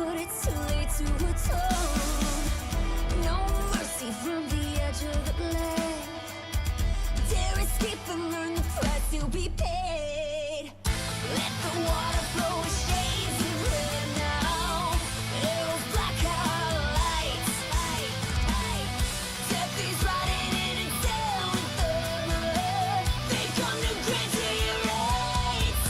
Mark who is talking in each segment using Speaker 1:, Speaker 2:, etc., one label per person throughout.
Speaker 1: but it's too late to atone. No mercy from the edge of the blade. Dare escape and learn the price to be paid. Let the water flow with shades of red now. Arrows black out lights. Death is riding in a tail with the blood. They come to grant you your rights.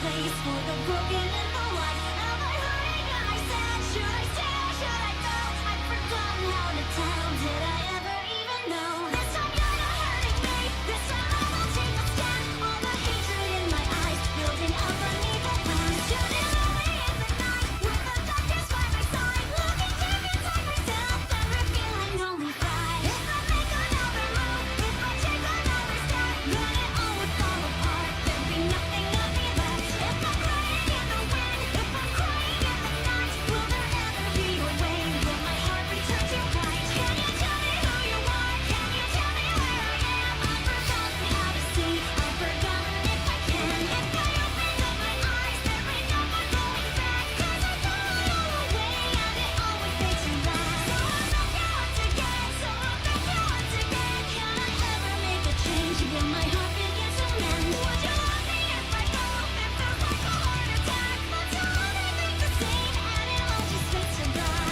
Speaker 1: place for the broken and the lost. Am I hurting? Am I sad? Should I stay or should I go? I've forgotten how to tell. Did I ever even know? This time you're not hurting me. This time I will take a stand. All the hatred in my eyes, building up an evil plan. Shooting lonely in the night, with the darkness by my side. Looking deep inside myself, never feeling only pride. If I make another move, if I take another step, then it all would fall apart. There'd be nothing of me left. If I'm crying in the wind, if I'm crying in the night, will there ever be a way? Will my heart return to bright? Can you tell me who you are? Can you tell me where I am? I've forgotten how to see. I've forgotten if I can. If I open up my eyes, there ain't no more going back. 'Cause I throw it all away and it always fades to black. So I'll thank you once again. So I'll thank you once again. Can I ever make a change? Will my heart begin to mend? Would you love me if I go? If there's like a heart attack, until everything's the same and it all just fades to black.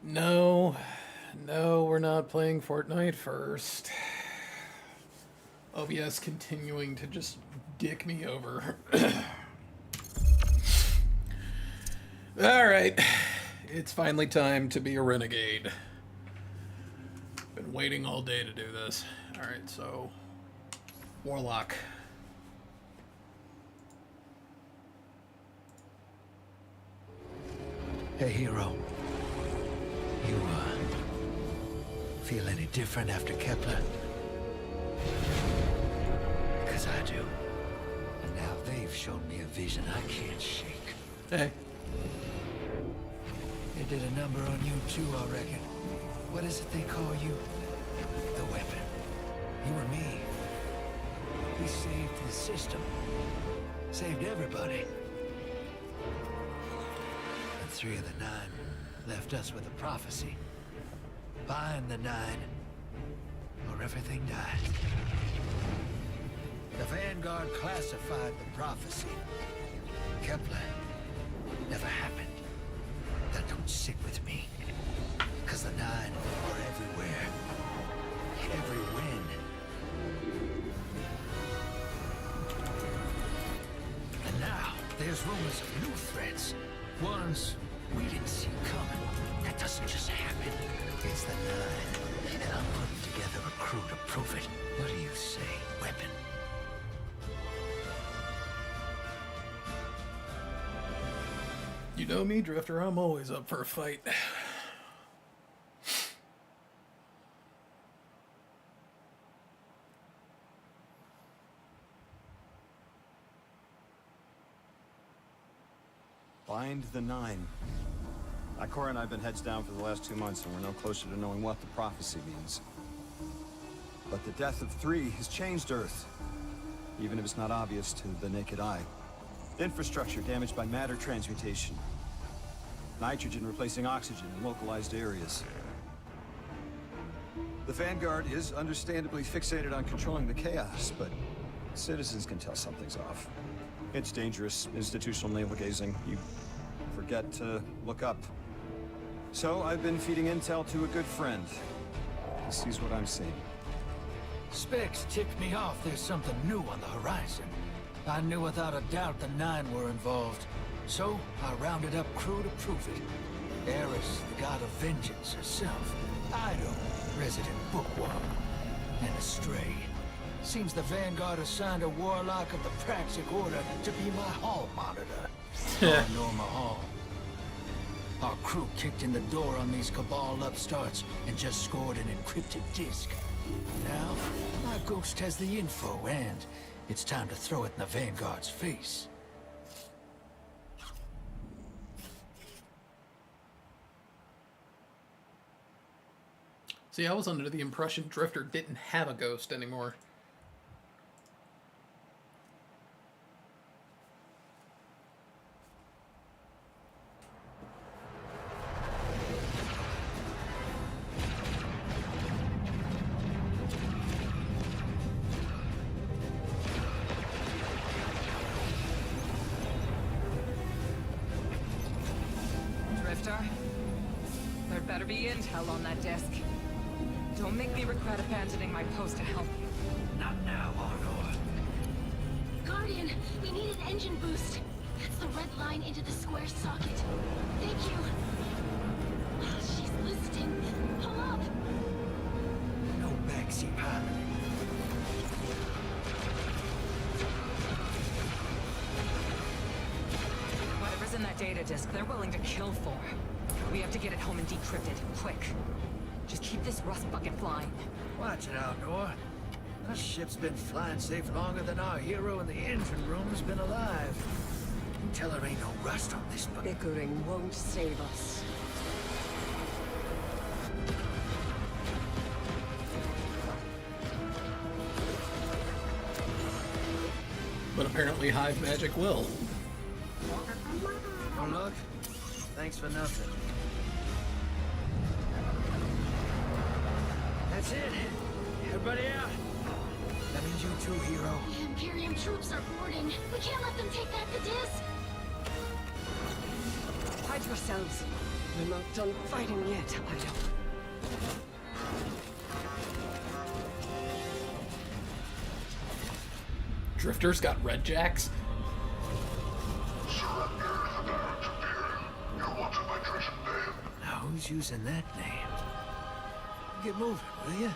Speaker 2: No, no, we're not playing Fortnite first. OBS continuing to just dick me over. Alright, it's finally time to be a renegade. Been waiting all day to do this. Alright, so Warlock.
Speaker 3: Hey, hero. You, feel any different after Kepler? Because I do. And now they've shown me a vision I can't shake.
Speaker 2: Hey.
Speaker 3: It did a number on you too, I reckon. What is it they call you? The weapon. You and me. We saved the system. Saved everybody. And 3 of the 9 left us with a prophecy. Find the 9, or everything dies. The Vanguard classified the prophecy. Kepler never happened. That don't sit with me. 'Cause the 9 are everywhere. Every win. And now, there's rumors of new threats. Ones we didn't see coming. That doesn't just happen. It's the 9. And I'm putting together a crew to prove it. What do you say, weapon?
Speaker 2: You know me, Drifter, I'm always up for a fight.
Speaker 4: Find the 9. Ikora and I have been heads down for the last 2 months, and we're no closer to knowing what the prophecy means. But the death of 3 has changed Earth, even if it's not obvious to the naked eye. Infrastructure damaged by matter transmutation. Nitrogen replacing oxygen in localized areas. The Vanguard is understandably fixated on controlling the chaos, but citizens can tell something's off. It's dangerous, institutional navel-gazing. You forget to look up. So I've been feeding intel to a good friend. He sees what I'm seeing.
Speaker 3: Specs tipped me off there's something new on the horizon. I knew without a doubt the 9 were involved. So I rounded up crew to prove it. Eris, the god of vengeance herself. Ido, resident bookworm. And Astray. Seems the Vanguard assigned a warlock of the Praxic Order to be my hall monitor. Norma Hall. Our crew kicked in the door on these Cabal upstarts and just scored an encrypted disk. Now, my ghost has the info and it's time to throw it in the Vanguard's face.
Speaker 2: See, I was under the impression Drifter didn't have a ghost anymore.
Speaker 5: Drifter, there better be intel on that disk. Don't make me regret abandoning my post to help you.
Speaker 3: Not now, Arnor.
Speaker 6: Guardian, we need an engine boost. That's the red line into the square socket. Thank you. She's listening. Pull up.
Speaker 3: No backseat piloting.
Speaker 5: Whatever's in that data disk, they're willing to kill for. We have to get it home and decrypt it, quick. Just keep this rust bucket flying.
Speaker 3: Watch it, Arnor. Our ship's been flying safe longer than our hero in the engine room's been alive. You tell her ain't no rust on this bucket.
Speaker 7: Bickering won't save us.
Speaker 2: But apparently hive magic will.
Speaker 3: Oh, look. Thanks for nothing. That's it. Everybody out. That means you too, hero.
Speaker 6: The Imperium troops are boarding. We can't let them take back the disc.
Speaker 7: Hide yourselves. We're not done fighting yet, I know.
Speaker 2: Drifters got red jacks?
Speaker 3: Now who's using that name? Get moving, will you?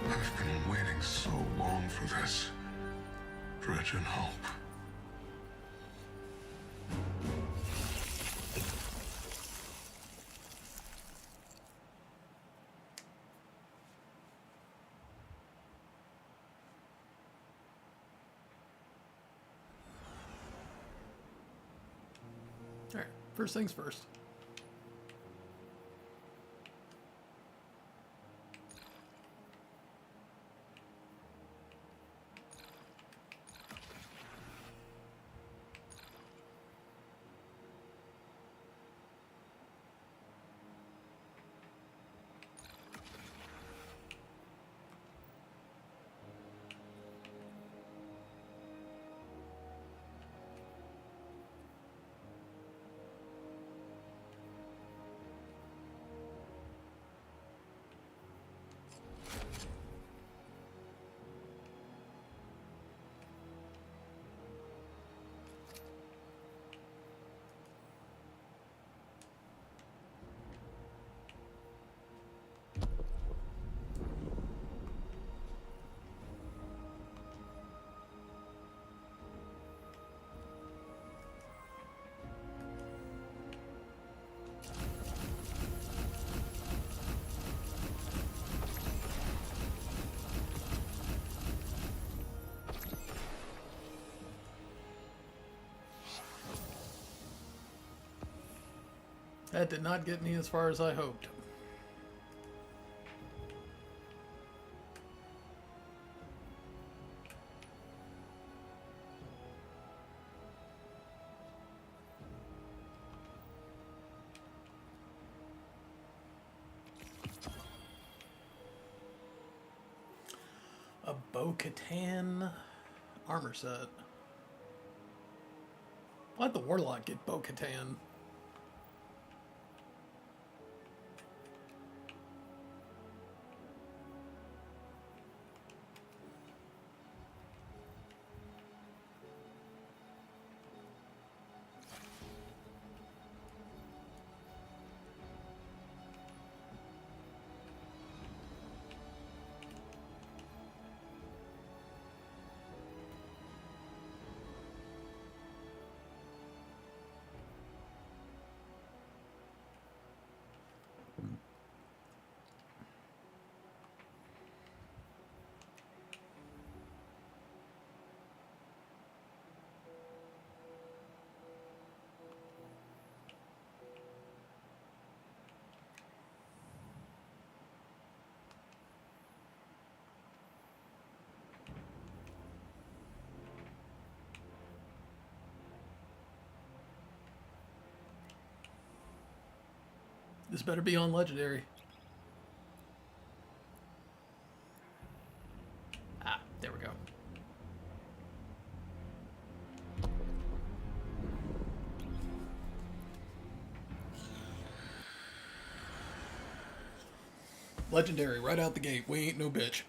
Speaker 8: I've been waiting so long for this. Dredge and hope.
Speaker 2: Alright, first things first. That did not get me as far as I hoped. A Bo-Katan armor set. Why'd the Warlock get Bo-Katan? This better be on Legendary. Ah, there we go. Legendary, right out the gate. We ain't no bitch.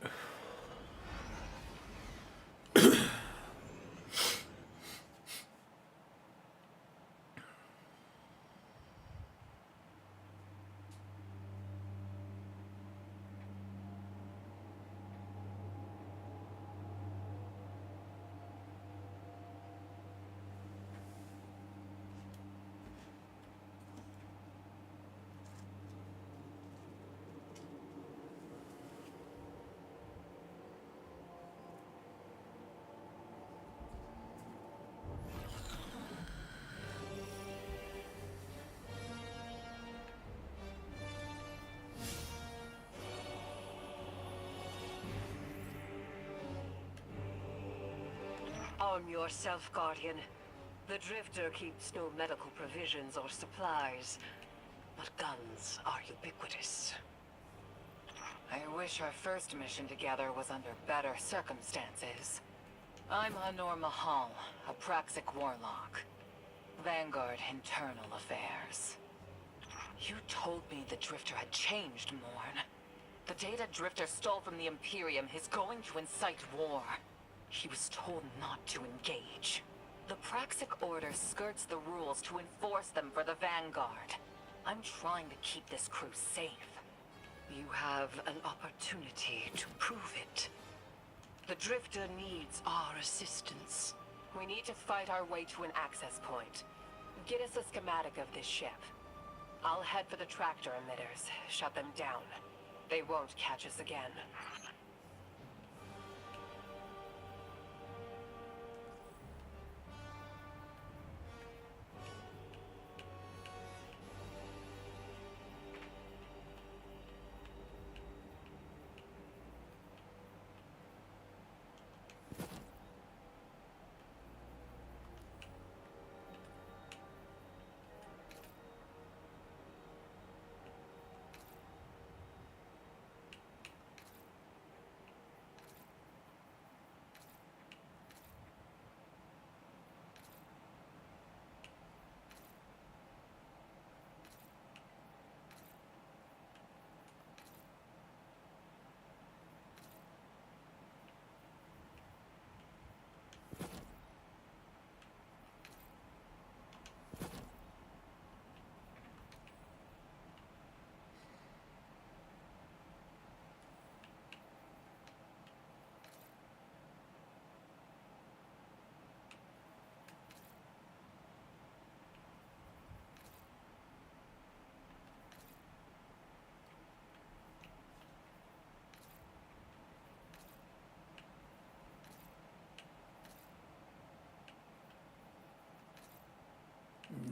Speaker 7: Arm yourself, Guardian. The Drifter keeps no medical provisions or supplies, but guns are ubiquitous.
Speaker 5: I wish our first mission together was under better circumstances. I'm Honor Mahal, a Praxic warlock. Vanguard Internal Affairs. You told me the Drifter had changed, Morn. The data Drifter stole from the Imperium is going to incite war. He was told not to engage. The Praxic Order skirts the rules to enforce them for the Vanguard. I'm trying to keep this crew safe.
Speaker 7: You have an opportunity to prove it. The Drifter needs our assistance.
Speaker 5: We need to fight our way to an access point. Get us a schematic of this ship. I'll head for the tractor emitters, shut them down. They won't catch us again.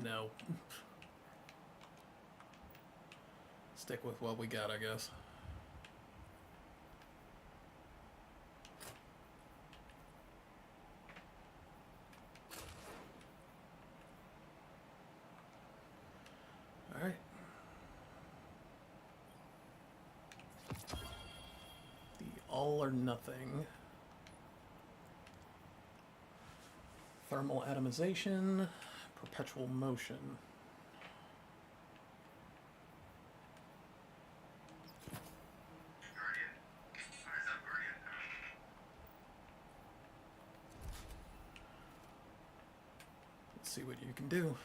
Speaker 2: No. Stick with what we got, I guess. All right. The all or nothing. Thermal atomization. Perpetual motion. Let's see what you can do.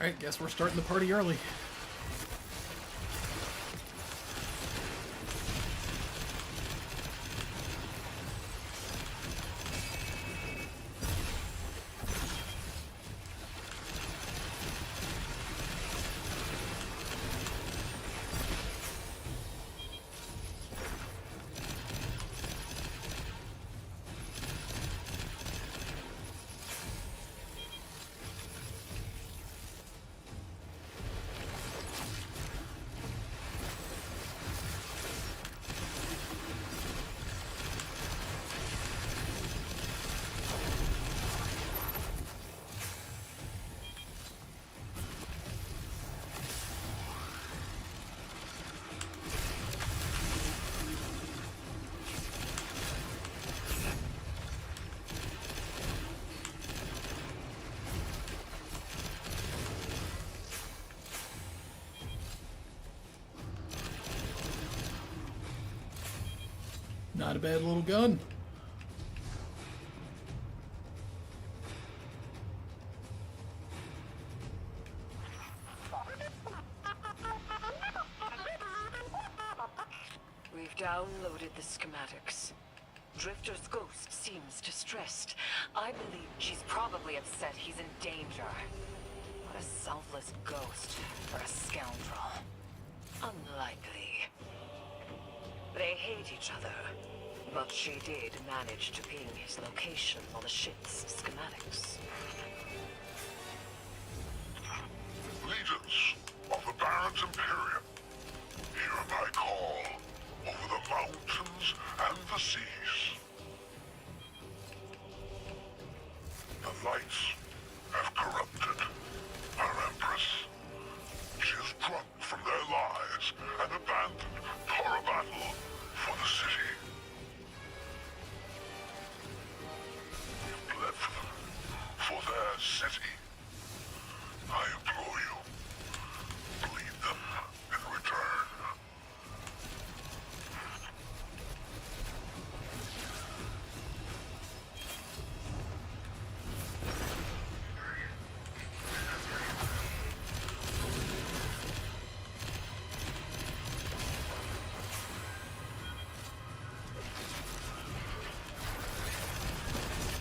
Speaker 2: Alright, guess we're starting the party early. Not a bad little gun.
Speaker 7: We've downloaded the schematics. Drifter's ghost seems distressed. I believe she's probably upset he's in danger. What a selfless ghost for a scoundrel. Unlikely. They hate each other, but she did manage to ping his location on the ship's schematics.
Speaker 8: Legions of the Baron's Imperium, hear my call over the mountains and the seas. The lights have corrupted our Empress. She is drunk from their lies and abandoned for a battle for the city. We've bled for them, for their city. I implore you, bleed them in return.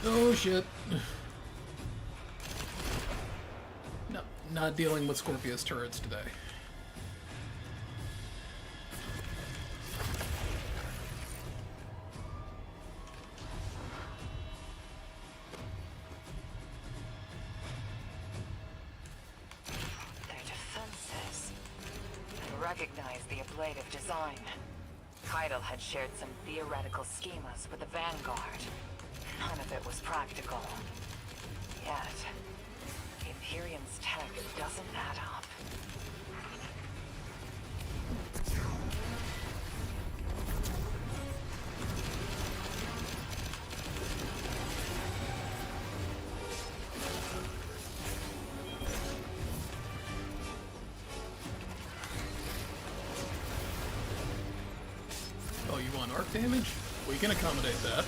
Speaker 2: Oh shit. No, not dealing with Scorpius turrets today.
Speaker 5: Their defenses. I recognize the ablative design. Keitel had shared some theoretical schemas with the Vanguard. None of it was practical. Yet, the Imperium's tech doesn't add up.
Speaker 2: Oh, you want arc damage? We can accommodate that.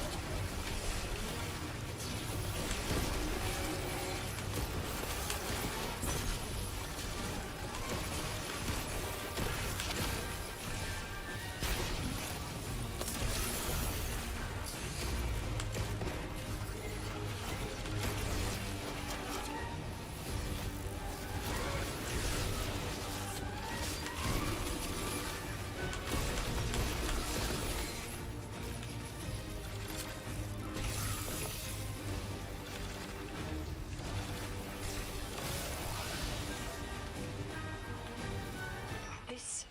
Speaker 7: This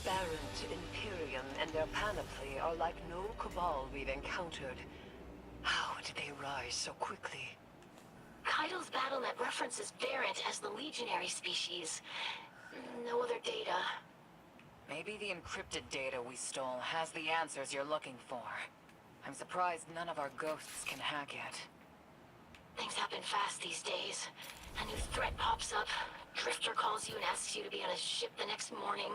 Speaker 7: Barrent Imperium and their panoply are like no cabal we've encountered. How did they rise so quickly?
Speaker 6: Keitel's battlenet references Barrent as the legionary species. No other data.
Speaker 5: Maybe the encrypted data we stole has the answers you're looking for. I'm surprised none of our ghosts can hack it.
Speaker 6: Things happen fast these days. A new threat pops up. Drifter calls you and asks you to be on his ship the next morning.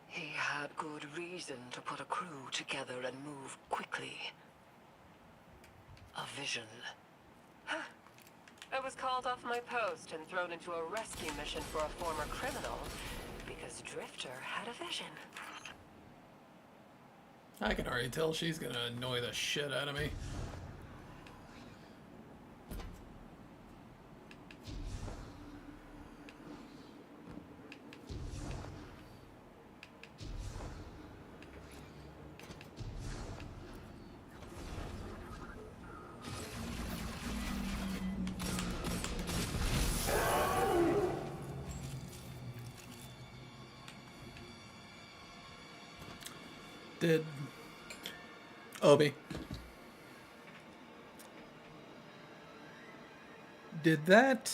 Speaker 7: He had good reason to put a crew together and move quickly. A vision. I was called off my post and thrown into a rescue mission for a former criminal because Drifter had a vision.
Speaker 2: I can already tell she's gonna annoy the shit out of me. Did Obi, did that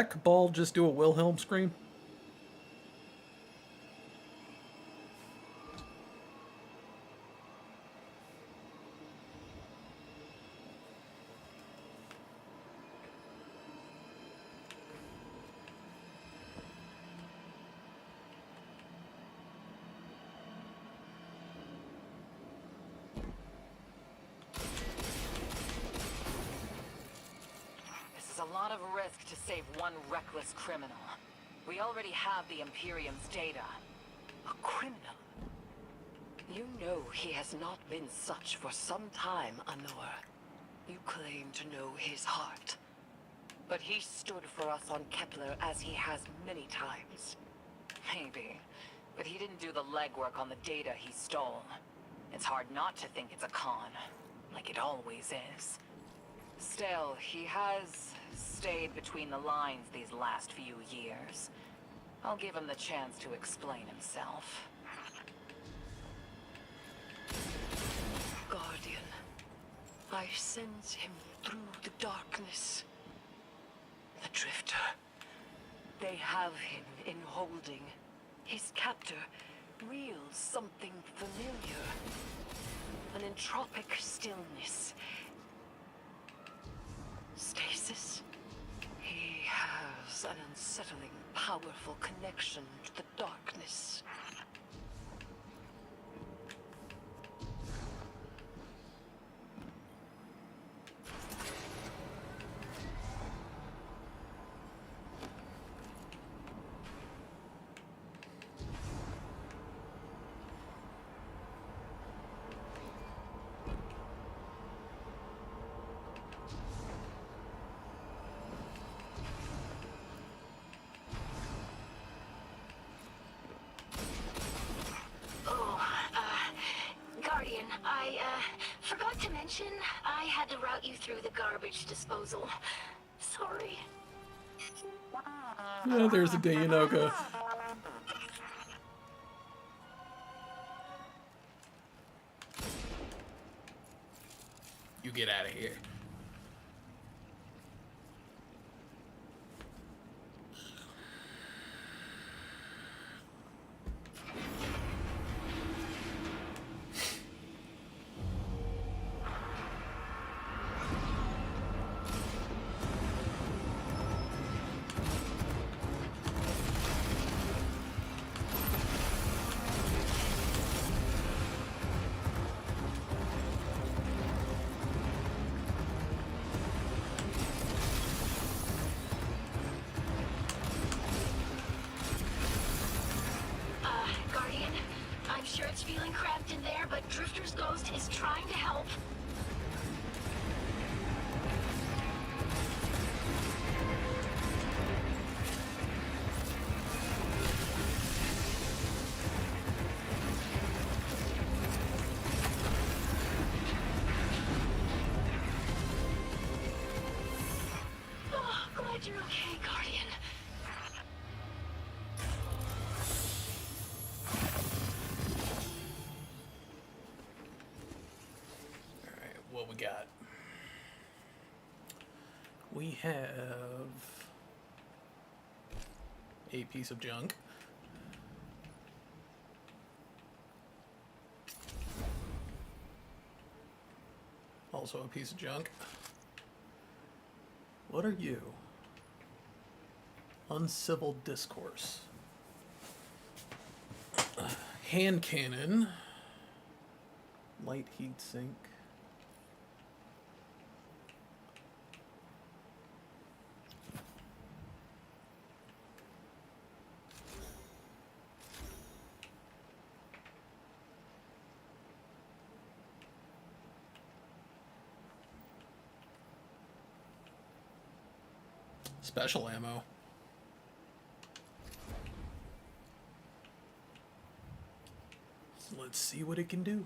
Speaker 2: Cabal just do a Wilhelm scream?
Speaker 5: A lot of risk to save one reckless criminal. We already have the Imperium's data.
Speaker 7: A criminal? You know he has not been such for some time, Anor. You claim to know his heart. But he stood for us on Kepler as he has many times.
Speaker 5: Maybe. But he didn't do the legwork on the data he stole. It's hard not to think it's a con. Like it always is. Still, he has stayed between the lines these last few years. I'll give him the chance to explain himself.
Speaker 7: Guardian, I sense him through the darkness. The Drifter. They have him in holding. His captor reels something familiar. An entropic stillness. Stasis. He has an unsettling, powerful connection to the darkness.
Speaker 6: I forgot to mention I had to route you through the garbage disposal. Sorry.
Speaker 2: Yeah, there's a Dayanoka. You get out of here.
Speaker 6: Guardian, I'm sure it's feeling cramped in there, but Drifter's ghost is trying to help. Oh, glad you're okay, Guardian.
Speaker 2: Alright, what we got? We have a piece of junk. Also a piece of junk. What are you? Uncivil discourse. Hand cannon. Light heat sink. Special ammo. Let's see what it can do.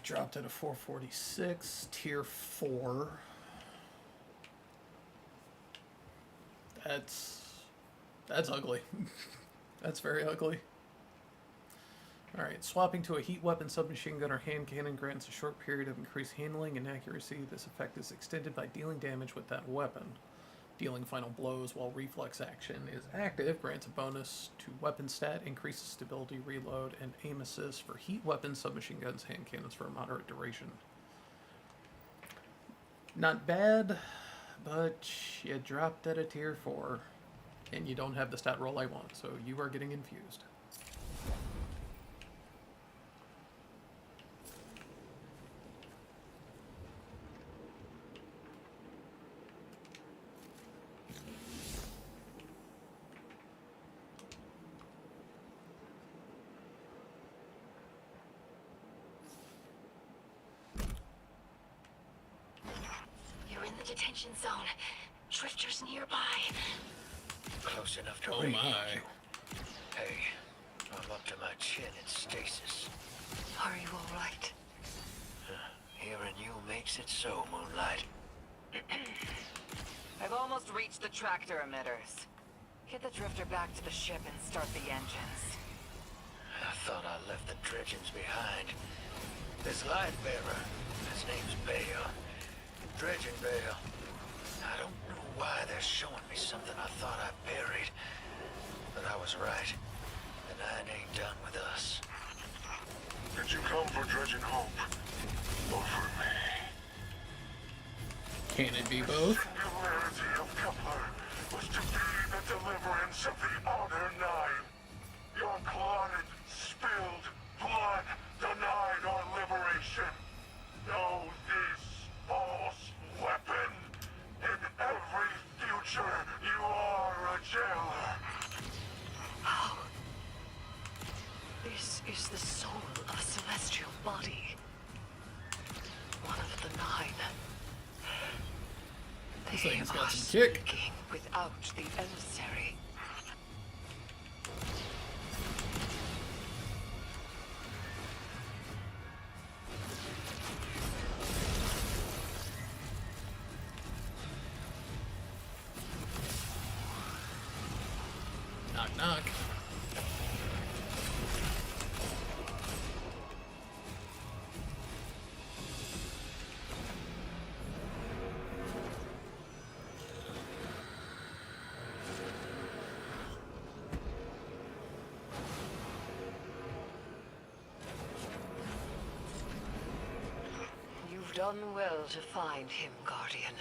Speaker 2: Dropped at a 446, tier 4. That's ugly. That's very ugly. Alright, swapping to a heat weapon, submachine gun, or hand cannon grants a short period of increased handling and accuracy. This effect is extended by dealing damage with that weapon. Dealing final blows while reflex action is active grants a bonus to weapon stat, increases stability, reload, and aim assist for heat weapons, submachine guns, hand cannons for a moderate duration. Not bad, but you dropped at a tier 4, and you don't have the stat roll I want, so you are getting infused.
Speaker 6: Detention zone. Drifters nearby.
Speaker 3: Close enough to
Speaker 2: Oh
Speaker 3: reach.
Speaker 2: my.
Speaker 3: Hey, I'm up to my chin in stasis.
Speaker 5: Are you alright?
Speaker 3: Hearing you makes it so, Moonlight.
Speaker 5: I've almost reached the tractor emitters. Get the drifter back to the ship and start the engines.
Speaker 3: I thought I left the dredgings behind. This light bearer, his name's Bale. Dredging Bale. I don't know why they're showing me something I thought I buried. But I was right. The Nine ain't done with us.
Speaker 8: Did you come for Dredging Hope? Or for me?
Speaker 2: Can it be both?
Speaker 8: The singularity of Kepler was to be the deliverance of the Outer Nine. Your clotted, spilled blood denied our liberation. Know this false weapon. In every future, you are a jailer.
Speaker 5: How? This is the soul of a celestial body. One of the Nine.
Speaker 2: This
Speaker 5: They
Speaker 2: thing's
Speaker 5: are
Speaker 2: got some kick.
Speaker 5: speaking without the emissary.
Speaker 2: Knock, knock.
Speaker 5: You've done well to find him, Guardian.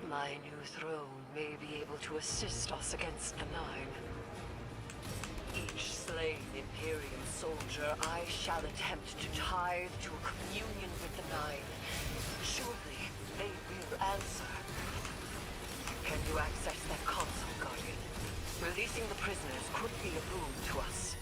Speaker 5: My new throne may be able to assist us against the Nine. Each slain Imperium soldier I shall attempt to tithe to a communion with the Nine. Surely they will answer. Can you access that console, Guardian? Releasing the prisoners could be a boon to us.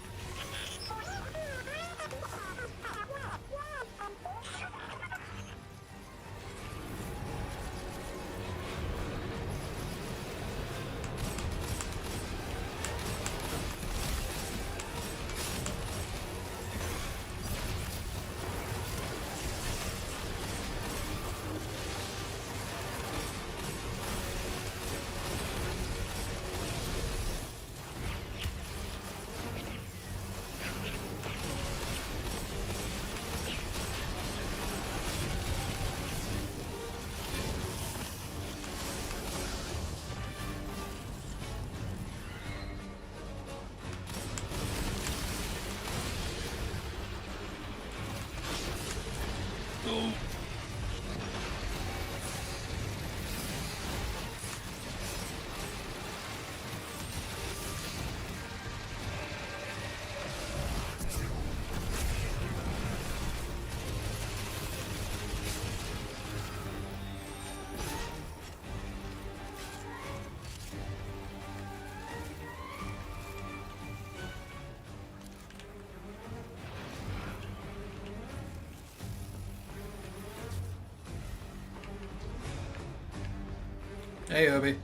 Speaker 2: Hey, Obi.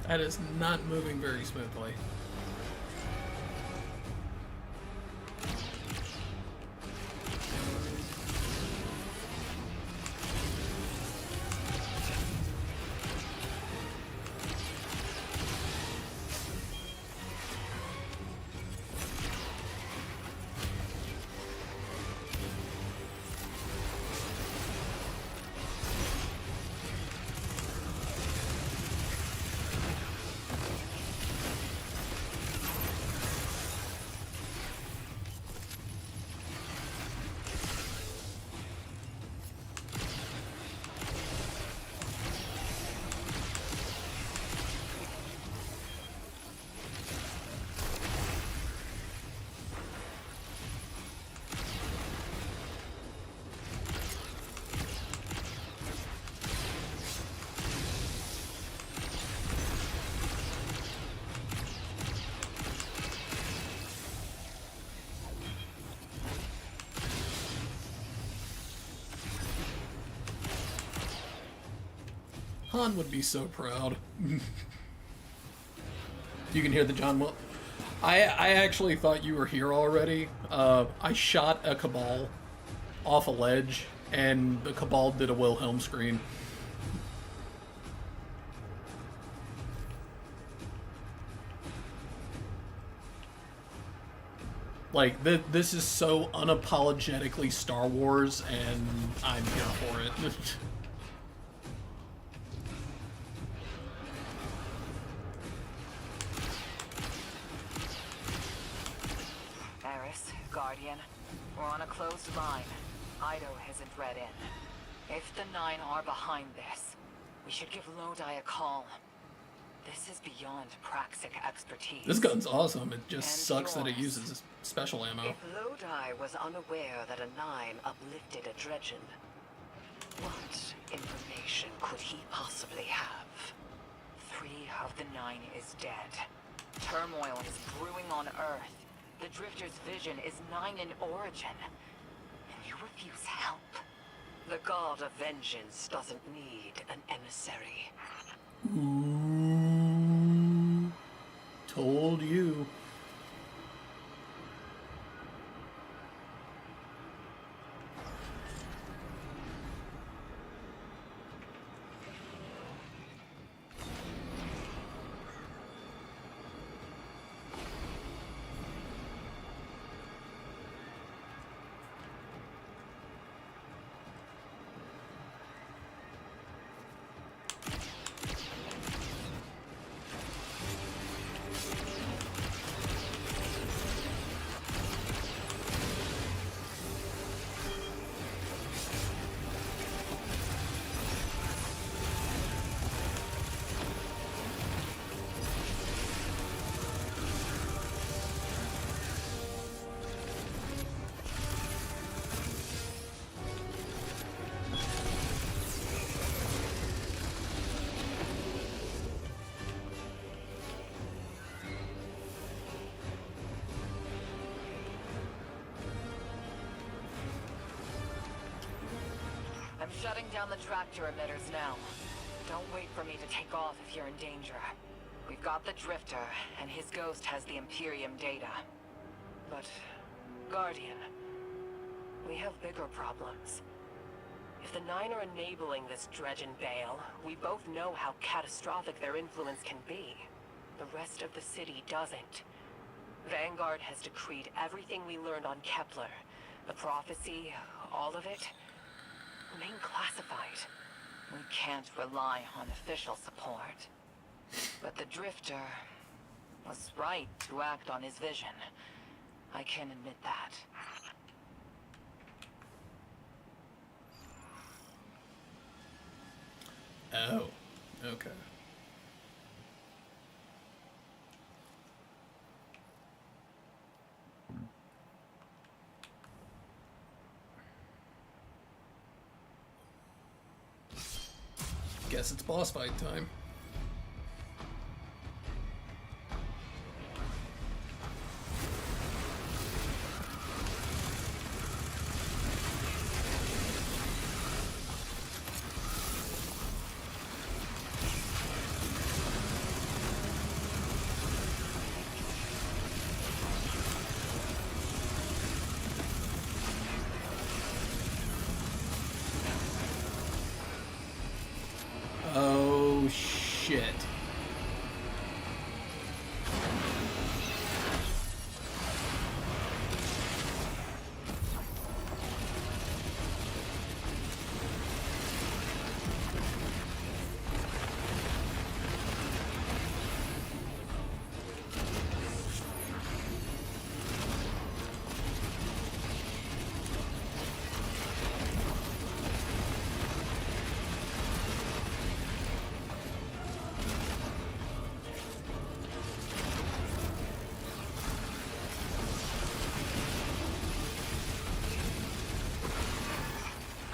Speaker 2: That is not moving very smoothly. Han would be so proud. You can hear the John Will. I actually thought you were here already. I shot a Cabal off a ledge, and the Cabal did a Wilhelm scream. Like, this is so unapologetically Star Wars, and I'm here for it.
Speaker 5: Guardian, we're on a closed line. Ido hasn't read in. If the Nine are behind this, we should give Lodi a call. This is beyond Praxic expertise.
Speaker 2: This gun's awesome. It just
Speaker 5: And
Speaker 2: sucks that it
Speaker 5: yours.
Speaker 2: uses special ammo.
Speaker 7: If Lodi was unaware that a Nine uplifted a Dredgen, what information could he possibly have?
Speaker 5: 3 of the 9 is dead. Turmoil is brewing on Earth. The Drifter's vision is 9 in origin. And you refuse help.
Speaker 7: The God of Vengeance doesn't need an emissary.
Speaker 2: Ooh, told you.
Speaker 5: I'm shutting down the tractor emitters now. Don't wait for me to take off if you're in danger. We've got the Drifter, and his ghost has the Imperium data. But, Guardian, we have bigger problems. If the Nine are enabling this dredge and Bale, we both know how catastrophic their influence can be. The rest of the city doesn't. Vanguard has decreed everything we learned on Kepler, the prophecy, all of it, remain classified. We can't rely on official support. But the Drifter was right to act on his vision. I can admit that.
Speaker 2: Oh, okay. Guess it's boss fight time. Oh, shit.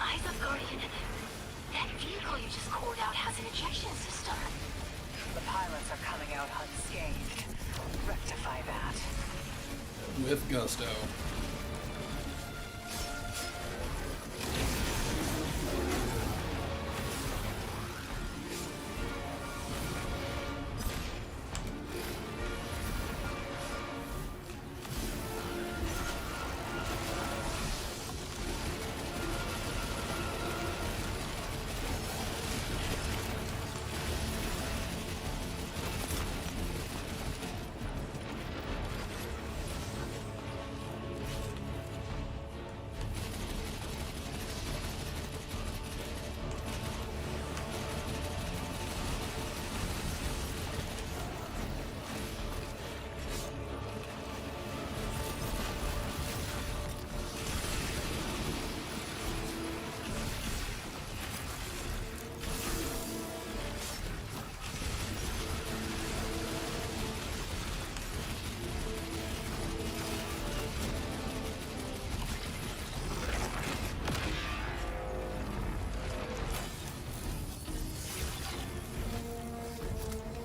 Speaker 6: Eyes up, Guardian. That vehicle you just cored out has an ejection system.
Speaker 5: The pilots are coming out unscathed. Rectify that.
Speaker 2: With gusto.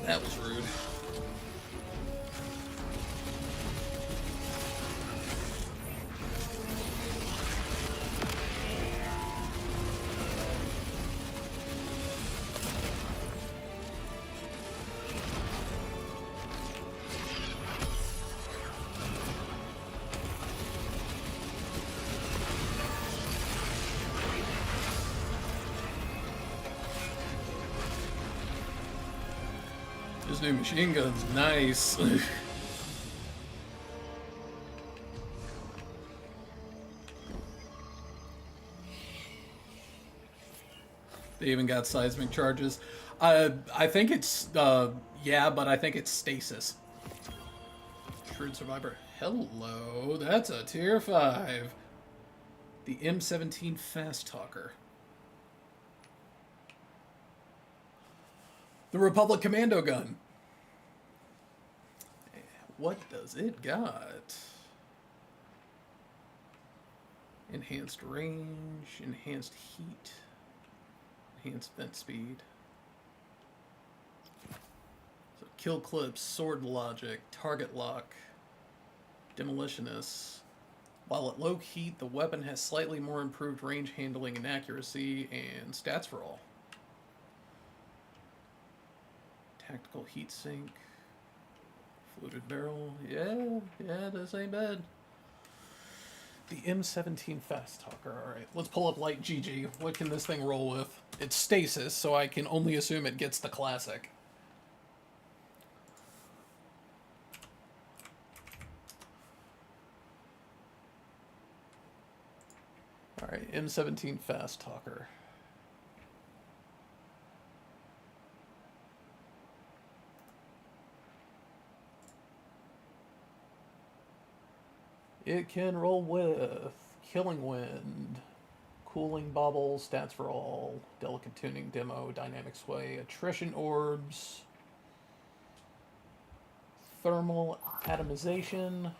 Speaker 2: That was rude. This new machine gun's nice. They even got seismic charges. I think it's, yeah, but I think it's stasis. Shrewd Survivor. Hello, that's a tier 5. The M17 Fast Talker. The Republic Commando Gun. What does it got? Enhanced range, enhanced heat, enhanced vent speed. So kill clips, sword logic, target lock, demolitionist. While at low heat, the weapon has slightly more improved range handling and accuracy, and stats for all. Tactical heat sink. Fluted barrel. Yeah, this ain't bad. The M17 fast talker. Alright, let's pull up light GG. What can this thing roll with? It's stasis, so I can only assume it gets the classic. Alright, M17 fast talker. It can roll with Killing Wind, Cooling Bubble, Stats for All, Delicate Tuning Demo, Dynamic Sway, Attrition Orbs, Thermal Atomization,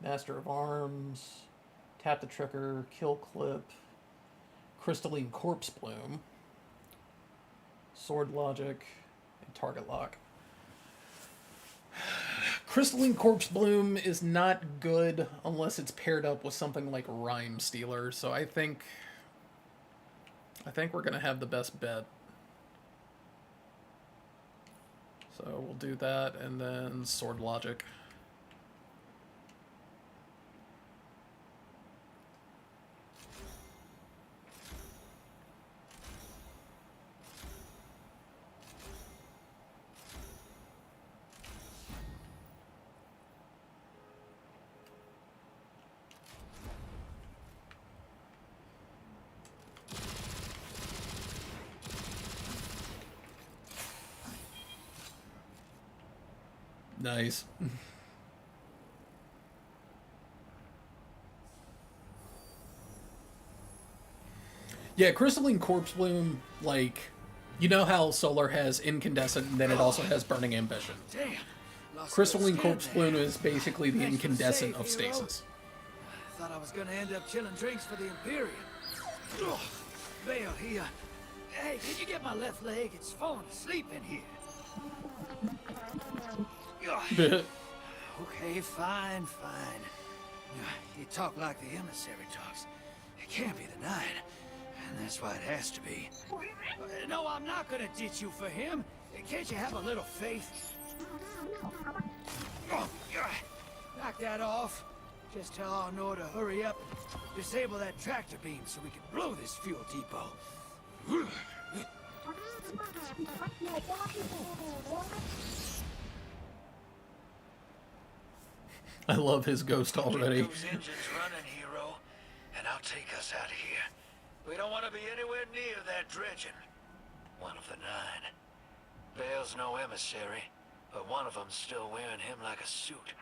Speaker 2: Master of Arms, Tap the Trigger, Kill Clip, Crystalline Corpse Bloom, Sword Logic, and Target Lock. Crystalline Corpse Bloom is not good unless it's paired up with something like Rhyme Stealer, so I think we're gonna have the best bet. So we'll do that, and then Sword Logic. Nice. Yeah, Crystalline Corpse Bloom, like, you know how Solar has Incandescent and then it also has Burning Ambition. Crystalline Corpse Bloom is basically the incandescent of stasis.
Speaker 3: Thought I was gonna end up chilling drinks for the Imperium. Ugh. Vale, hey, can you get my left leg? It's falling asleep in here. Okay, fine. You talk like the emissary talks. It can't be the Nine, and that's why it has to be. No, I'm not gonna ditch you for him. Can't you have a little faith? Knock that off. Just tell Arnor to hurry up and disable that tractor beam so we can blow this fuel depot.
Speaker 2: I love his ghost already.
Speaker 3: Get those engines running, hero, and I'll take us out of here. We don't want to be anywhere near that dredging. One of the Nine. Vale's no emissary, but one of them's still wearing him like a suit.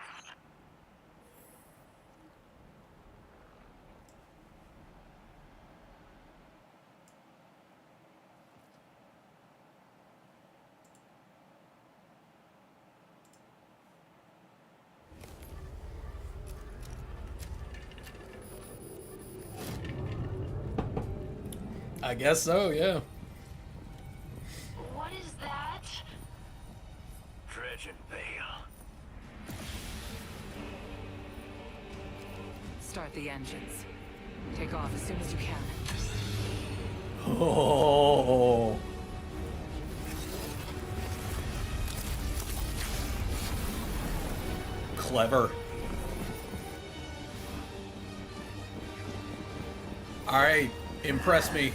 Speaker 2: I guess so, yeah.
Speaker 6: What is that?
Speaker 3: Dredging Vale.
Speaker 5: Start the engines. Take off as soon as you can.
Speaker 2: Oh. Clever. All right, impress me.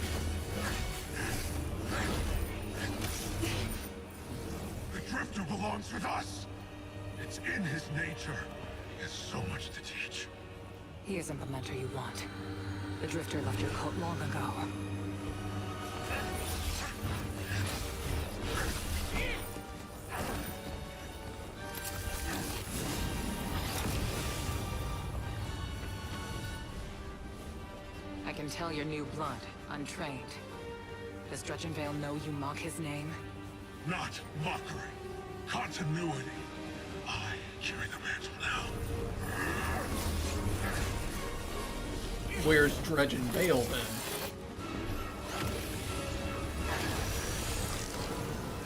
Speaker 8: The Drifter belongs with us. It's in his nature. He has so much to teach.
Speaker 5: He isn't the mentor you want. The Drifter left your cult long ago. I can tell you're new blood, untrained. Does Dredgen Vale know you mock his name?
Speaker 8: Not mockery. Continuity. I carry the mantle now.
Speaker 2: Where's Dredgen Vale then?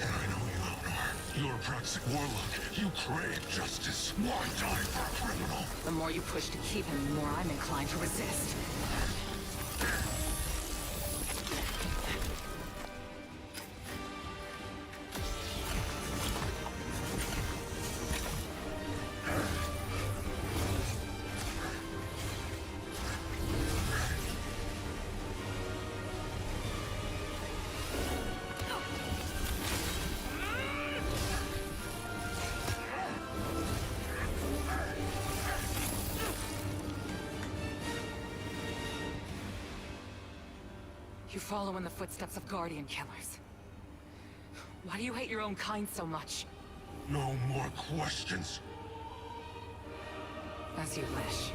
Speaker 8: And I know you, Alnar. You're a Praxic warlock. You crave justice. Why die for a criminal?
Speaker 5: The more you push to keep him, the more I'm inclined to resist. You follow in the footsteps of Guardian killers. Why do you hate your own kind so much?
Speaker 8: No more questions.
Speaker 5: As you wish.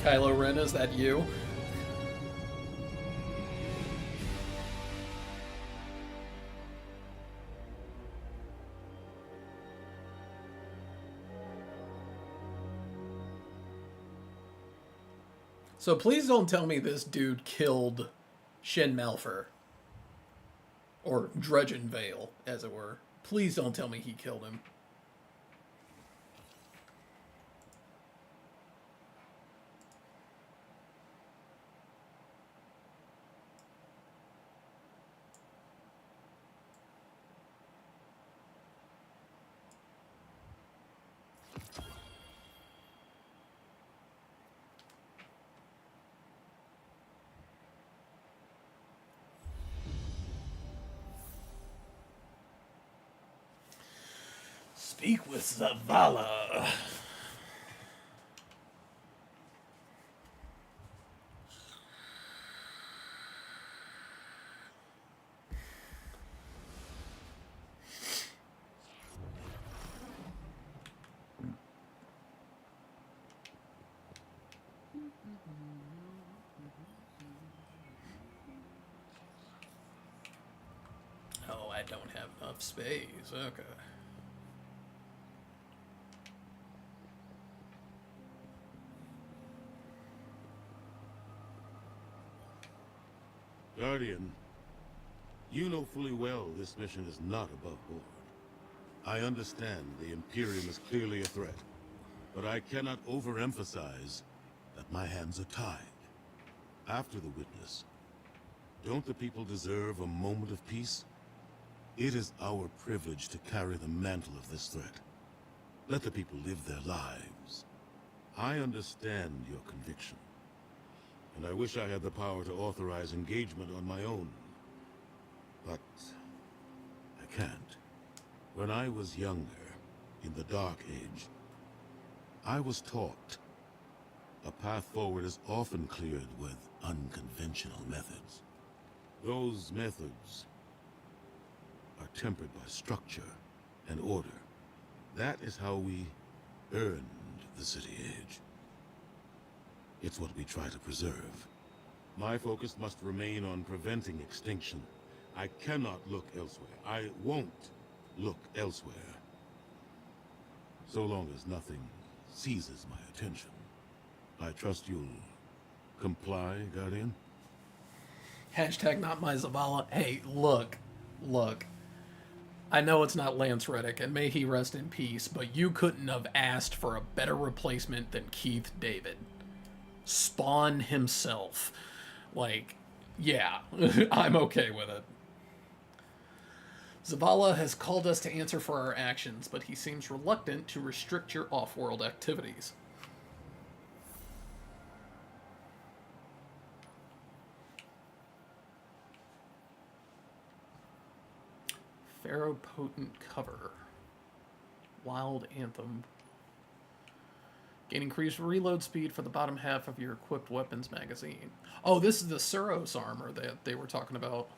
Speaker 2: Kylo Ren, is that you? So please don't tell me this dude killed Shin Malphur. Or Dredgen Vale, as it were. Please don't tell me he killed him. Speak with Zavala. Oh, I don't have enough space. Okay.
Speaker 9: Guardian, you know fully well this mission is not above board. I understand the Imperium is clearly a threat, but I cannot overemphasize that my hands are tied. After the witness, don't the people deserve a moment of peace? It is our privilege to carry the mantle of this threat. Let the people live their lives. I understand your conviction, and I wish I had the power to authorize engagement on my own. But I can't. When I was younger, in the Dark Age, I was taught a path forward is often cleared with unconventional methods. Those methods are tempered by structure and order. That is how we earned the City Age. It's what we try to preserve. My focus must remain on preventing extinction. I cannot look elsewhere. I won't look elsewhere. So long as nothing seizes my attention. I trust you'll comply, Guardian?
Speaker 2: Hashtag not my Zavala. Hey, look. I know it's not Lance Reddick, and may he rest in peace, but you couldn't have asked for a better replacement than Keith David. Spawn himself. Like, yeah, I'm okay with it. Zavala has called us to answer for our actions, but he seems reluctant to restrict your off-world activities. Ferropotent cover. Wild Anthem. Gain increased reload speed for the bottom half of your equipped weapons magazine. Oh, this is the Suros armor that they were talking about.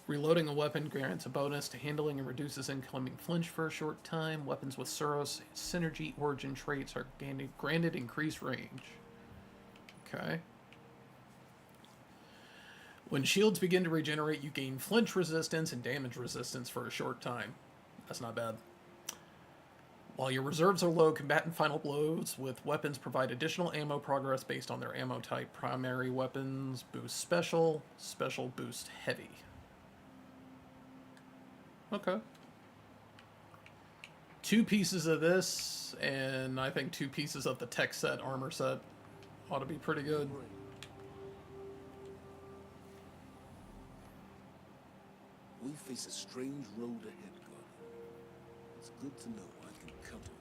Speaker 2: Reloading a weapon grants a bonus to handling and reduces incoming flinch for a short time. Weapons with Suros synergy origin traits are granted increased range. Okay. When shields begin to regenerate, you gain flinch resistance and damage resistance for a short time. That's not bad. While your reserves are low, combatant final blows with weapons provide additional ammo progress based on their ammo type. Primary weapons boost special, special boost heavy. Okay. 2 pieces of this, and I think 2 pieces of the tech set, armor set, ought to be pretty good.
Speaker 10: We face a strange road ahead, Guardian. It's good to know I can count on you.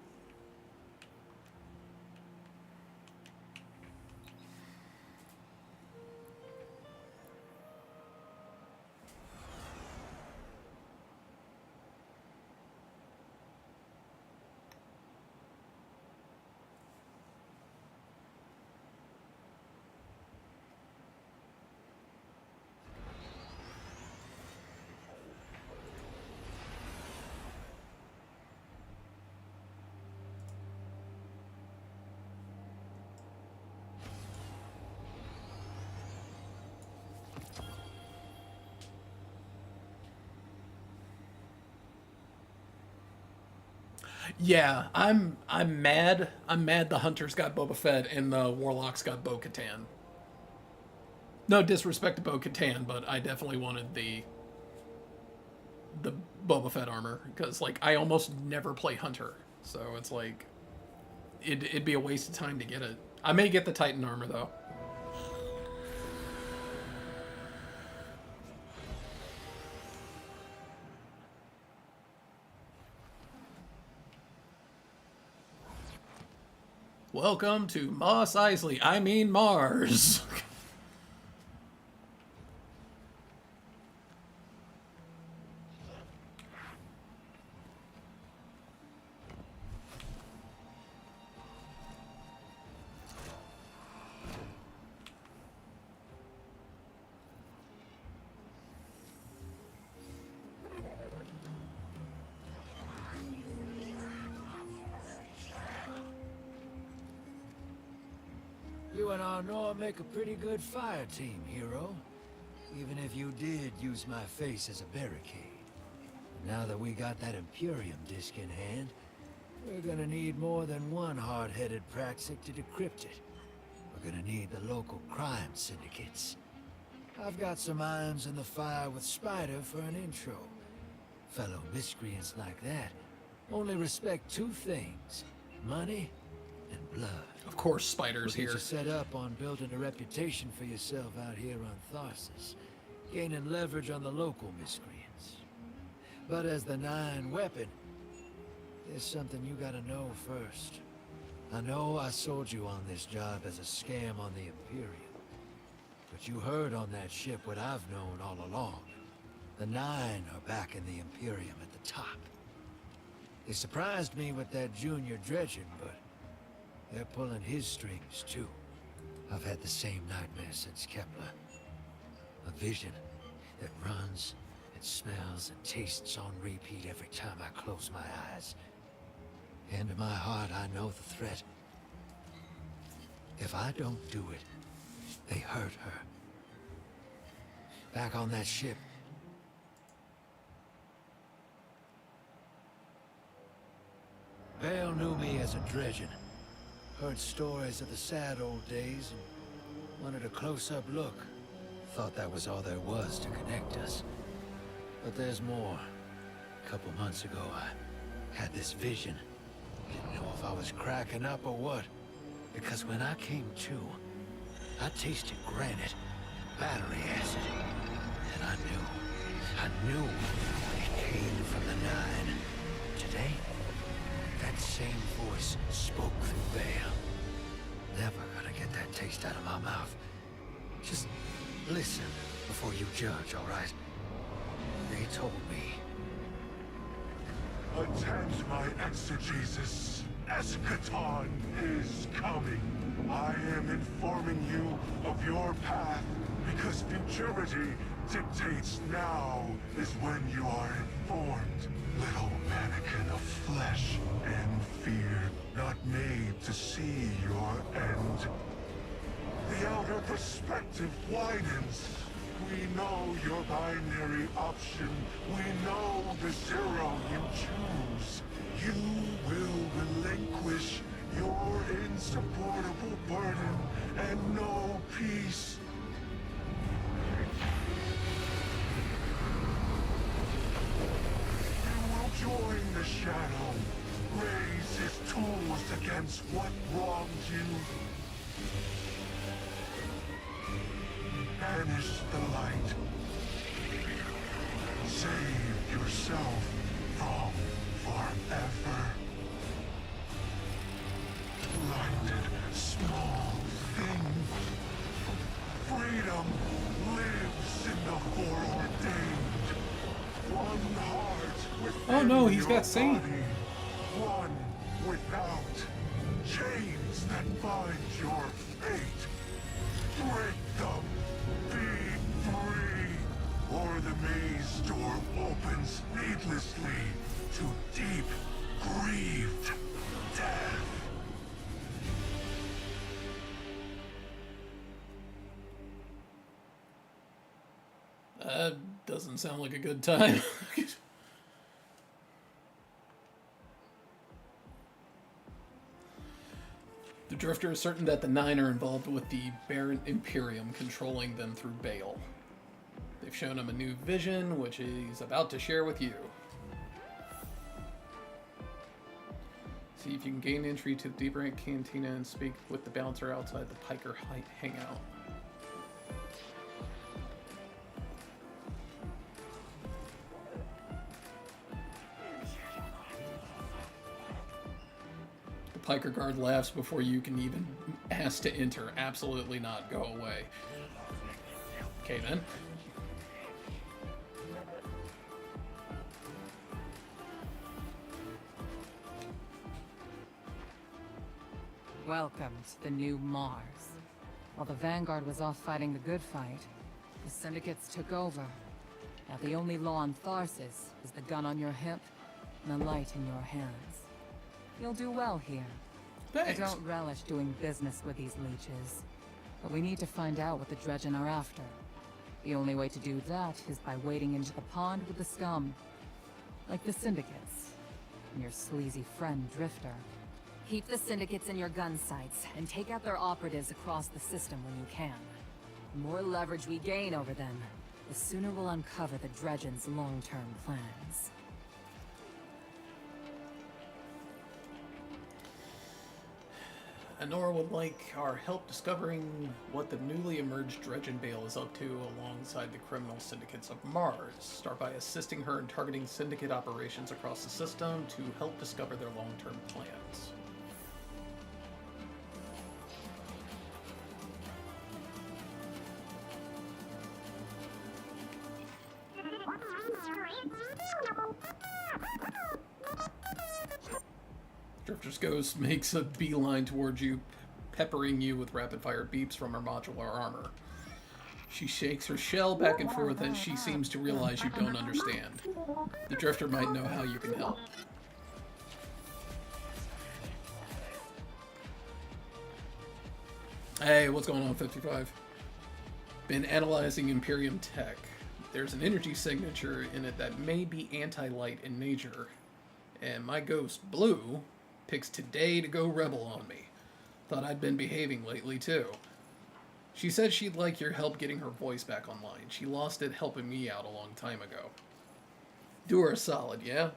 Speaker 2: Yeah, I'm mad. I'm mad the Hunters got Boba Fett and the Warlocks got Bo-Katan. No disrespect to Bo-Katan, but I definitely wanted the Boba Fett armor because like I almost never play Hunter, so it's like it'd be a waste of time to get it. I may get the Titan armor though. Welcome to Mos Eisley. I mean Mars.
Speaker 3: You and Arnor make a pretty good fire team, hero. Even if you did use my face as a barricade. Now that we got that Imperium disc in hand, we're gonna need more than one hard-headed Praxic to decrypt it. We're gonna need the local crime syndicates. I've got some irons in the fire with Spider for an intro. Fellow miscreants like that only respect two things: money and blood.
Speaker 2: Of course, Spider's
Speaker 3: We'll
Speaker 2: here.
Speaker 3: get you set up on building a reputation for yourself out here on Tharsis, gaining leverage on the local miscreants. But as the 9 weapon, there's something you gotta know first. I know I sold you on this job as a scam on the Imperium, but you heard on that ship what I've known all along. The 9 are back in the Imperium at the top. They surprised me with that junior dredging, but they're pulling his strings, too. I've had the same nightmare since Kepler. A vision that runs and smells and tastes on repeat every time I close my eyes. And in my heart, I know the threat. If I don't do it, they hurt her. Back on that ship, Vale knew me as a dredgen. Heard stories of the sad old days and wanted a close-up look. Thought that was all there was to connect us. But there's more. A couple months ago, I had this vision. Didn't know if I was cracking up or what. Because when I came to, I tasted granite, battery acid. And I knew it came from the 9. Today, that same voice spoke through Vale. Never gonna get that taste out of my mouth. Just listen before you judge, all right? They told me.
Speaker 8: Attend my exegesis. Eschaton is coming. I am informing you of your path because futurity dictates now is when you are informed. Little mannequin of flesh and fear, not made to see your end. The outer perspective widens. We know your binary option. We know the 0 you choose. You will relinquish your insupportable burden and know peace. You will join the Shadow, raise his tools against what wronged you. Banish the light. Save yourself from forever. Blinded, small thing. Freedom lives in the foreordained. One heart within
Speaker 2: Oh no, he's
Speaker 8: your
Speaker 2: got Saint.
Speaker 8: body. One without. Chains that bind your fate. Break them. Be free. Or the maze door opens needlessly to deep, grieved death.
Speaker 2: That doesn't sound like a good time. The Drifter is certain that the Nine are involved with the Baron Imperium, controlling them through Bale. They've shown him a new vision, which he's about to share with you. See if you can gain entry to the deeper cantina and speak with the bouncer outside the Piker hangout. The Piker guard laughs before you can even ask to enter. Absolutely not. Go away. Okay then.
Speaker 5: Welcome to the new Mars. While the Vanguard was off fighting the good fight, the Syndicates took over. Now the only law on Tharsis is the gun on your hip and the light in your hands. You'll do well here.
Speaker 2: Thanks.
Speaker 5: I don't relish doing business with these leeches, but we need to find out what the Dredgen are after. The only way to do that is by wading into the pond with the scum. Like the Syndicates, and your sleazy friend Drifter. Keep the Syndicates in your gun sights, and take out their operatives across the system when you can. The more leverage we gain over them, the sooner we'll uncover the Dredgen's long-term plans.
Speaker 2: Anora would like our help discovering what the newly emerged Dredgen Bale is up to alongside the criminal syndicates of Mars. Start by assisting her in targeting syndicate operations across the system to help discover their long-term plans. Drifter's Ghost makes a beeline towards you, peppering you with rapid-fire beeps from her modular armor. She shakes her shell back and forth as she seems to realize you don't understand. The Drifter might know how you can help. Hey, what's going on, 55? Been analyzing Imperium tech. There's an energy signature in it that may be anti-light in nature. And my ghost, Blue, picks today to go rebel on me. Thought I'd been behaving lately, too. She said she'd like your help getting her voice back online. She lost it helping me out a long time ago. Do her a solid, yeah?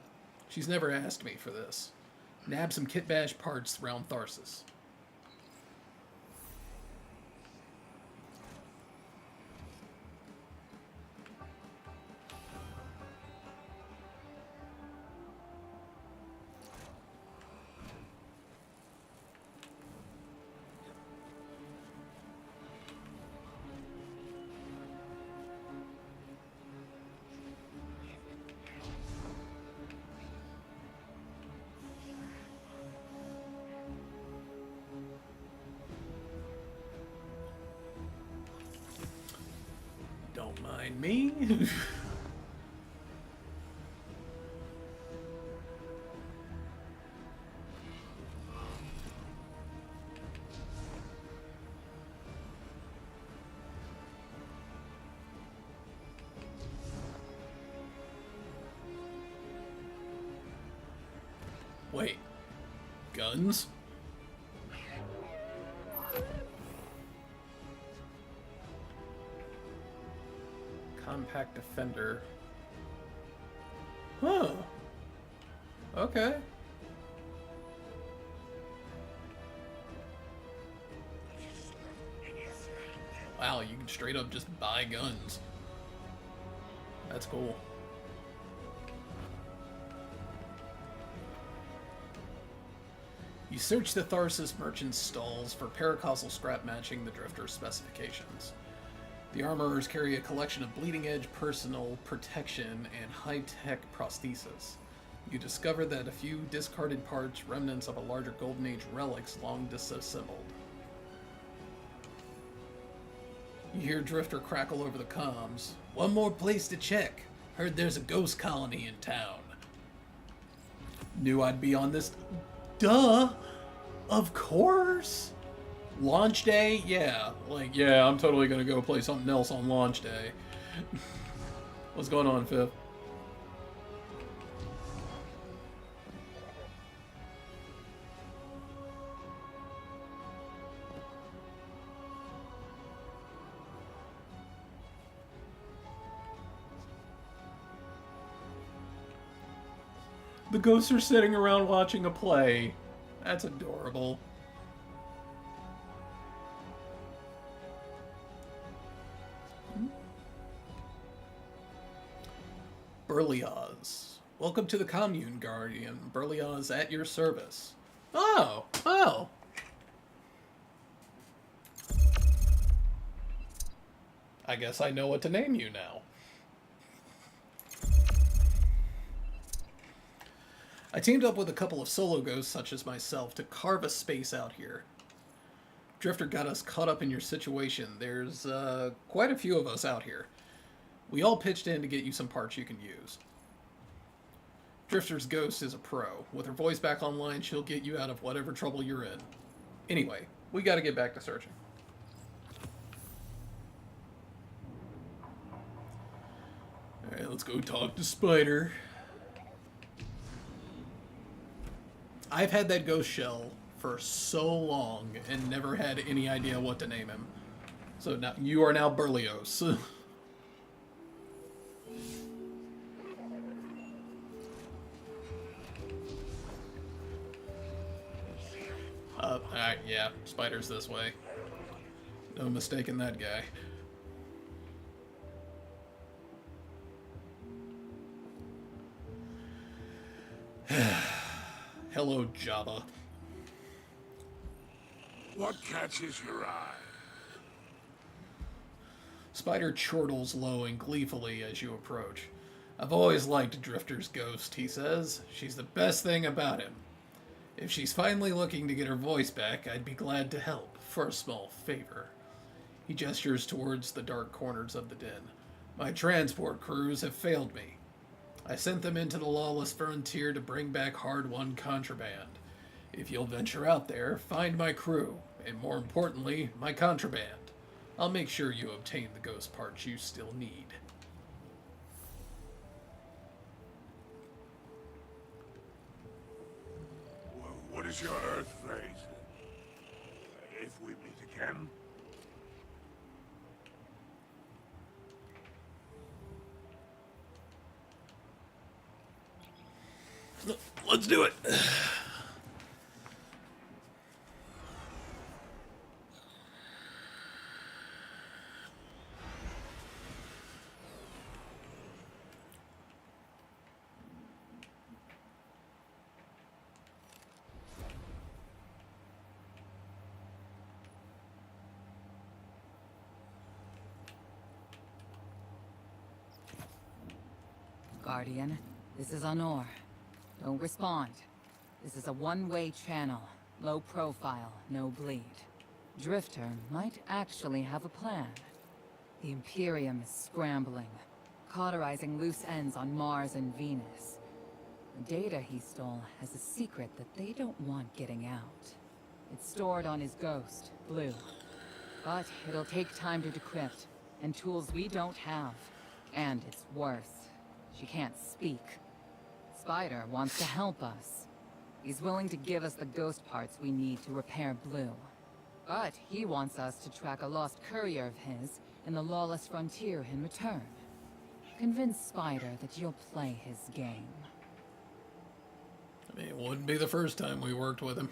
Speaker 2: She's never asked me for this. Nab some kit bash parts around Tharsis. Don't mind me. Wait. Guns? Compact Defender. Huh. Okay. Wow, you can straight up just buy guns. That's cool. You search the Tharsis merchant's stalls for paracausal scrap matching the Drifter's specifications. The armorers carry a collection of bleeding-edge personal protection and high-tech prosthesis. You discover that a few discarded parts, remnants of a larger Golden Age relics, long disassembled. You hear Drifter crackle over the comms. One more place to check. Heard there's a ghost colony in town. Knew I'd be on this. Duh! Of course! Launch day? Yeah. Like, yeah, I'm totally gonna go play something else on launch day. What's going on, Fifth? The ghosts are sitting around watching a play. That's adorable. Berlioz. Welcome to the Commune, Guardian. Berlioz at your service. Oh, oh. I guess I know what to name you now. I teamed up with a couple of solo ghosts such as myself to carve a space out here. Drifter got us caught up in your situation. There's quite a few of us out here. We all pitched in to get you some parts you can use. Drifter's ghost is a pro. With her voice back online, she'll get you out of whatever trouble you're in. Anyway, we gotta get back to searching. Alright, let's go talk to Spider. I've had that ghost shell for so long and never had any idea what to name him. So now you are now Berlioz. Yeah, Spider's this way. No mistaking that guy. Hello, Java.
Speaker 8: What catches your eye?
Speaker 2: Spider chortles low and gleefully as you approach. I've always liked Drifter's ghost, he says. She's the best thing about him. If she's finally looking to get her voice back, I'd be glad to help, for a small favor. He gestures towards the dark corners of the den. My transport crews have failed me. I sent them into the lawless frontier to bring back hard-won contraband. If you'll venture out there, find my crew, and more importantly, my contraband. I'll make sure you obtain the ghost parts you still need.
Speaker 8: What is your Earth phrase? If we meet again?
Speaker 2: Let's do it.
Speaker 5: Guardian, this is Honor. Don't respond. This is a one-way channel. Low profile, no bleed. Drifter might actually have a plan. The Imperium is scrambling, cauterizing loose ends on Mars and Venus. The data he stole has a secret that they don't want getting out. It's stored on his ghost, Blue. But it'll take time to decrypt, and tools we don't have. And it's worse. She can't speak. Spider wants to help us. He's willing to give us the ghost parts we need to repair Blue. But he wants us to track a lost courier of his in the lawless frontier in return. Convince Spider that you'll play his game.
Speaker 2: I mean, it wouldn't be the first time we worked with him.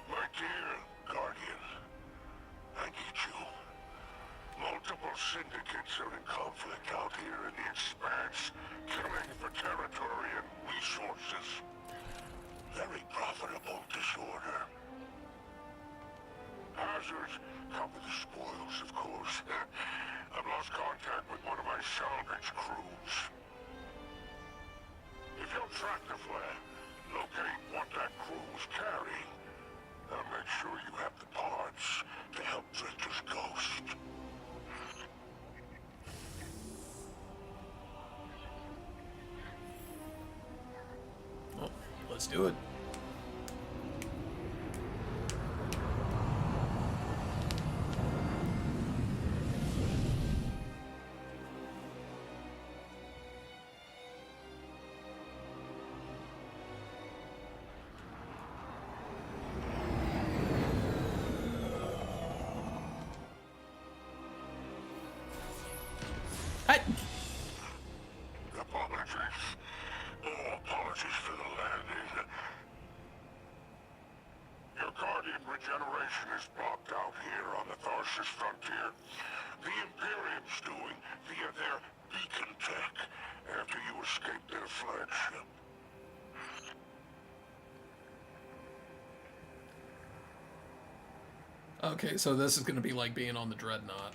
Speaker 8: My dear Guardian, I need you. syndicates are in conflict out here in the Expanse, killing for territory and resources. Very profitable disorder. Hazards come with the spoils, of course. I've lost contact with one of my salvage crews. If you'll track the flare, locate what that crew was carrying, I'll make sure you have the parts to help Drifter's ghost.
Speaker 2: Well, let's do it. Hey!
Speaker 8: Apologies. Oh, apologies for the landing. Your Guardian regeneration is blocked out here on the Tharsis frontier. The Imperium's doing via their beacon tech after you escaped their flagship.
Speaker 2: Okay, so this is gonna be like being on the Dreadnought.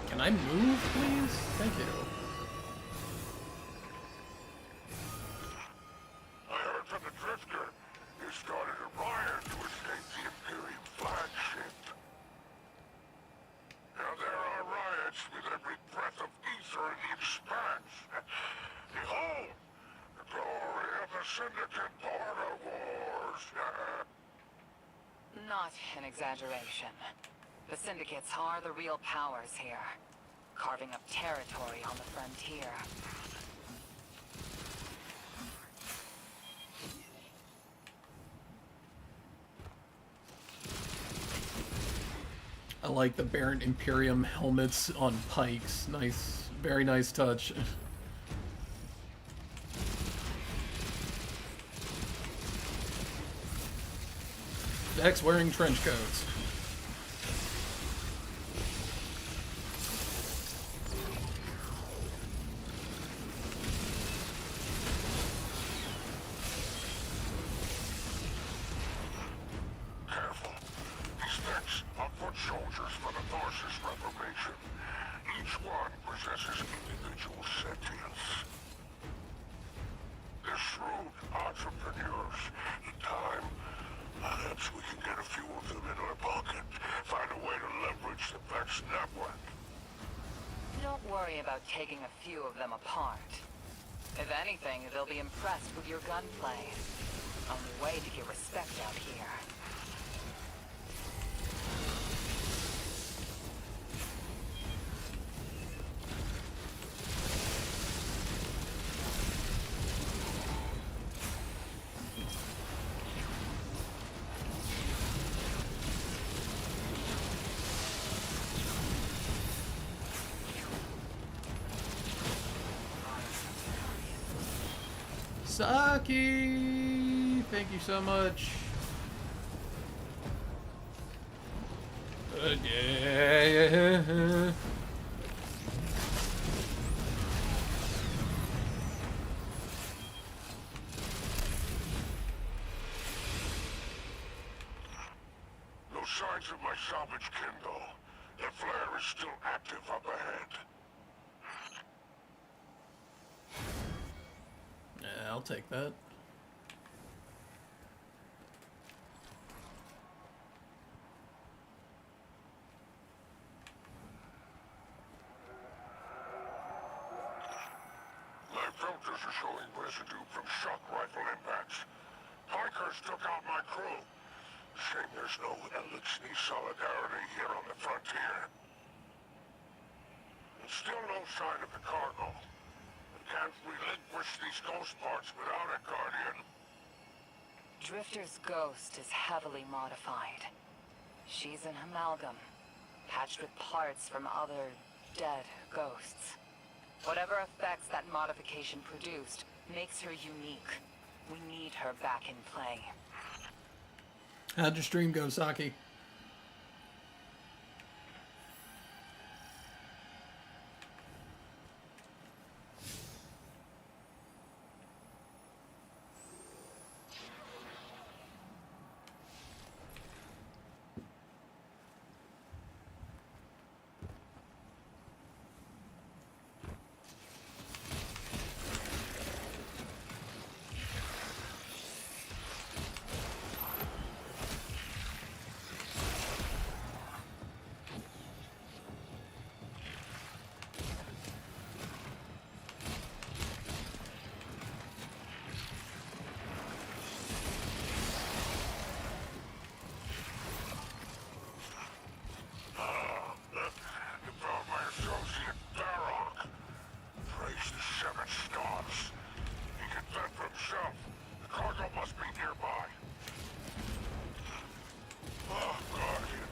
Speaker 2: Can I move, please? Thank you.
Speaker 8: I heard from the Drifter. He started a riot to escape the Imperium flagship. Now there are riots with every breath of ether in the Expanse. Behold, the glory of the Syndicate border wars.
Speaker 5: Not an exaggeration. The Syndicates are the real powers here, carving up territory on the frontier.
Speaker 2: I like the Baron Imperium helmets on pikes. Nice, very nice touch. Vex wearing trench coats.
Speaker 8: Careful. These Vex are foot soldiers for the Tharsis Reformation. Each one possesses individual sentience. They're shrewd entrepreneurs. In time, perhaps we can get a few of them in our pocket. Find a way to leverage the Vex network.
Speaker 5: Don't worry about taking a few of them apart. If anything, they'll be impressed with your gunplay. Only way to get respect out here.
Speaker 2: Saki! Thank you so much. Yeah.
Speaker 8: No signs of my salvage Kindle. The flare is still active up ahead.
Speaker 2: Yeah, I'll take that.
Speaker 8: My filters are showing residue from shock rifle impacts. Pikers took out my crew. Shame there's no Elixir solidarity here on the frontier. And still no sign of the cargo. We can't relinquish these ghost parts without it, Guardian.
Speaker 5: Drifter's ghost is heavily modified. She's an amalgam, patched with parts from other dead ghosts. Whatever effects that modification produced Makes her unique. We need her back in play.
Speaker 2: How'd your stream go, Saki?
Speaker 8: About my associate, Barrock. Praise the seven stars. He can fend for himself. The cargo must be nearby. Oh, Guardian.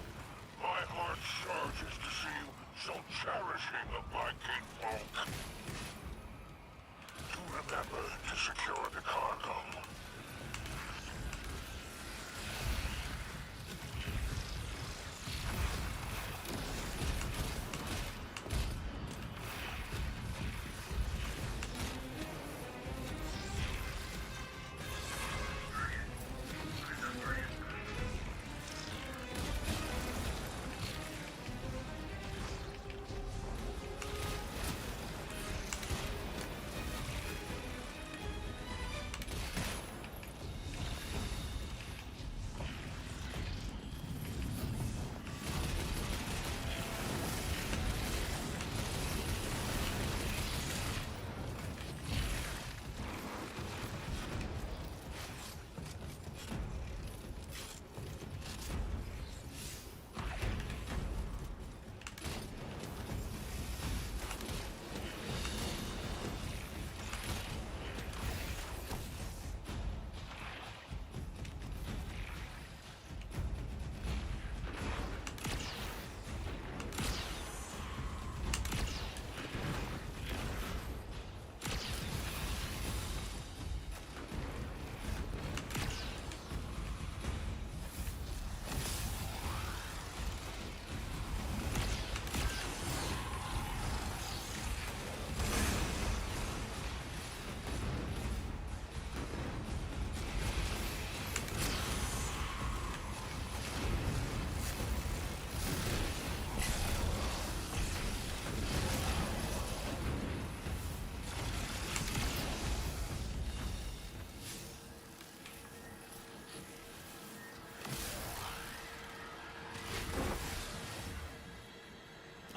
Speaker 8: My heart surges to see you so cherishing of my kinfolk. Do remember to secure the cargo.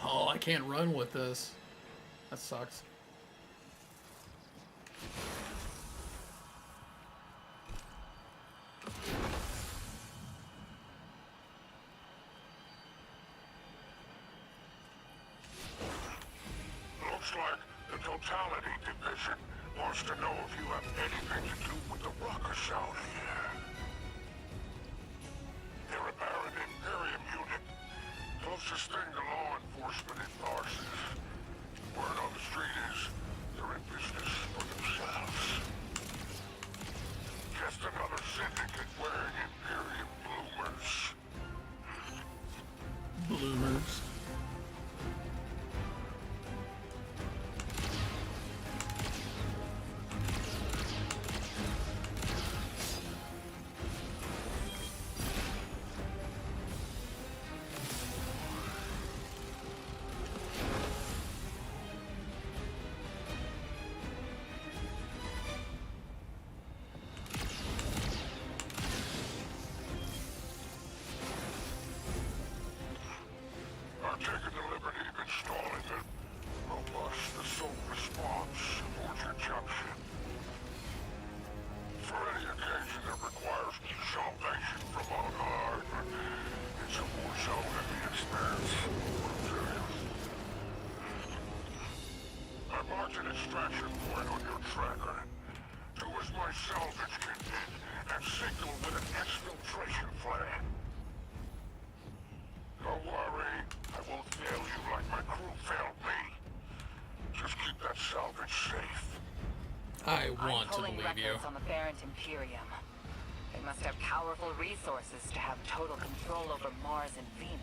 Speaker 2: Oh, I can't run with this. That sucks.
Speaker 8: Looks like the Totality Division wants to know if you have anything to do with the ruckus out here. They're a Baron Imperium unit. Closest thing to law enforcement in Tarsus. Word on the street is they're in business for themselves. Just another syndicate wearing Imperium bloomers.
Speaker 2: Bloomers.
Speaker 8: I've taken the liberty of installing a robust assault response aboard your junction. For any occasion that requires salvation from on high, it's a war zone at the expense of materials. I marked an extraction point on your tracker. Do as my salvage can hit and signal with an exfiltration flag. Don't worry, I won't fail you like my crew failed me. Just keep that salvage safe.
Speaker 2: I
Speaker 5: I pulling
Speaker 2: believe you.
Speaker 5: records on the Barrent Imperium. They must have powerful resources to have total control over Mars and Venus.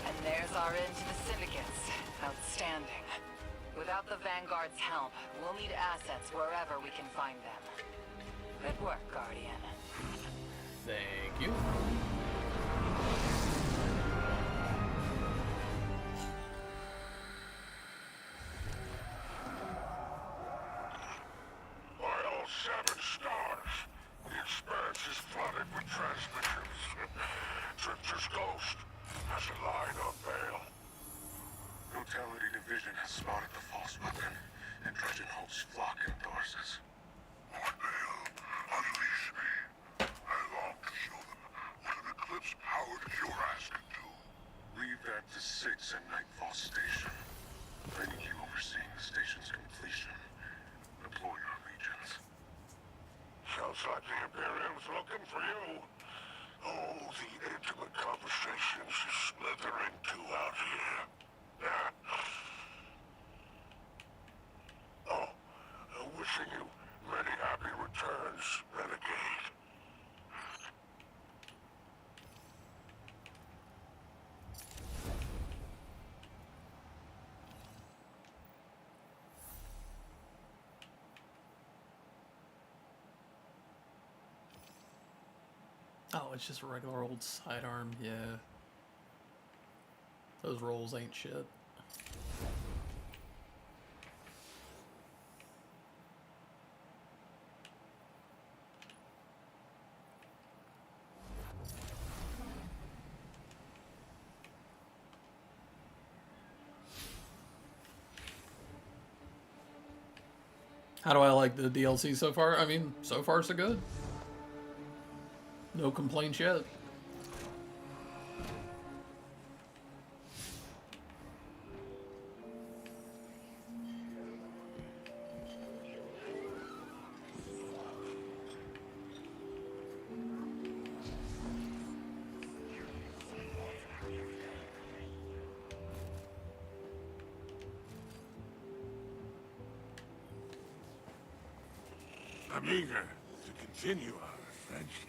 Speaker 5: And there's our end to the syndicates. Outstanding. Without the Vanguard's help, we'll need assets wherever we can find them. Good work, Guardian.
Speaker 2: Thank you.
Speaker 8: By all seven stars, the expanse is flooded with transmissions. Drifter's ghost has a line on bail.
Speaker 11: Brutality Division has spotted the false weapon, and Dredgenholt's flock endorses.
Speaker 8: On bail, unleash me. I long to show them what an eclipse-powered Jurass can do.
Speaker 11: Leave that to Six at Nightfall Station. I need you overseeing the station's completion. Deploy your legions.
Speaker 8: Looks like the Imperium's looking for you. Oh, the intimate conversations you slither into out here. Oh, wishing you many happy returns, Renegade.
Speaker 2: Oh, it's just a regular old sidearm, yeah. Those rolls ain't shit. How do I like the DLC so far? I mean, so far so good. No complaints yet.
Speaker 8: I'm eager to continue our friendship.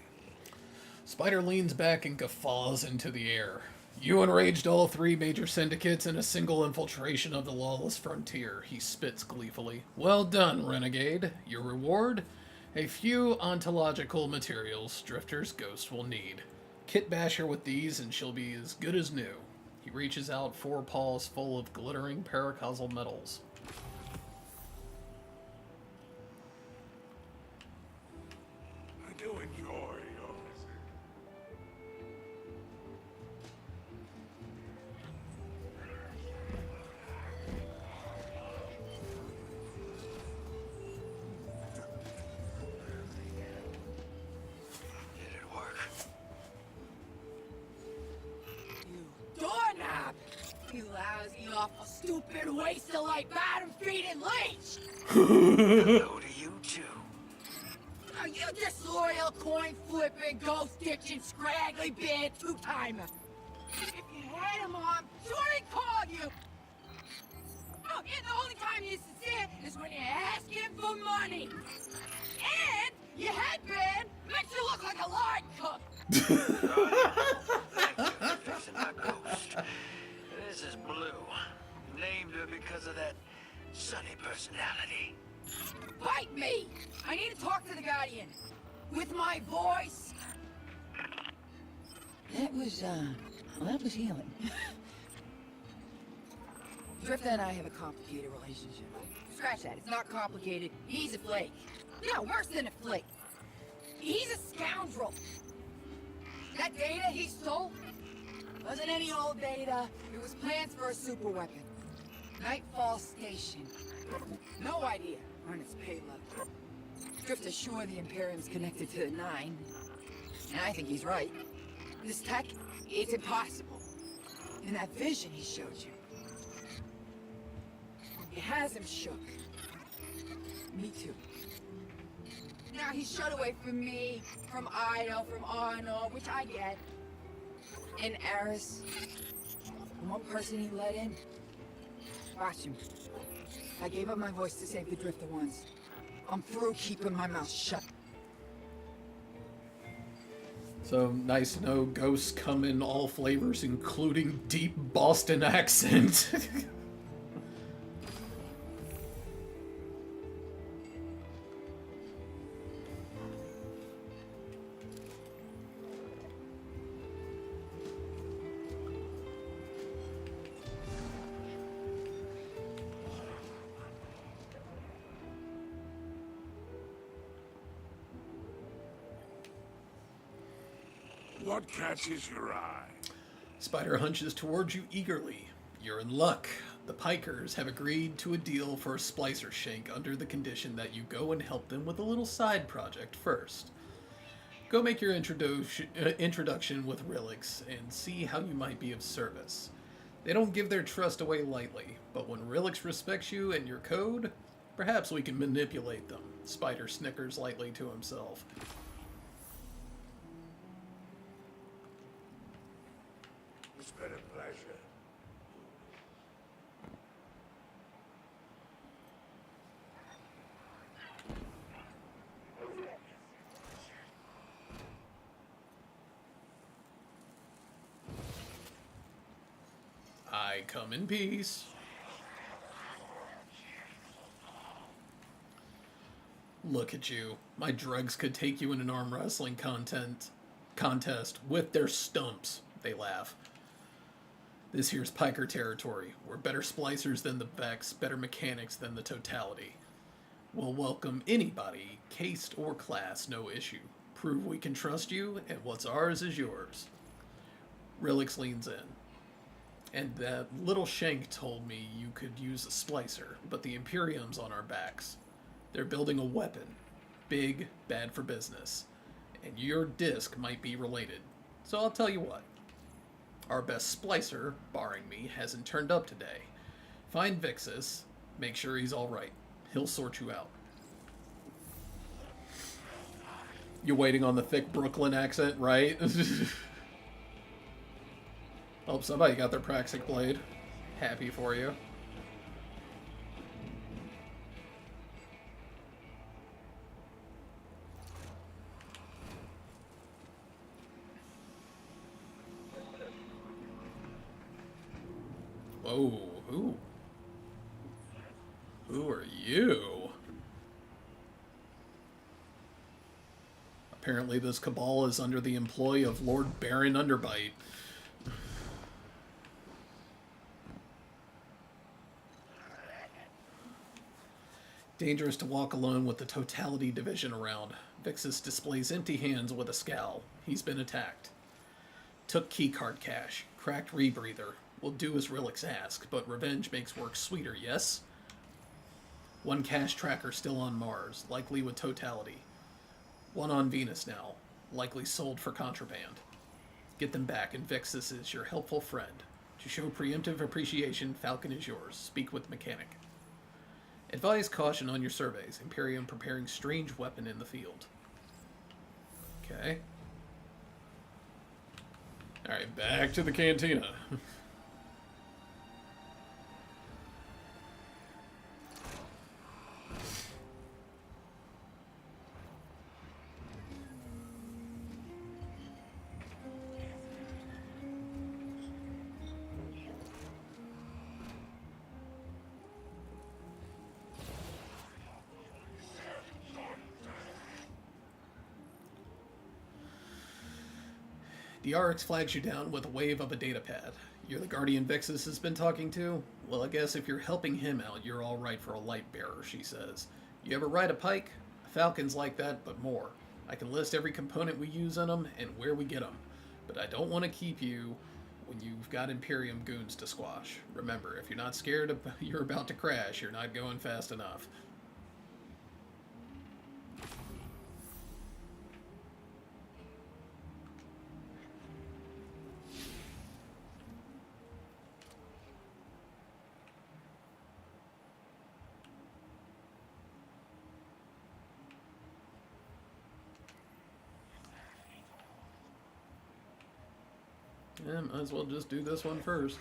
Speaker 2: Spider leans back and guffaws into the air. You enraged all 3 major syndicates in a single infiltration of the lawless frontier, he spits gleefully. Well done, Renegade. Your reward? A few ontological materials Drifter's ghost will need. Kit bash her with these and she'll be as good as new. He reaches out 4 paws full of glittering paracausal metals.
Speaker 8: I do enjoy your visit.
Speaker 3: Did it work?
Speaker 12: You doorknob! You lousy, awful, stupid waste of light, bottom-feeding leech!
Speaker 3: Hello to you too.
Speaker 12: Are you disloyal, coin-flipping, ghost-ditching, scraggly band two-timer? If you had a mom, she wouldn't call you! Oh, and the only time you're sincere is when you're asking for money! And your headband makes you look like a lard cook!
Speaker 3: Thank you for fixing my ghost. This is Blue. Named her because of that sunny personality.
Speaker 12: Bite me! I need to talk to the Guardian. With my voice. That was healing. Drifter and I have a complicated relationship. Scratch that, it's not complicated. He's a flake. No, worse than a flake. He's a scoundrel. That data he stole wasn't any old data. It was plans for a super weapon. Nightfall Station. No idea on its payload. Drifter's sure the Imperium's connected to the Nine. And I think he's right. This tech, it's impossible. And that vision he showed you, it has him shook. Me too. Now he's shut away from me, from Ido, from Arno, which I get. And Eris. The one person he let in. Watch him. I gave up my voice to save the Drifter once. I'm through keeping my mouth shut.
Speaker 2: So nice to know ghosts come in all flavors, including deep Boston accent.
Speaker 8: What catches your eye?
Speaker 2: Spider hunches towards you eagerly. You're in luck. The Pikers have agreed to a deal for a splicer shank under the condition that you go and help them with a little side project first. Go make your introduction with Relix and see how you might be of service. They don't give their trust away lightly, but when Relix respects you and your code, Perhaps we can manipulate them. Spider snickers lightly to himself.
Speaker 8: It's been a pleasure.
Speaker 2: I come in peace. Look at you. My drugs could take you in an arm wrestling contest with their stumps. They laugh. This here's Piker territory. We're better splicers than the Vex, better mechanics than the Totality. We'll welcome anybody, caste or class, no issue. Prove we can trust you, and what's ours is yours. Relix leans in. And that little Shank told me you could use a splicer, but the Imperium's on our backs. They're building a weapon. Big, bad for business. And your disc might be related. So I'll tell you what. Our best splicer, barring me, hasn't turned up today. Find Vixus, make sure he's alright. He'll sort you out. You're waiting on the thick Brooklyn accent, right? Oh, somebody got their Praxic Blade. Happy for you. Whoa, who are you? Apparently this cabal is under the employ of Lord Baron Underbite. Dangerous to walk alone with the Totality Division around. Vixus displays empty hands with a scowl. He's been attacked. Took keycard cash. Cracked rebreather. Will do as Relix asks, but revenge makes work sweeter, yes? One cash tracker still on Mars, likely with Totality. One on Venus now, likely sold for contraband. Get them back, and Vixus is your helpful friend. To show preemptive appreciation, Falcon is yours. Speak with Mechanic. Advise caution on your surveys. Imperium preparing strange weapon in the field. Okay. Alright, back to the cantina. The RX flags you down with a wave of a datapad. You're the Guardian Vixus has been talking to? Well, I guess if you're helping him out, you're alright for a light bearer, she says. You ever ride a pike? A Falcon's like that, but more. I can list every component we use on them and where we get them. But I don't want to keep you when you've got Imperium goons to squash. Remember, if you're not scared you're about to crash, you're not going fast enough. Yeah, might as well just do this one first.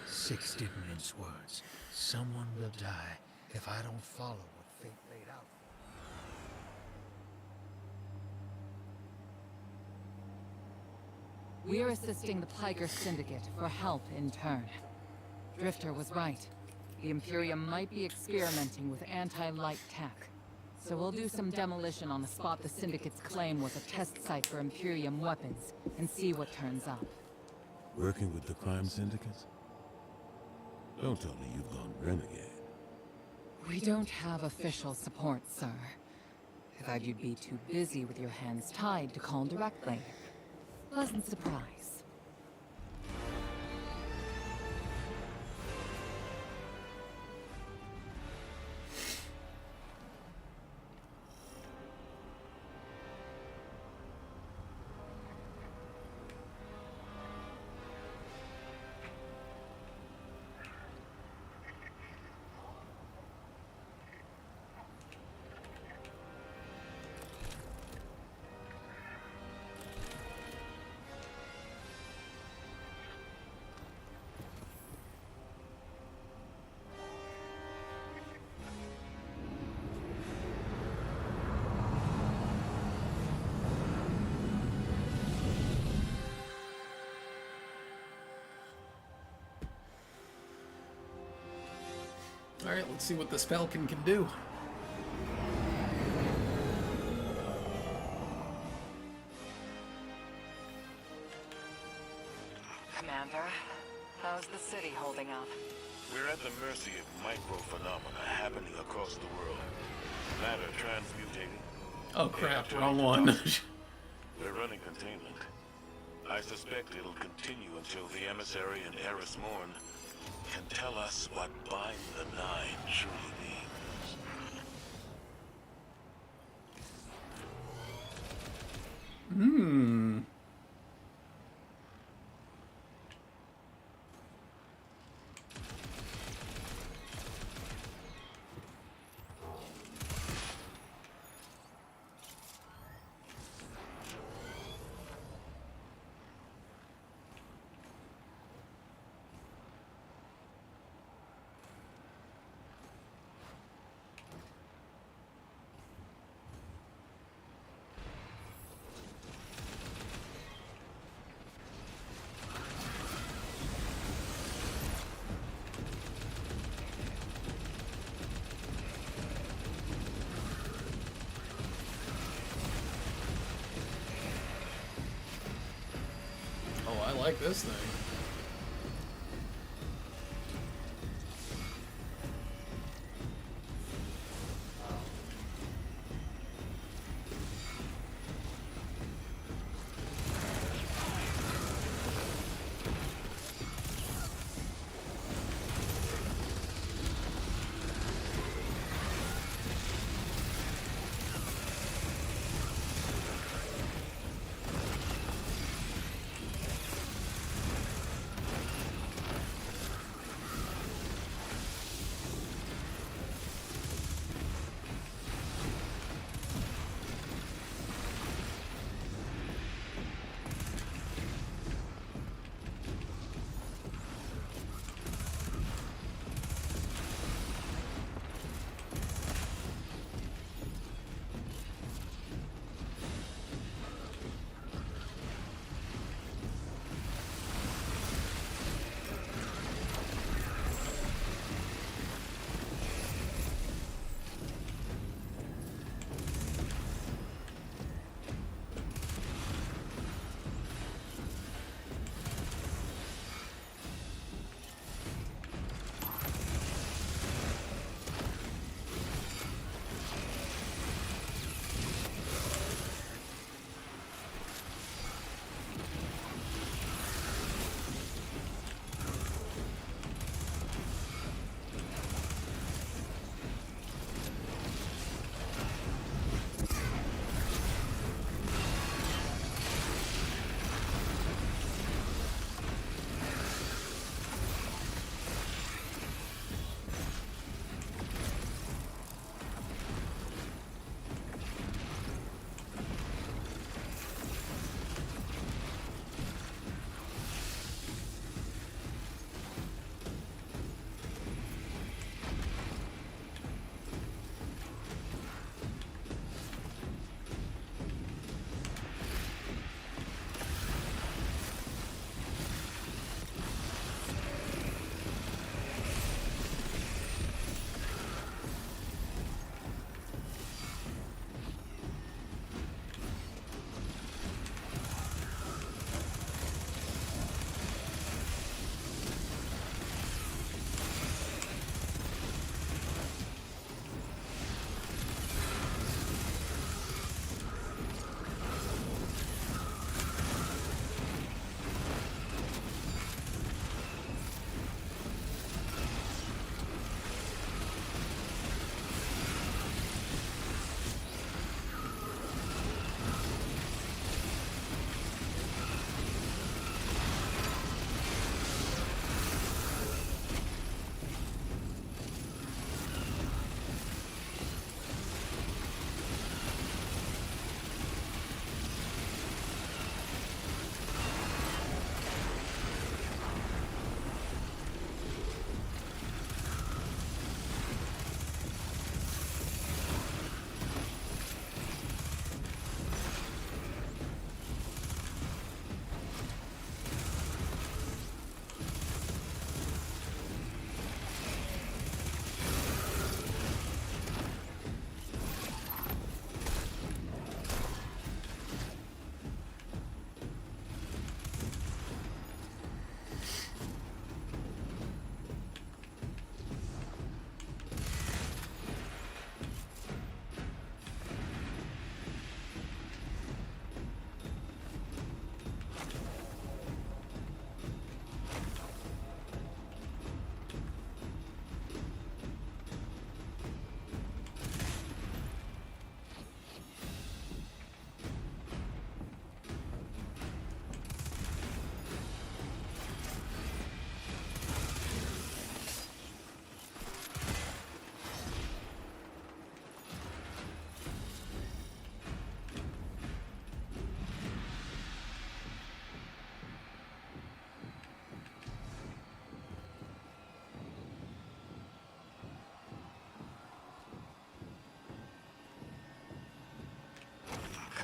Speaker 3: Six didn't mince words. Someone will die if I don't follow what fate laid out.
Speaker 5: We're assisting the Piker Syndicate for help in turn. Drifter was right. The Imperium might be experimenting with anti-light tech. So we'll do some demolition on the spot the Syndicate's claim was a test site for Imperium weapons, and see what turns up.
Speaker 9: Working with the crime syndicates? Don't tell me you've gone renegade.
Speaker 5: We don't have official support, sir. I thought you'd be too busy with your hands tied to call directly. Pleasant surprise.
Speaker 2: Alright, let's see what this Falcon can do.
Speaker 5: Commander, how's the city holding up?
Speaker 9: We're at the mercy of microphenomena happening across the world. Matter transmutating.
Speaker 2: Oh crap,
Speaker 9: Air
Speaker 2: wrong
Speaker 9: turning
Speaker 2: one.
Speaker 9: toxic. We're running containment. I suspect it'll continue until the emissary and Eris Morn can tell us what Bind the Nine truly means.
Speaker 2: Hmm. Oh, I like this thing.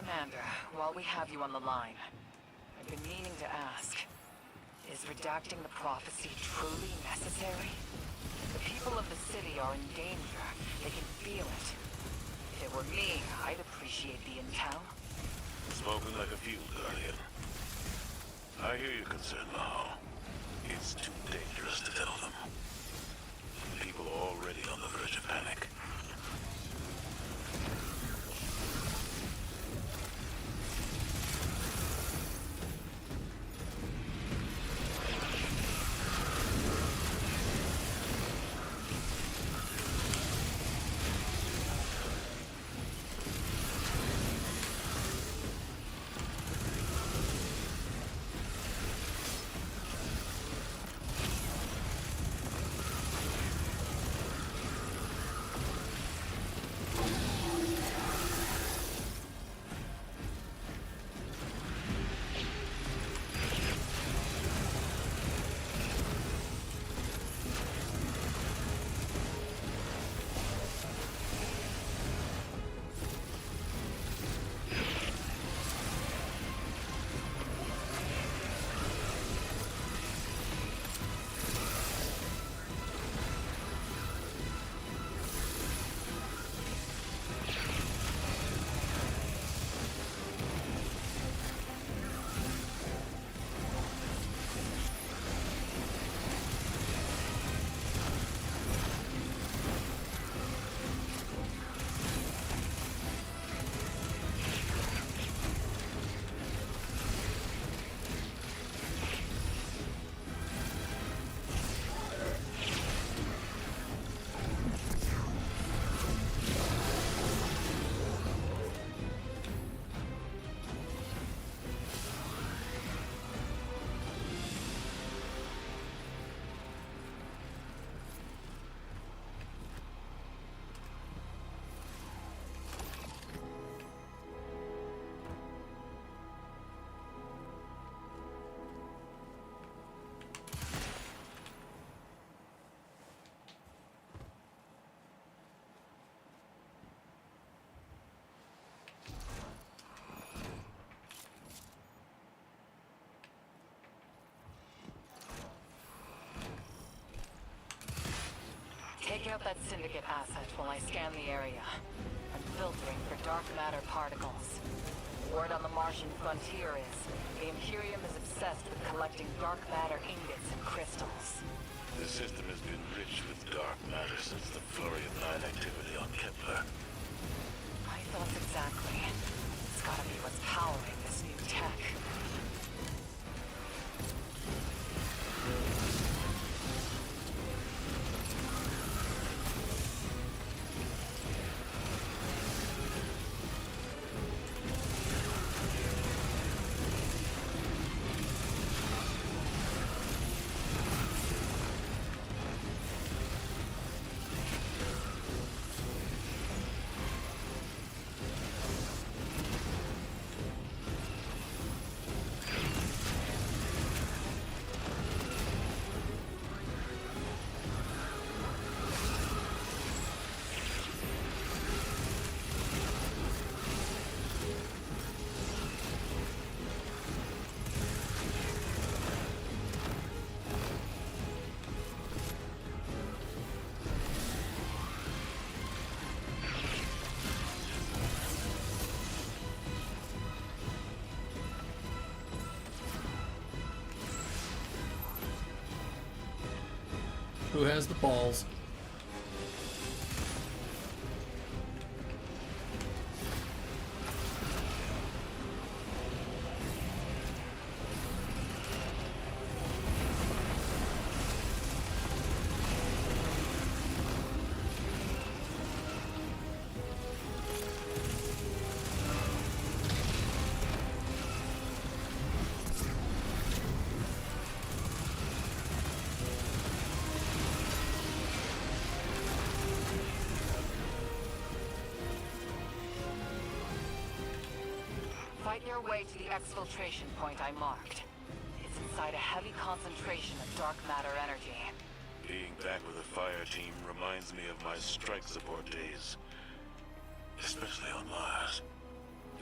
Speaker 5: Commander, while we have you on the line, I've been meaning to ask, is redacting the prophecy truly necessary? The people of the city are in danger. They can feel it. If it were me, I'd appreciate the intel.
Speaker 9: Smoking like a fuel guardian. I hear your concern, Mahal. It's too dangerous to tell them. People are already on the verge of panic.
Speaker 5: Take out that Syndicate asset while I scan the area. I'm filtering for dark matter particles. Word on the Martian frontier is, the Imperium is obsessed with collecting dark matter ingots and crystals.
Speaker 9: The system has been rich with dark matter since the flurry of 9 activity on Kepler.
Speaker 5: My thoughts exactly. It's gotta be what's powering this new tech.
Speaker 2: Who has the balls?
Speaker 5: Fight your way to the exfiltration point I marked. It's inside a heavy concentration of dark matter energy.
Speaker 9: Being back with the fire team reminds me of my strike support days. Especially on Mars.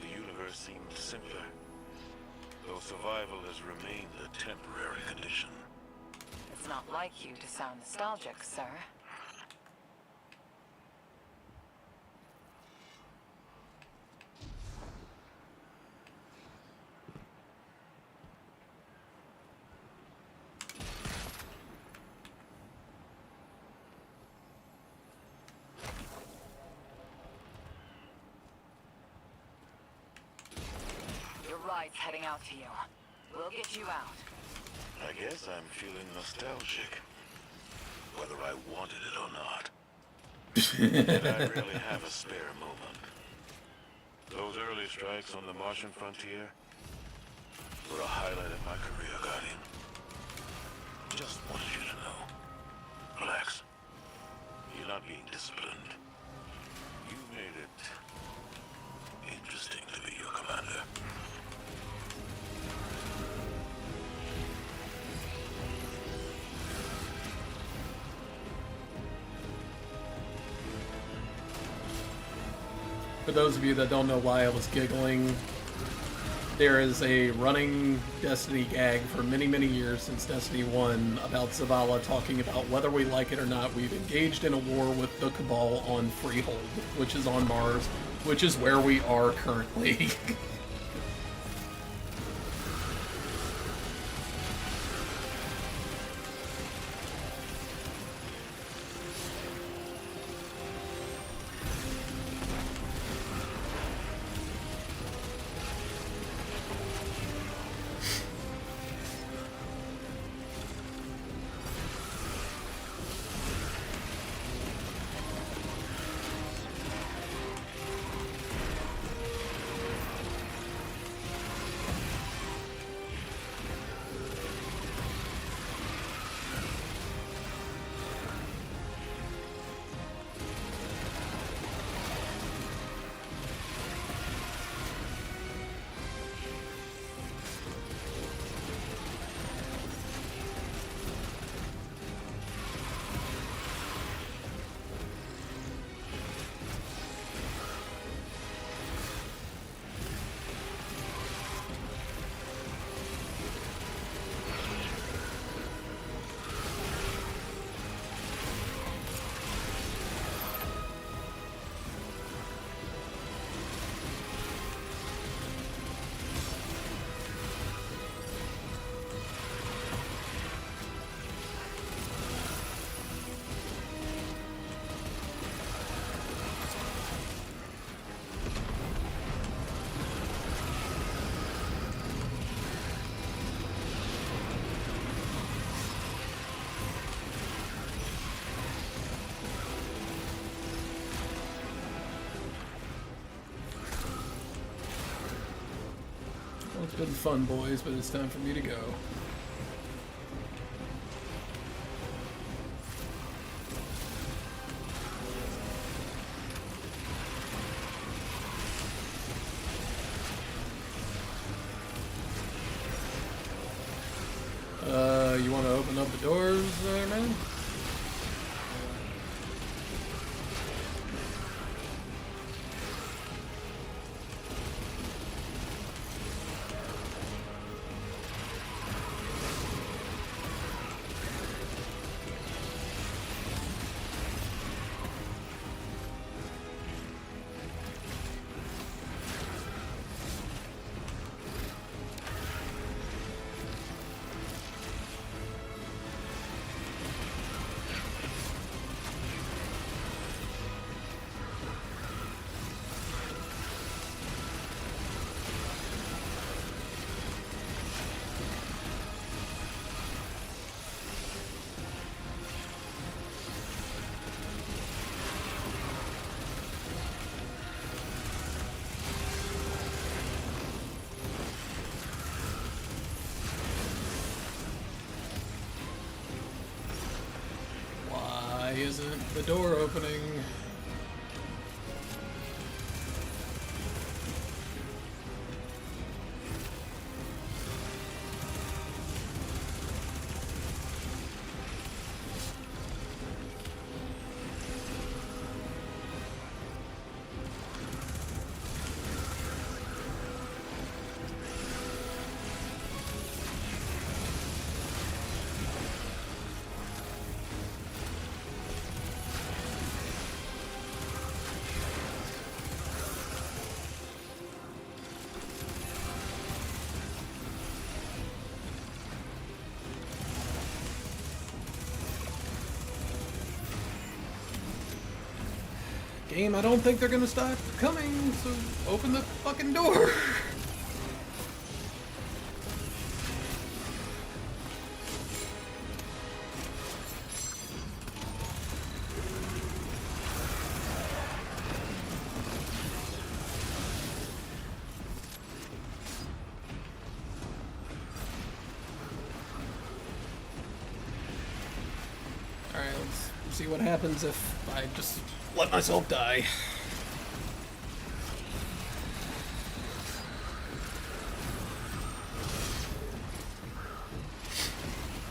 Speaker 9: the universe seemed simpler, though survival has remained a temporary condition.
Speaker 5: It's not like you to sound nostalgic, sir. Your ride's heading out to you. We'll get you out.
Speaker 9: I guess I'm feeling nostalgic, whether I wanted it or not. Yet I rarely have a spare moment. Those early strikes on the Martian frontier were a highlight of my career, Guardian. Just wanted you to know. Relax. You're not being disciplined. You made it interesting to be your commander.
Speaker 2: For those of you that don't know why I was giggling, there is a running Destiny gag for many, many years since Destiny 1 about Zavala talking about whether we like it or not, we've engaged in a war with the Cabal on Freehold, which is on Mars, which is where we are currently. Well, it's been fun, boys, but it's time for me to go. You want to open up the doors there, man? Why isn't the door opening? Game, I don't think they're gonna stop coming, so open the fucking door. Alright, let's see what happens if I just let myself die.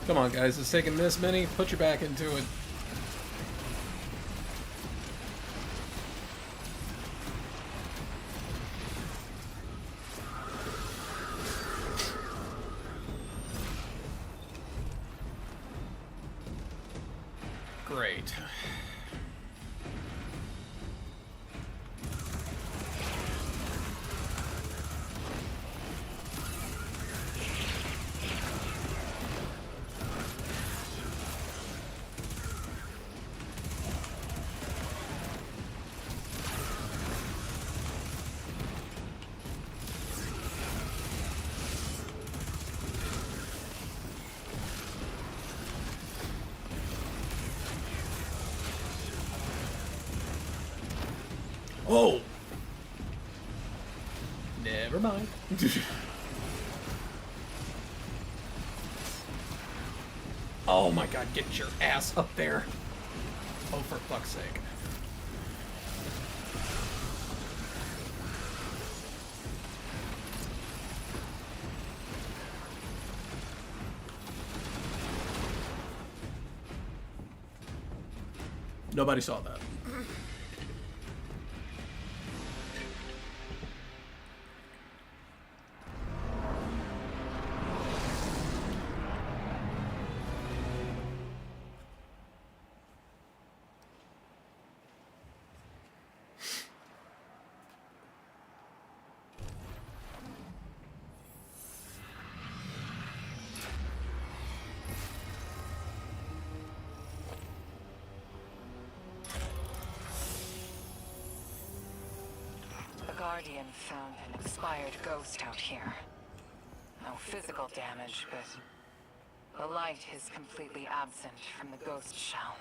Speaker 2: Come on, guys, it's taking this many. Put your back into it. Great. Oh! Never mind. Oh my god, get your ass up there. Oh, for fuck's sake. Nobody saw that.
Speaker 5: Guardian found an expired ghost out here. No physical damage, but the light is completely absent from the ghost shell.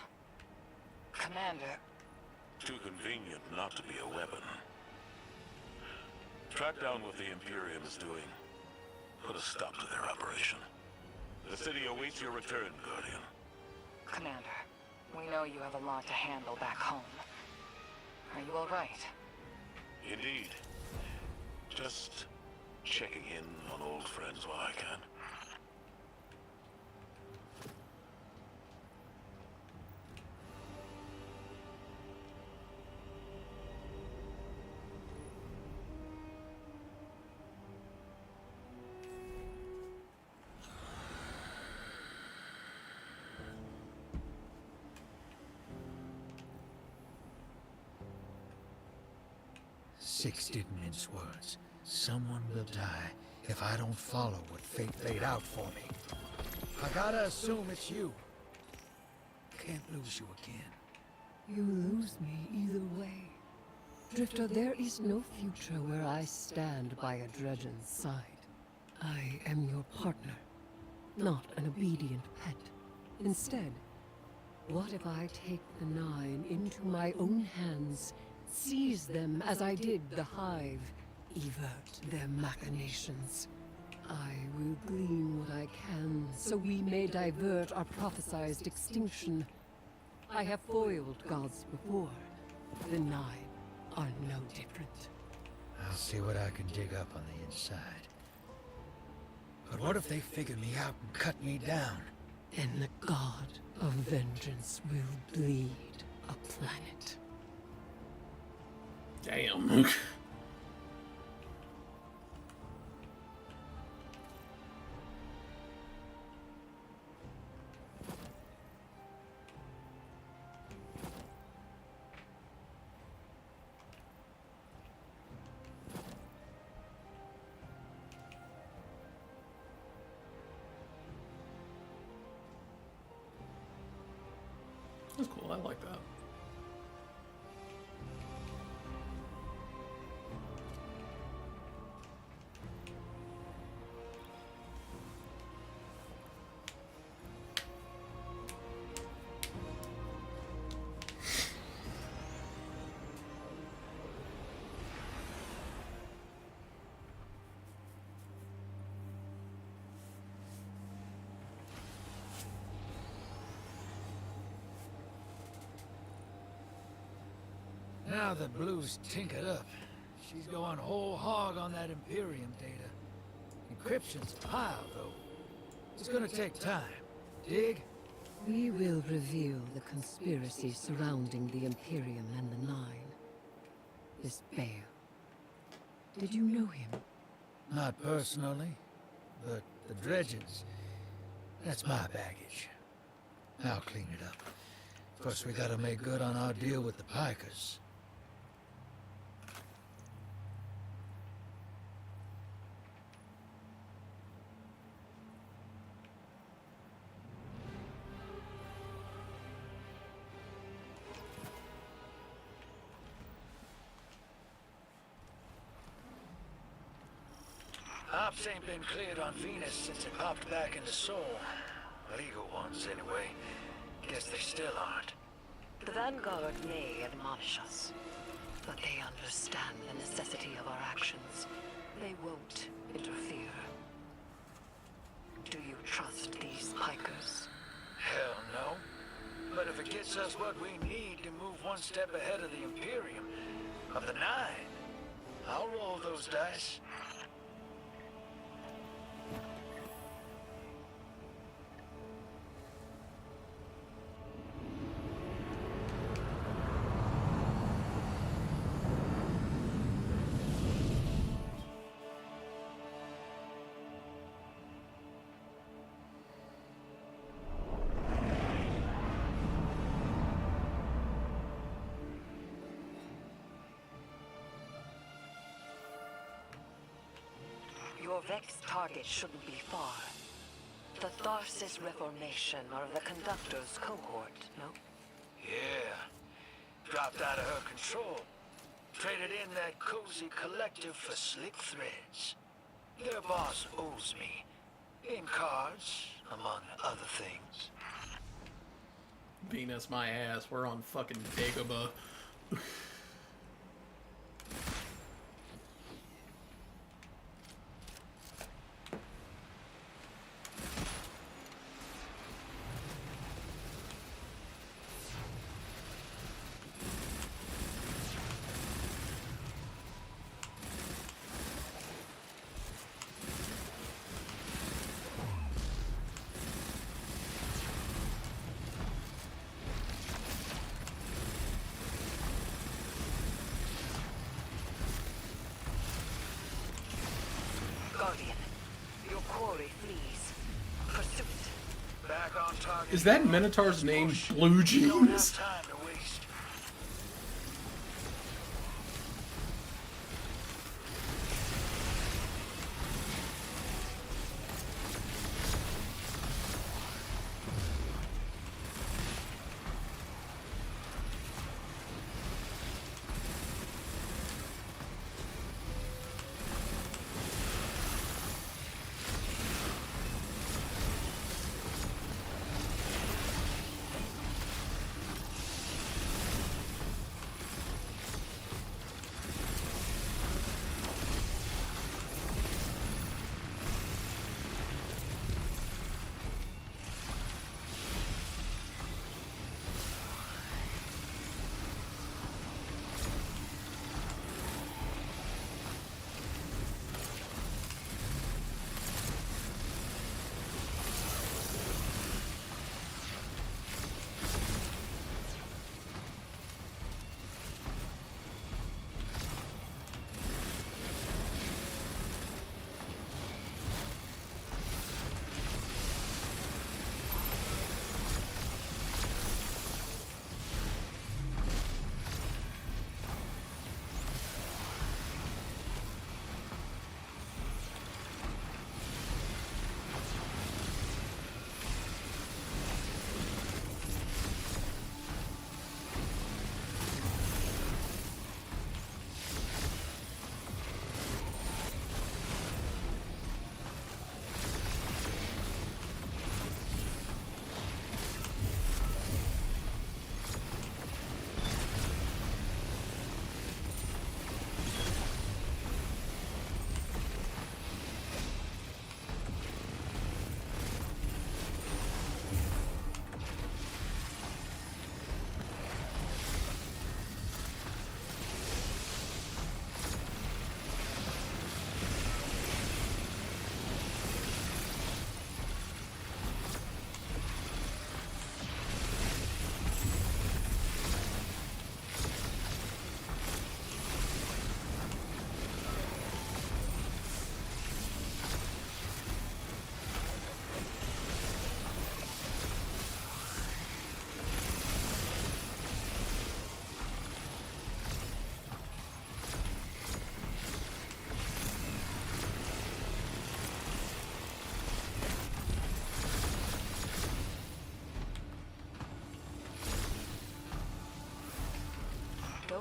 Speaker 5: Commander,
Speaker 8: Too convenient not to be a weapon. Track down what the Imperium is doing. Put a stop to their operation. The city awaits your return, Guardian.
Speaker 5: Commander, we know you have a lot to handle back home. Are you all right?
Speaker 8: Indeed. Just checking in on old friends while I can.
Speaker 3: Six didn't mince words. Someone will die if I don't follow what fate laid out for me. I gotta assume it's you. Can't lose you again.
Speaker 13: You lose me either way. Drifter, there is no future where I stand by a Dredgen's side. I am your partner, not an obedient pet. Instead, what if I take the Nine into my own hands, seize them as I did the Hive, evert their machinations? I will glean what I can, so we may divert our prophesized extinction. I have foiled gods before. The Nine are no different.
Speaker 3: I'll see what I can dig up on the inside. But what if they figure me out and cut me down?
Speaker 13: And the god of vengeance will bleed a planet.
Speaker 2: Damn. That's cool, I like that.
Speaker 3: Now that Blue's tinkered up, she's going whole hog on that Imperium data. Encryption's a pile, though. It's gonna take time. Dig?
Speaker 13: We will reveal the conspiracy surrounding the Imperium and the Nine. This bear. Did you know him?
Speaker 3: Not personally, but the dredges, that's my baggage. I'll clean it up. First, we gotta make good on our deal with the Pikers. Ops ain't been cleared on Venus since it popped back into Sol. Legal ones, anyway. Guess they still aren't.
Speaker 7: The Vanguard may admonish us, but they understand the necessity of our actions. They won't interfere. Do you trust these Pikers?
Speaker 3: Hell no. But if it gets us what we need to move one step ahead of the Imperium, of the Nine, I'll roll those dice.
Speaker 7: Your Vex target shouldn't be far. The Tharsis Reformation are the Conductor's cohort, no?
Speaker 3: Yeah. Dropped out of her control. Traded in that cozy collective for slick threads. Their boss owes me. In cards, among other things.
Speaker 2: Venus, my ass. We're on fucking Dagobah.
Speaker 7: Guardian, your quarry flees. Pursuit.
Speaker 3: Back on target.
Speaker 2: Is that Minotaur's name Blue
Speaker 3: We don't have
Speaker 2: Jeans?
Speaker 3: time to waste.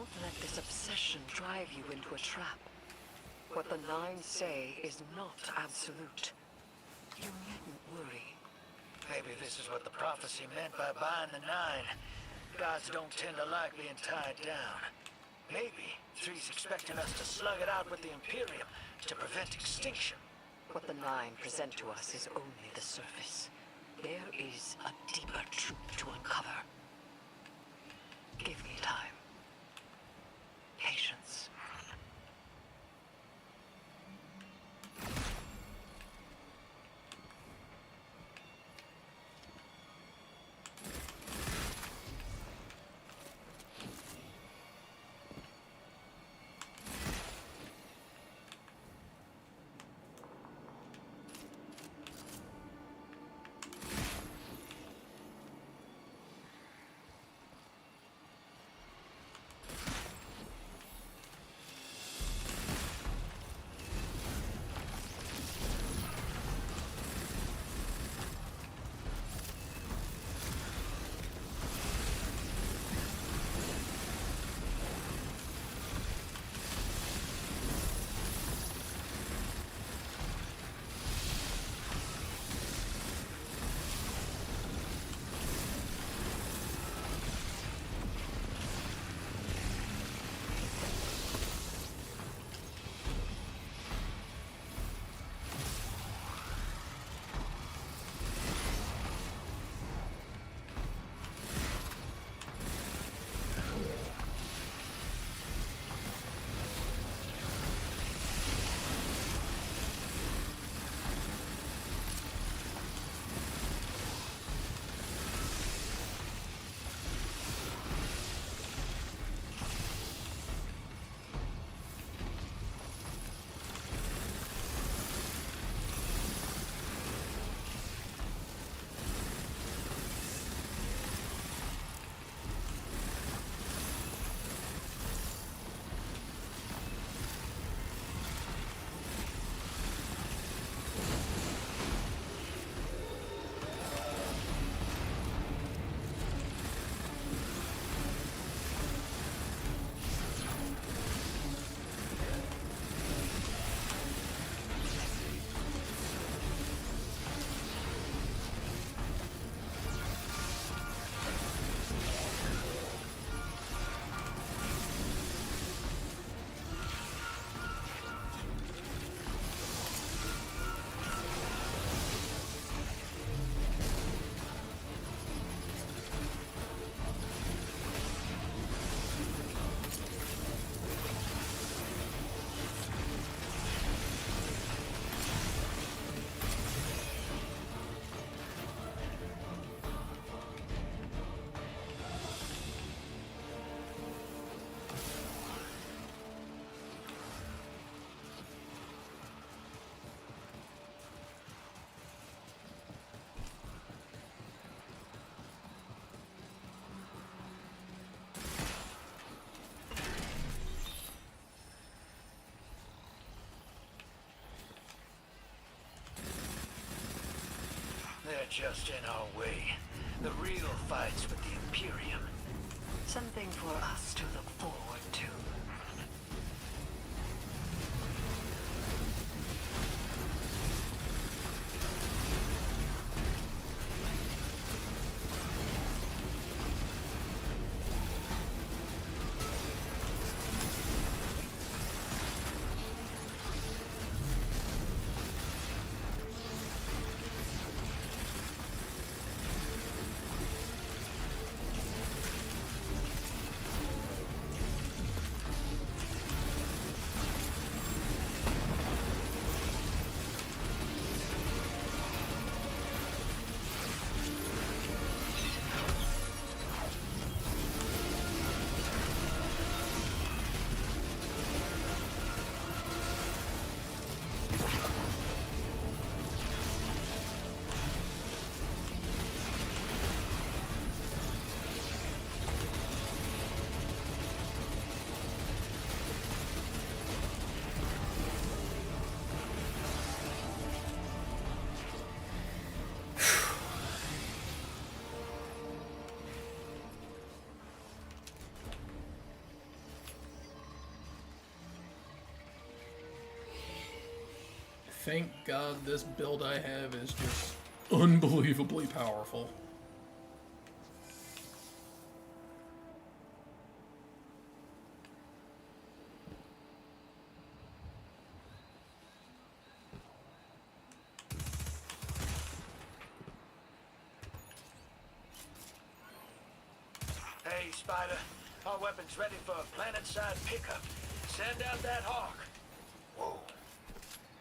Speaker 7: Don't let this obsession drive you into a trap. What the Nine say is not absolute. You needn't worry.
Speaker 3: Maybe this is what the prophecy meant by buying the Nine. Gods don't tend to like being tied down. Maybe Three's expecting us to slug it out with the Imperium to prevent extinction.
Speaker 7: What the Nine present to us is only the surface. There is a deeper truth to uncover. Give me time. Patience.
Speaker 3: They're just in our way. The real fight's with the Imperium.
Speaker 7: Something for us to look forward to.
Speaker 2: thank God this build I have is just unbelievably powerful.
Speaker 3: Hey, Spider. Our weapon's ready for a planet-side pickup. Send out that hawk. Whoa.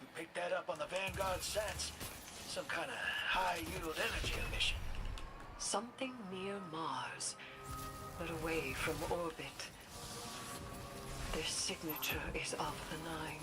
Speaker 3: You picked that up on the Vanguard sats? Some kind of high-yield energy emission.
Speaker 7: Something near Mars, but away from orbit. Their signature is of the Nine.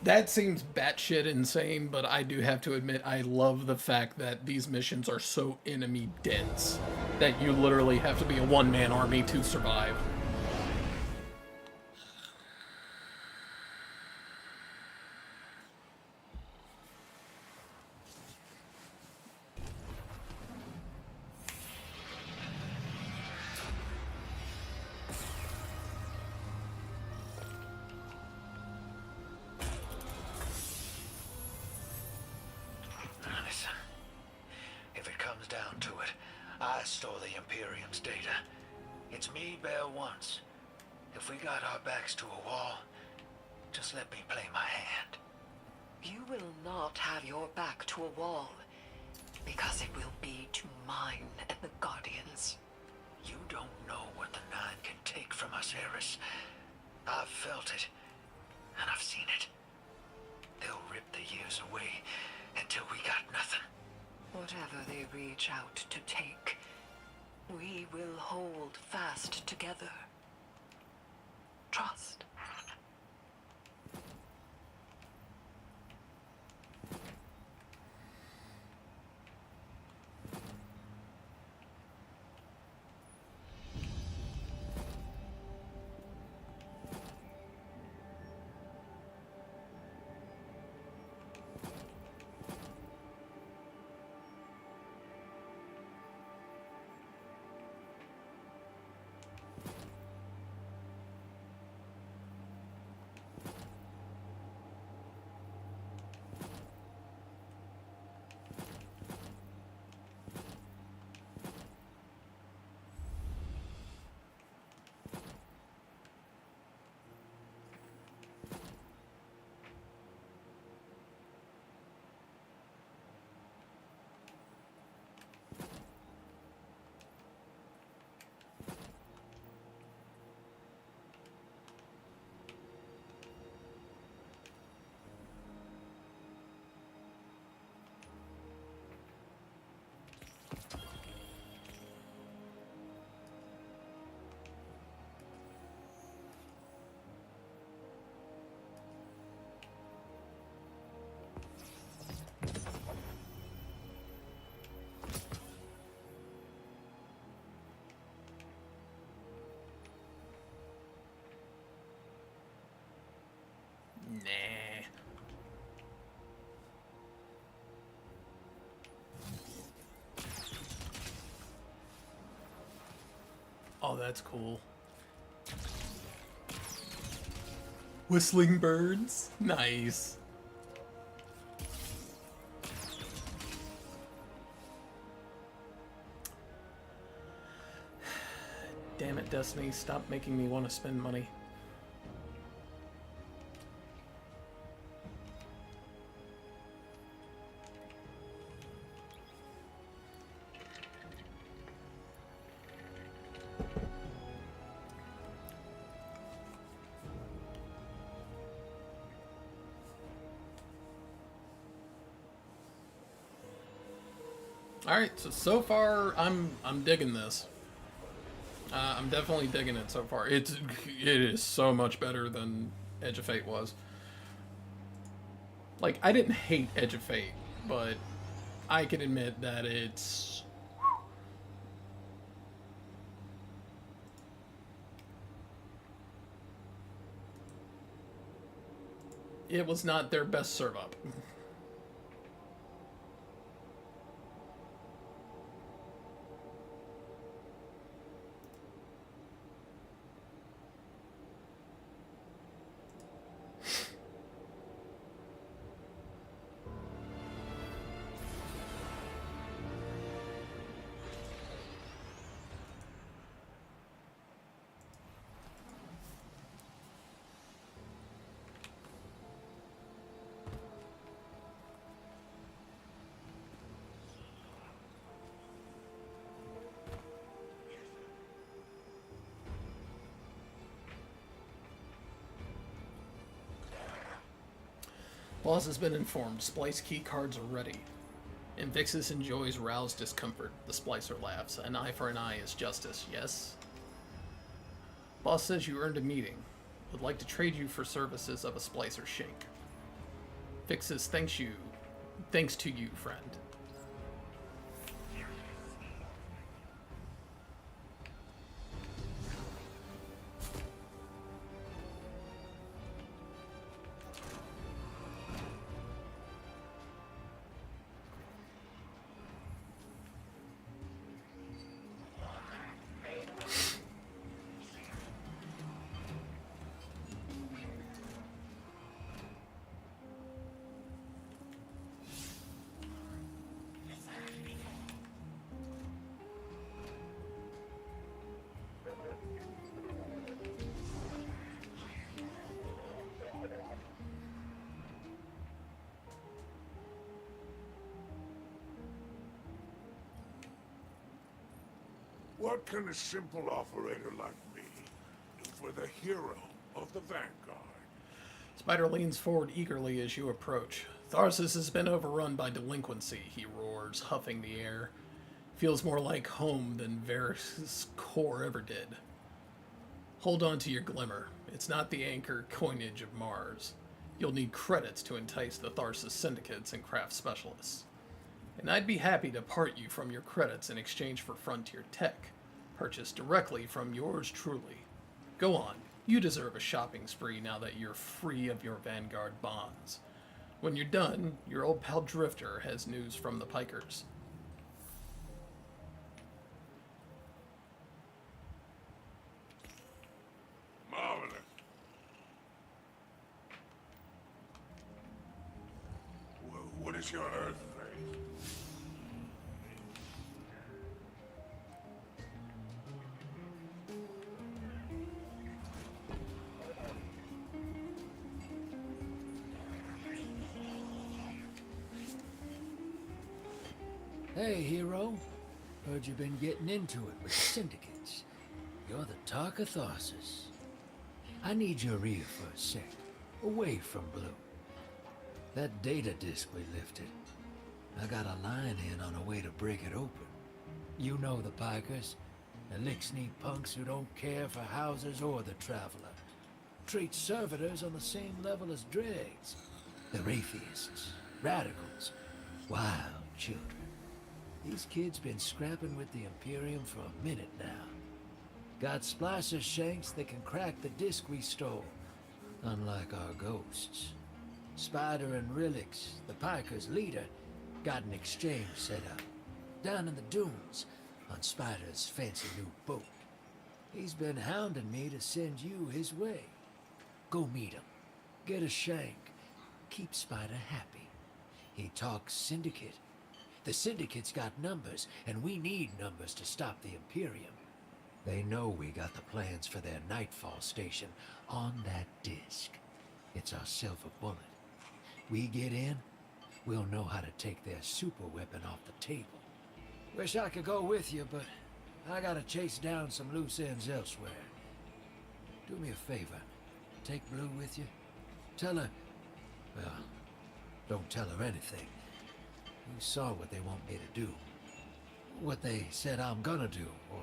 Speaker 2: That seems batshit insane, but I do have to admit I love the fact that these missions are so enemy dense that you literally have to be a one-man army to survive.
Speaker 3: Listen, if it comes down to it, I stole the Imperium's data. It's me bare once. If we got our backs to a wall, just let me play my hand.
Speaker 7: You will not have your back to a wall, because it will be to mine and the Guardians.
Speaker 3: You don't know what the Nine can take from us, Eris. I've felt it, and I've seen it. They'll rip the years away until we got nothing.
Speaker 7: Whatever they reach out to take, we will hold fast together. Trust.
Speaker 2: Oh, that's cool. Whistling birds. Nice. Damn it, Destiny. Stop making me want to spend money. All right, so far I'm digging this. I'm definitely digging it so far. It is so much better than Edge of Fate was. Like, I didn't hate Edge of Fate, but I can admit that it was not their best serve up. Boss has been informed. Splice key cards are ready. Invictus enjoys roused discomfort. The Splicer laughs. An eye for an eye is justice, yes? Boss says you earned a meeting. Would like to trade you for services of a Splicer Shake. Vixus thanks to you, friend.
Speaker 8: What can a simple operator like me do for the hero of the Vanguard?
Speaker 2: Spider leans forward eagerly as you approach. Tharsis has been overrun by delinquency, he roars, huffing the air. Feels more like home than Varys' core ever did. Hold on to your glimmer. It's not the anchor coinage of Mars. You'll need credits to entice the Tharsis syndicates and craft specialists. And I'd be happy to part you from your credits in exchange for frontier tech, purchased directly from yours truly. Go on, you deserve a shopping spree now that you're free of your Vanguard bonds. When you're done, your old pal Drifter has news from the Pikers.
Speaker 8: Marvelous. What is your Earth phase?
Speaker 3: Hey, hero. Heard you've been getting into it with syndicates. You're the talk of Tharsis. I need your ear for a sec, away from Blue. That data disk we lifted. I got a line in on a way to break it open. You know the Pikers. The Lixney punks who don't care for houses or the traveler. Treat servitors on the same level as dregs. They're atheists, radicals, wild children. These kids been scrapping with the Imperium for a minute now. Got splicer shanks that can crack the disc we stole, unlike our ghosts. Spider and Relix, the Pikers' leader, got an exchange set up, down in the dunes, on Spider's fancy new boat. He's been hounding me to send you his way. Go meet him. Get a shank. Keep Spider happy. He talks Syndicate. The Syndicate's got numbers, and we need numbers to stop the Imperium. They know we got the plans for their Nightfall station on that disk. It's our silver bullet. We get in, we'll know how to take their super weapon off the table. Wish I could go with you, but I gotta chase down some loose ends elsewhere. Do me a favor. Take Blue with you. Tell her... well, don't tell her anything. You saw what they want me to do. What they said I'm gonna do, or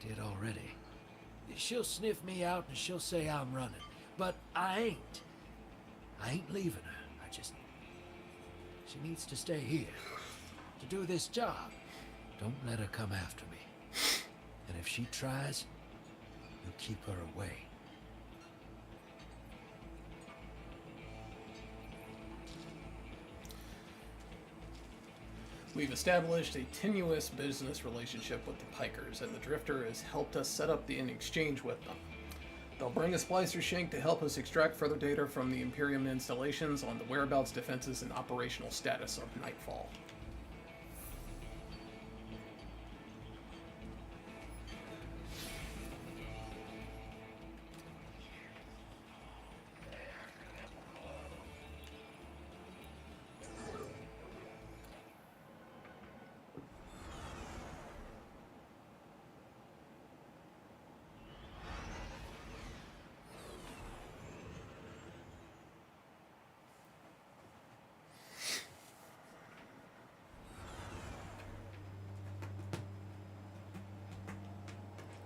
Speaker 3: did already. She'll sniff me out and she'll say I'm running. But I ain't. I ain't leaving her. She needs to stay here. To do this job. Don't let her come after me. And if she tries, you keep her away.
Speaker 2: We've established a tenuous business relationship with the Pikers, and the Drifter has helped us set up an exchange with them. They'll bring a splicer shank to help us extract further data from the Imperium installations on the whereabouts, defenses, and operational status of Nightfall.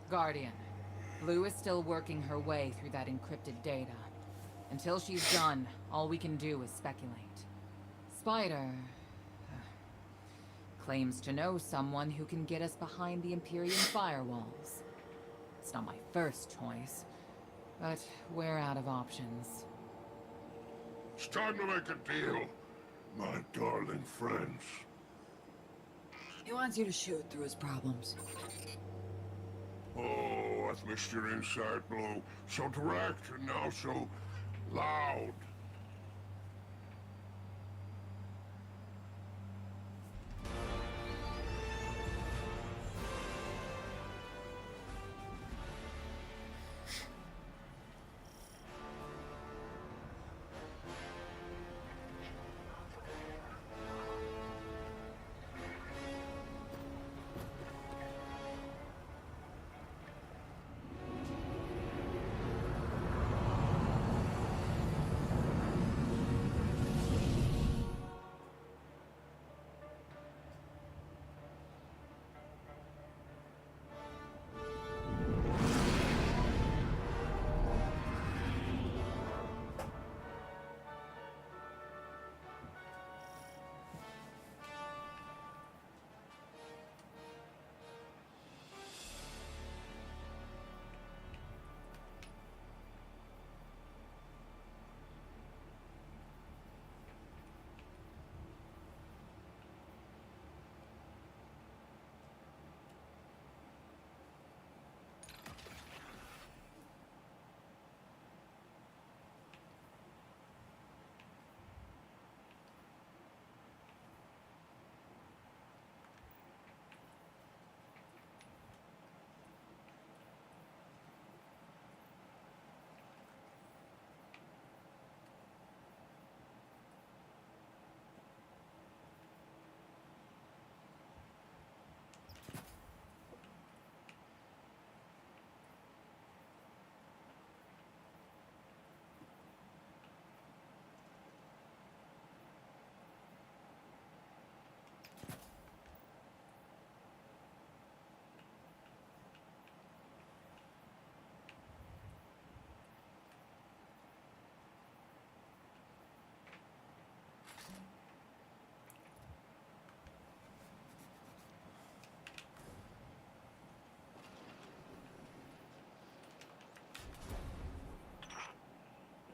Speaker 5: Guardian, Blue is still working her way through that encrypted data. Until she's done, all we can do is speculate. Spider... claims to know someone who can get us behind the Imperium firewalls. It's not my first choice, but we're out of options.
Speaker 8: It's time to make a deal, my darling friends.
Speaker 12: He wants you to shoot through his problems.
Speaker 8: Oh, I've missed your insight, Blue. So direct and now so loud.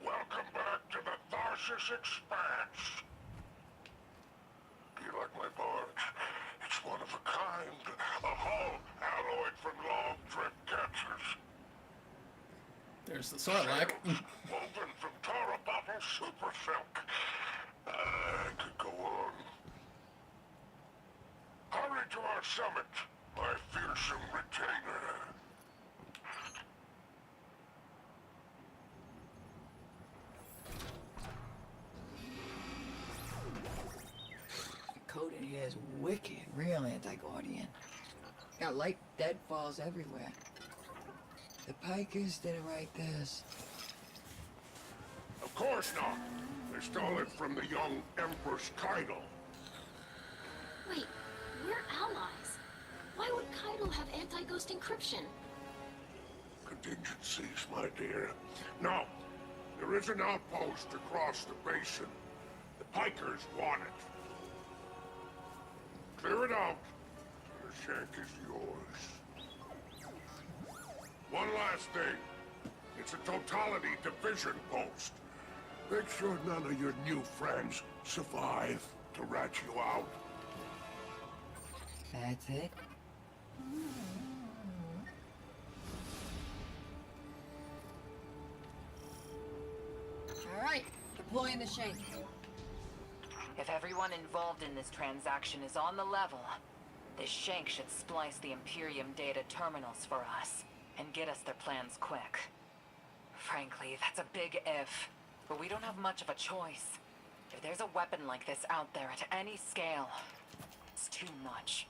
Speaker 8: Welcome back to the Tharsis Expanse. Do you like my barge? It's one of a kind. A hull alloyed from long drift cat
Speaker 2: Pikers, the Sarlacc.
Speaker 8: Woven from Tara Bottle super silk. I could go on. Hurry to our summit, my fearsome retainer.
Speaker 12: The code in here is wicked, real anti-Guardian. Got light deadfalls everywhere. The Pikers didn't write this.
Speaker 8: Of course not. They stole it from the young Empress Keitel.
Speaker 6: Wait, we're allies. Why would Keitel have anti-ghost encryption?
Speaker 8: Contingencies, my dear. Now, there is an outpost across the basin. The Pikers want it. Clear it out, and the shank is yours. One last thing. It's a totality division post. Make sure none of your new friends survive to rat you out.
Speaker 12: That's it? Alright, deploying the shank.
Speaker 5: If everyone involved in this transaction is on the level, this shank should splice the Imperium data terminals for us and get us their plans quick. Frankly, that's a big if, but we don't have much of a choice. If there's a weapon like this out there at any scale, it's too much.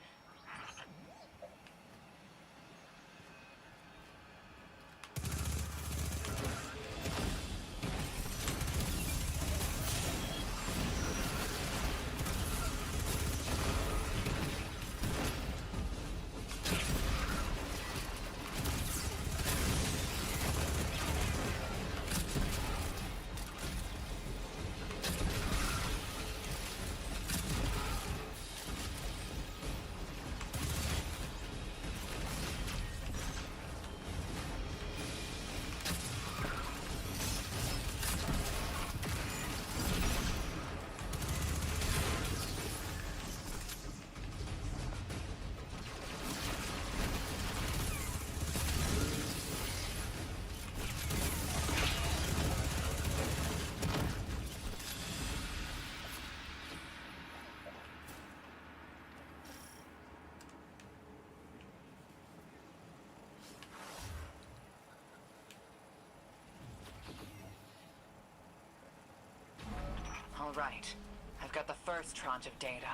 Speaker 5: All right. I've got the first tranche of data.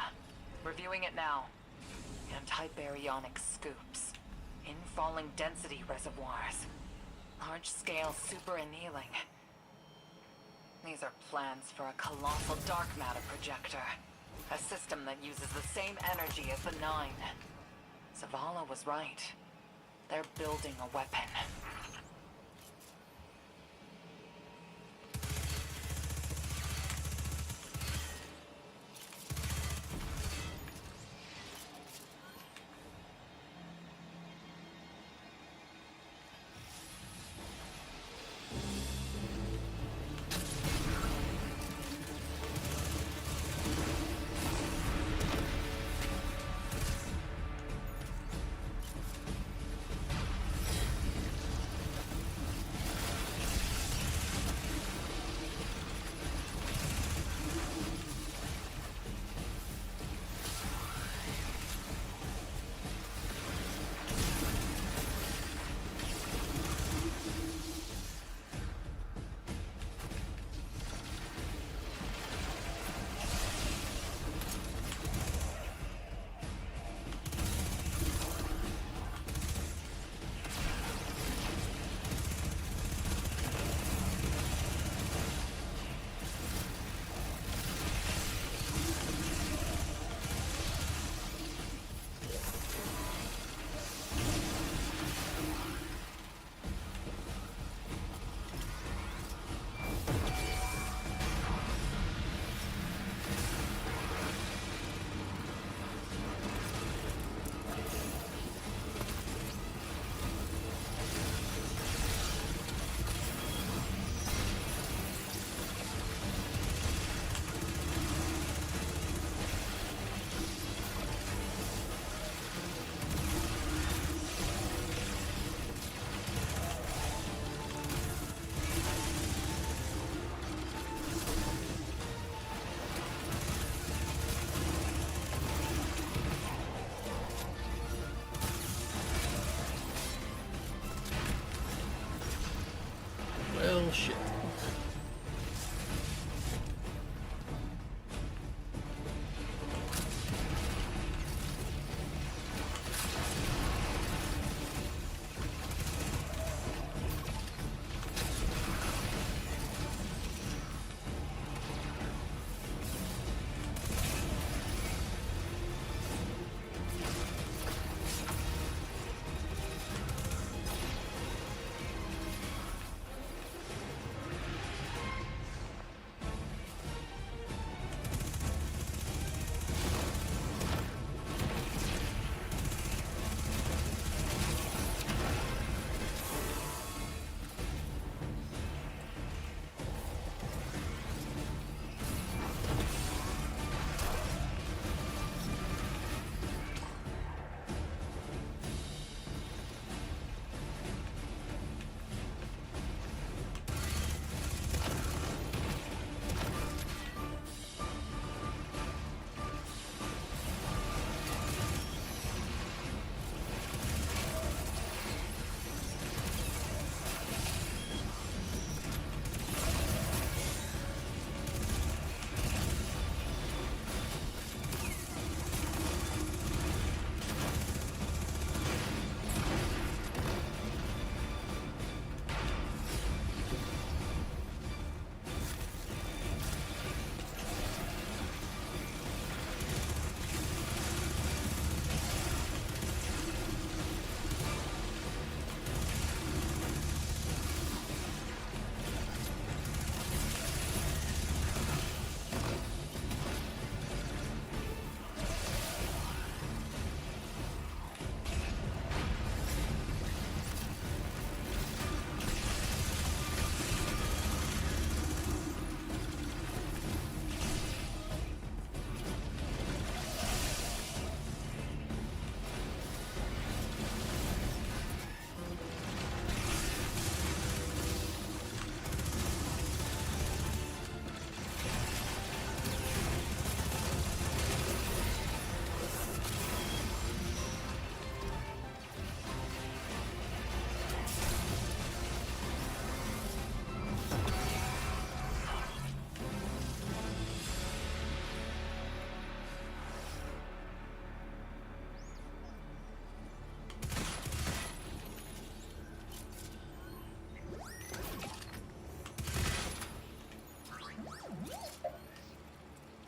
Speaker 5: Reviewing it now. Anti-baryonic scoops. Infalling density reservoirs. Large-scale super-annealing. These are plans for a colossal dark matter projector. A system that uses the same energy as the Nine. Zavala was right. They're building a weapon.
Speaker 2: real shit.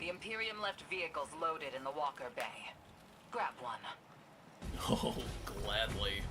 Speaker 5: The Imperium left vehicles loaded in the Walker Bay. Grab one.
Speaker 2: Oh, gladly.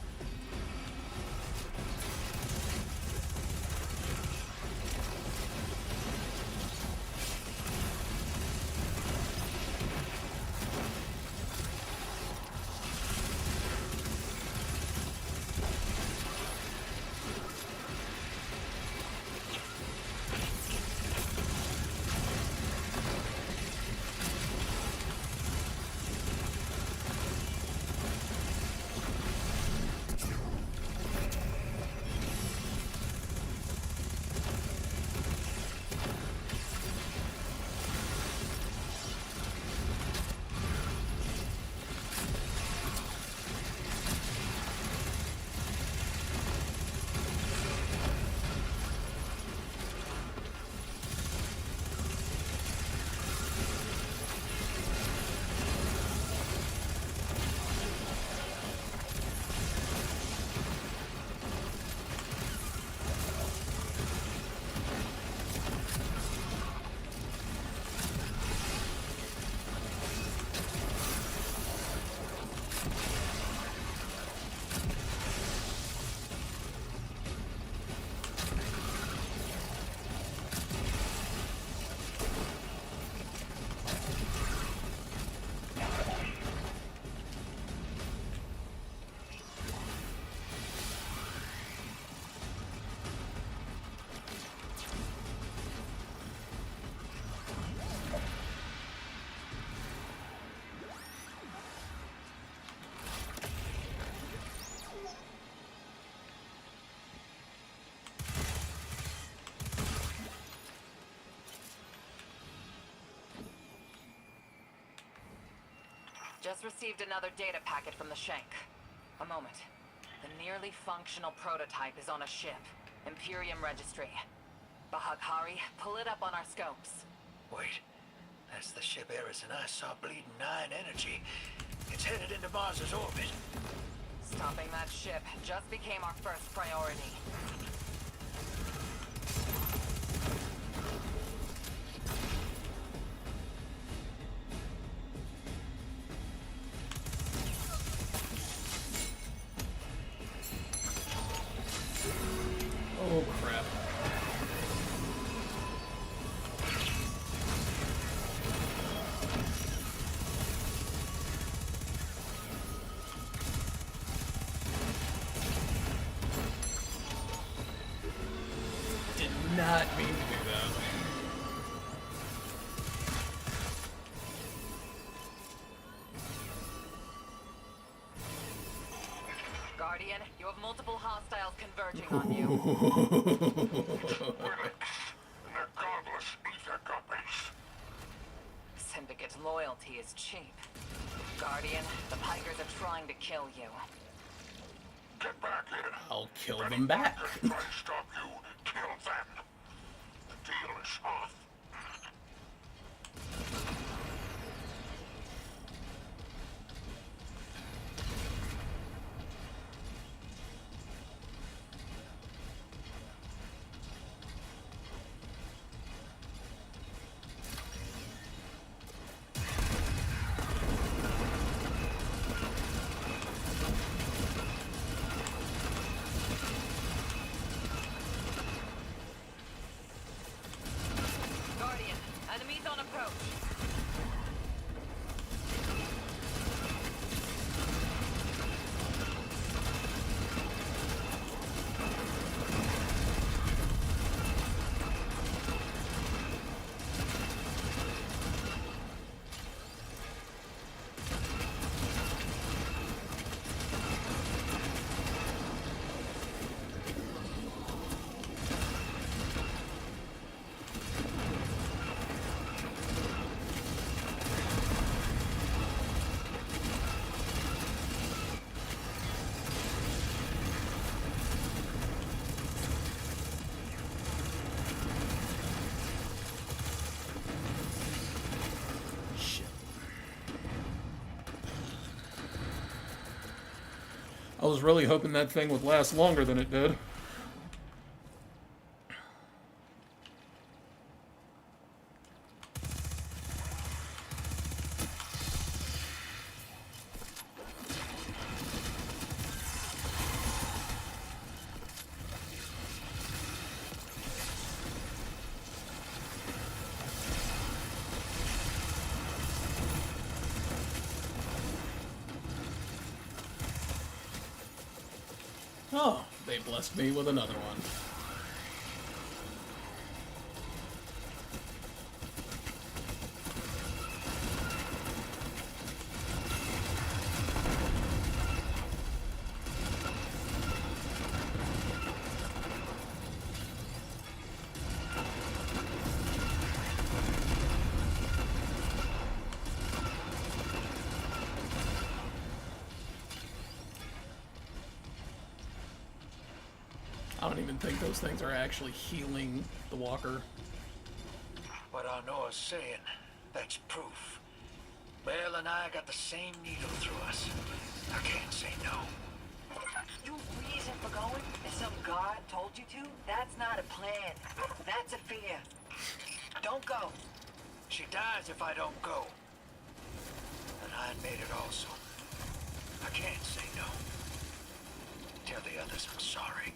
Speaker 5: Just received another data packet from the Shank. A moment. The nearly functional prototype is on a ship. Imperium registry. Bahaghari, pull it up on our scopes.
Speaker 3: Wait, that's the ship Eris and I saw bleeding 9 energy. It's headed into Mars's orbit.
Speaker 5: Stopping that ship just became our first priority.
Speaker 2: Oh crap. Did not mean to do that.
Speaker 5: Guardian, you have multiple hostiles converging on you.
Speaker 8: Relics, and they're godless ether guppies.
Speaker 5: Syndicate loyalty is cheap. Guardian, the Pikers are trying to kill you.
Speaker 8: Get back here.
Speaker 2: I'll kill them back.
Speaker 8: Try to stop you. Kill them. The deal is off.
Speaker 5: Guardian, enemies on approach.
Speaker 2: I was really hoping that thing would last longer than it did. Oh, they blessed me with another one. I don't even think those things are actually healing the walker.
Speaker 3: What I know is saying, that's proof. Bale and I got the same needle through us. I can't say no.
Speaker 7: Your reason for going is some god told you to? That's not a plan. That's a fear. Don't go.
Speaker 3: She dies if I don't go. And I made it also. I can't say no. Tell the others I'm sorry.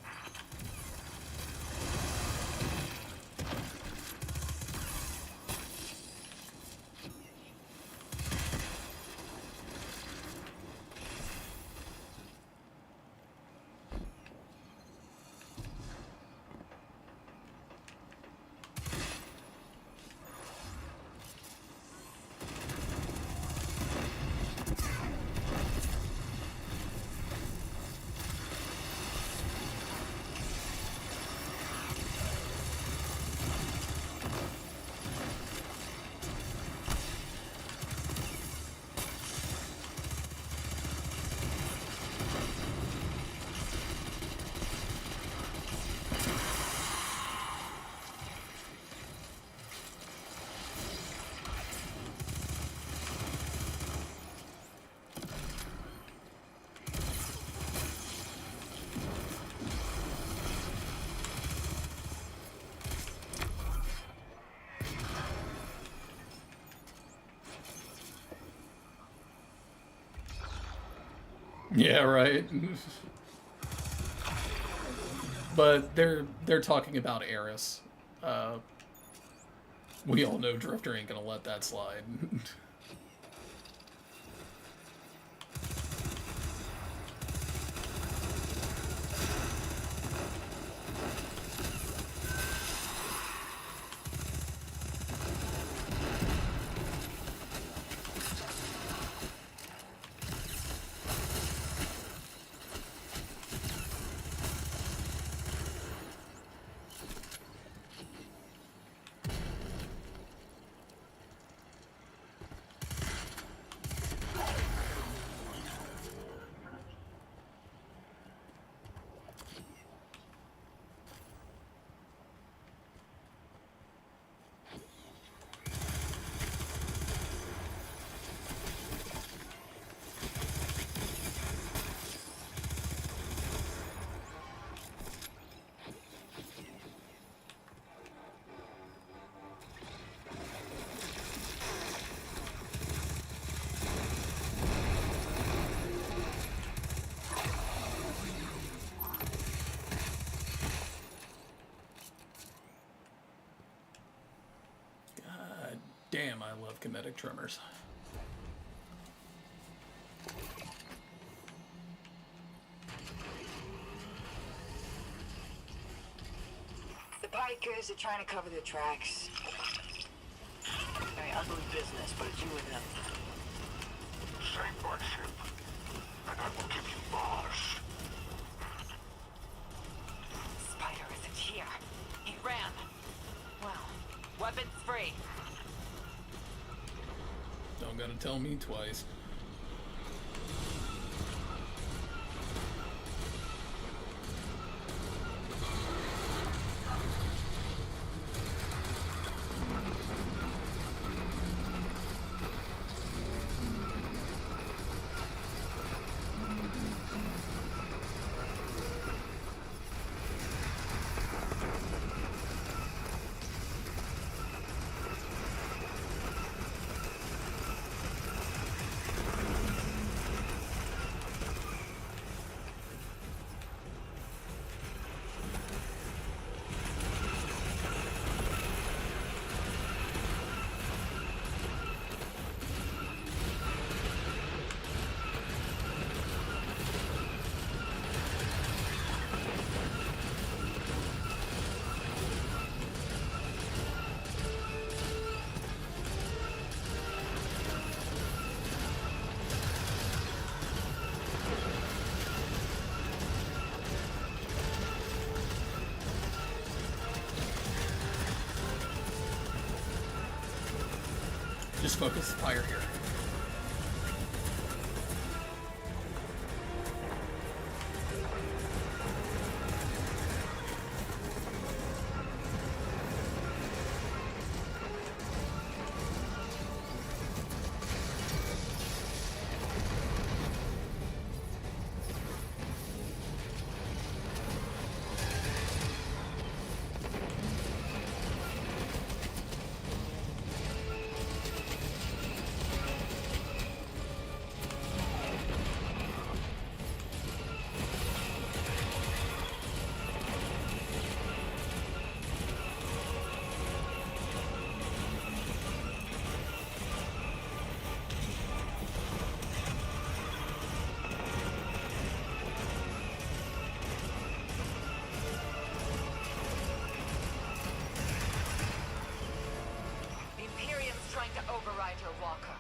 Speaker 2: Yeah, right. But they're talking about Eris. We all know Drifter ain't gonna let that slide. God damn, I love kinetic tremors.
Speaker 7: The Pikers are trying to cover their tracks. Very ugly business, but it's you and them.
Speaker 8: Save my ship, and I will give you Mars.
Speaker 5: Spider isn't here. He ran. Well, weapons free.
Speaker 2: Don't gotta tell me twice. Just focus the fire here.
Speaker 5: The Imperium's trying to override your walker.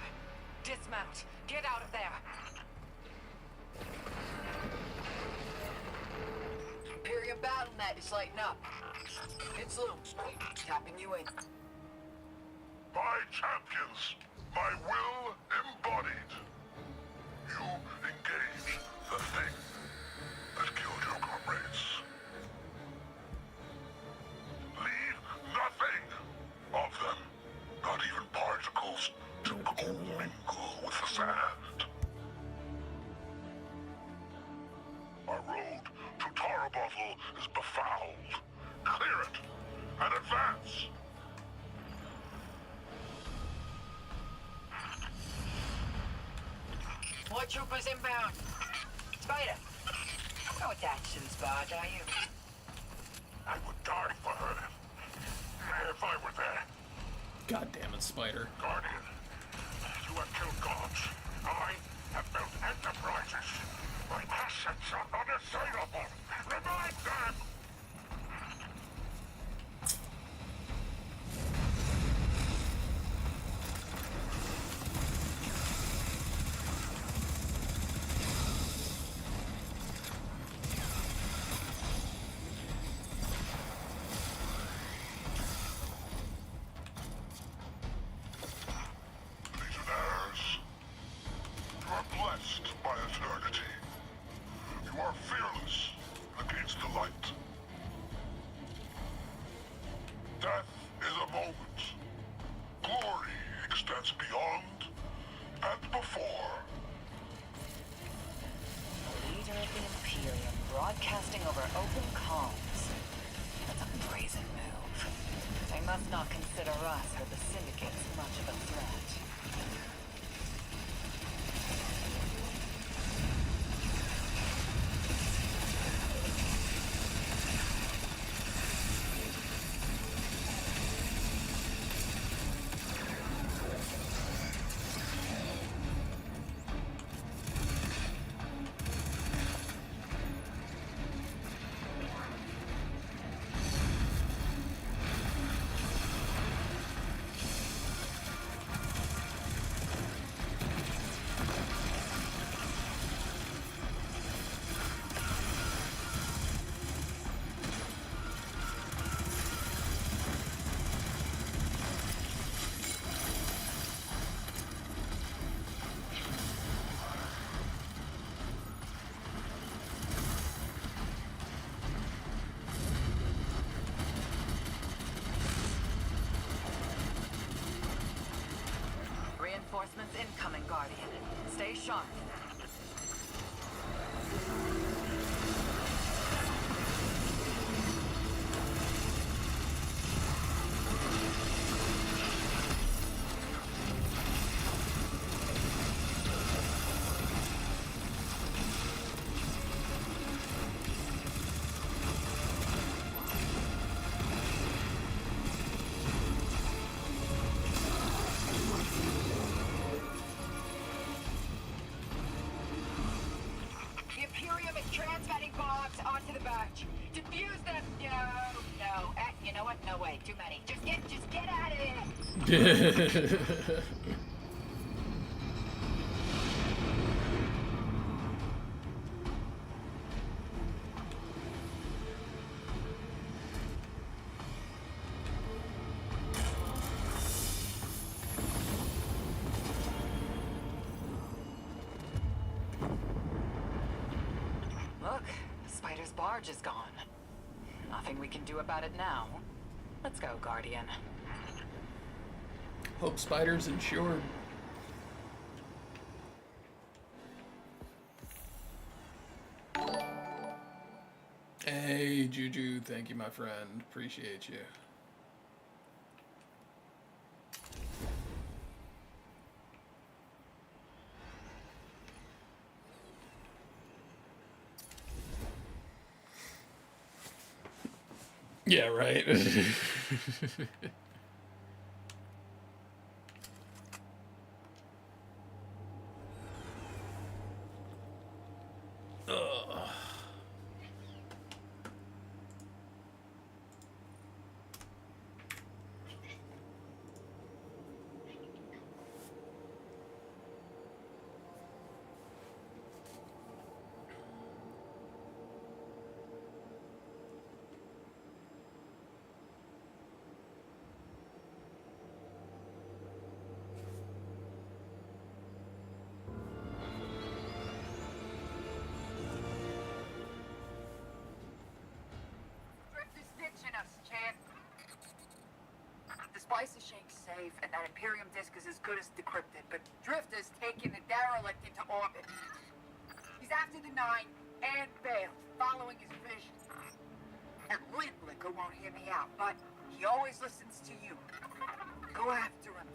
Speaker 5: Dismount. Get out of there.
Speaker 12: Imperium BattleNet is lighting up. It's Luke. Tapping you in.
Speaker 8: My champions, my will embodied. You engage the thing that killed your comrades. Leave nothing of them, not even particles, to mingle with the sand. Our road to Tarabottle is befouled. Clear it and advance.
Speaker 12: More troopers inbound.
Speaker 7: Spider, no attached to this barge, are you?
Speaker 8: I would die for her. If I were there.
Speaker 2: God damn it, Spider.
Speaker 8: Guardian, you have killed gods. I have built enterprises. My assets are unassailable. Revive them! Legionnaires, you are blessed by eternity. You are fearless against the light. Death is a moment. Glory extends beyond and before.
Speaker 5: Leader of the Imperium broadcasting over open comms. That's a brazen move. They must not consider us or the Syndicate as much of a threat. Reinforcements incoming, Guardian. Stay sharp.
Speaker 12: The Imperium is transmitting bombs onto the barge. Defuse them. No. You know what? No way. Too many. Just get out of there.
Speaker 5: Look, Spider's barge is gone. Nothing we can do about it now. Let's go, Guardian.
Speaker 2: Hope Spider's insured. Hey, Juju, thank you, my friend. Appreciate you. Yeah, right. Ugh.
Speaker 12: Drift is ditching us, Chan. The splice is Shank's safe, and that Imperium disk is as good as decrypted, but Drift is taking the derelict into orbit. He's after the Nine and Bale, following his vision. And Lintlicker won't hear me out, but he always listens to you. Go after him,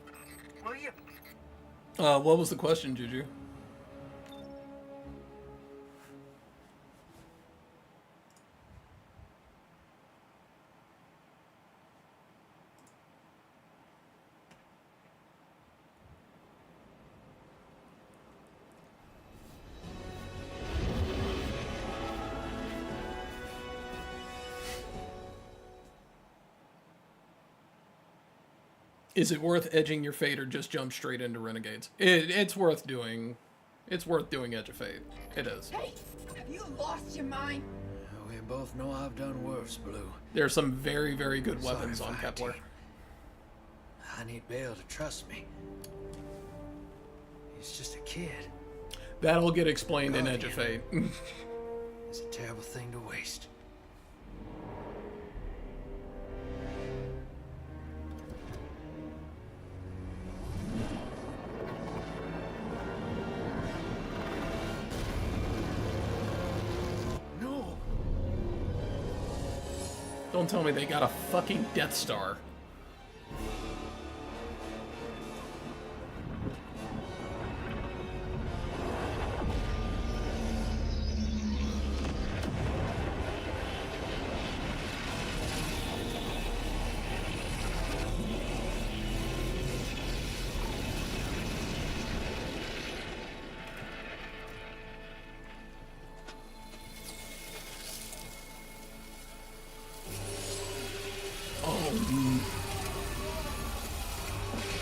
Speaker 12: will you?
Speaker 2: What was the question, Juju? Is it worth edging your fate or just jump straight into Renegades? It's worth doing. It's worth doing Edge of Fate. It is.
Speaker 12: Hey, have you lost your mind?
Speaker 3: We both know I've done worse, Blue.
Speaker 2: There's some very, very good
Speaker 3: Sorry
Speaker 2: weapons
Speaker 3: if
Speaker 2: on
Speaker 3: I
Speaker 2: Kepler.
Speaker 3: did. I need Bale to trust me. He's just a kid.
Speaker 2: That'll get explained in Edge of Fate.
Speaker 3: It's a terrible thing to waste. No!
Speaker 2: Don't tell me they got a fucking Death Star.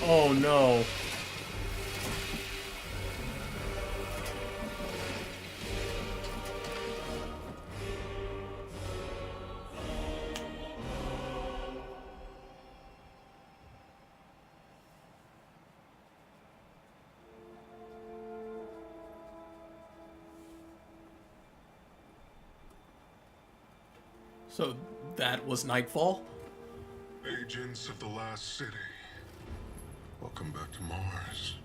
Speaker 2: Oh no. So that was Nightfall?
Speaker 11: Agents of the Last City. Welcome back to Mars.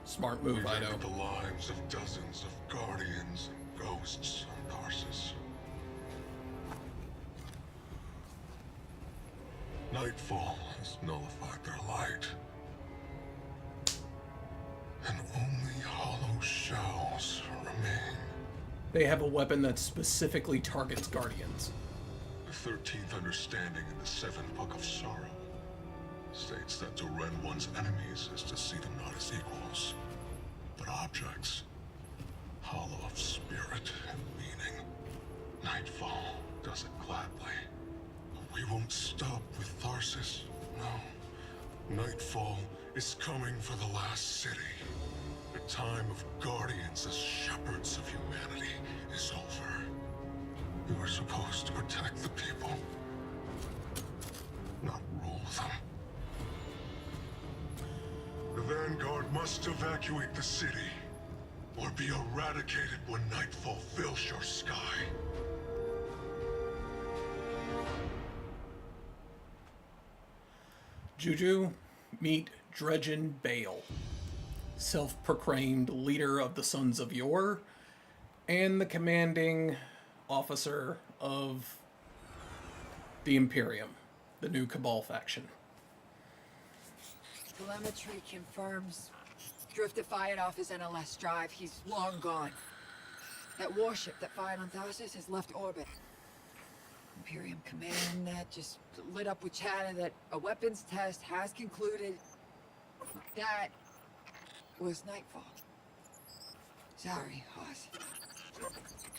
Speaker 2: Smart move, I know.
Speaker 11: Ended the lives of dozens of guardians and ghosts on Tarsus. Nightfall has nullified their light. And only hollow shells remain.
Speaker 2: They have a weapon that specifically targets Guardians.
Speaker 11: The 13th understanding in the 7th Book of Sorrow states that to rend one's enemies is to see them not as equals, but objects, hollow of spirit and meaning. Nightfall does it gladly. But we won't stop with Tharsis, no. Nightfall is coming for the last city. The time of guardians as shepherds of humanity is over. We were supposed to protect the people, not rule them. The Vanguard must evacuate the city, or be eradicated when Nightfall fills your sky.
Speaker 2: Juju, meet Dredgen Bale, self-proclaimed leader of the Sons of Yore, and the commanding officer of the Imperium, the new Cabal faction.
Speaker 12: Telemetry confirms Drifter fired off his NLS drive. He's long gone. That warship that fired on Tharsis has left orbit. Imperium Command that just lit up with chatter that a weapons test has concluded. That was Nightfall. Sorry, Hoss.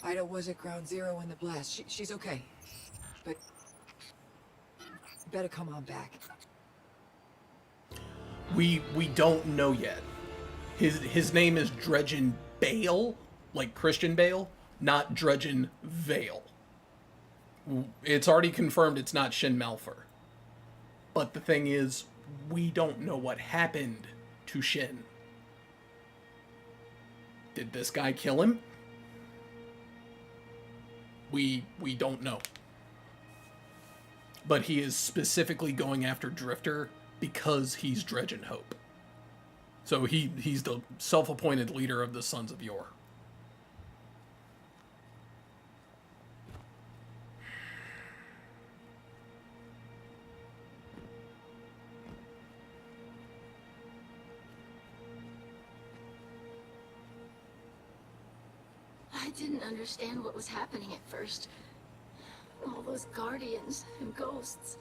Speaker 12: Ida was at ground zero in the blast. She's okay. But better come on back.
Speaker 2: We don't know yet. His name is Dredgen Bale, like Christian Bale, not Dredgen Vale. It's already confirmed it's not Shin Malphur. But the thing is, we don't know what happened to Shin. Did this guy kill him? We don't know. But he is specifically going after Drifter because he's Dredgen Hope. So he's the self-appointed leader of the Sons of Yore.
Speaker 6: I didn't understand what was happening at first. All those guardians and ghosts.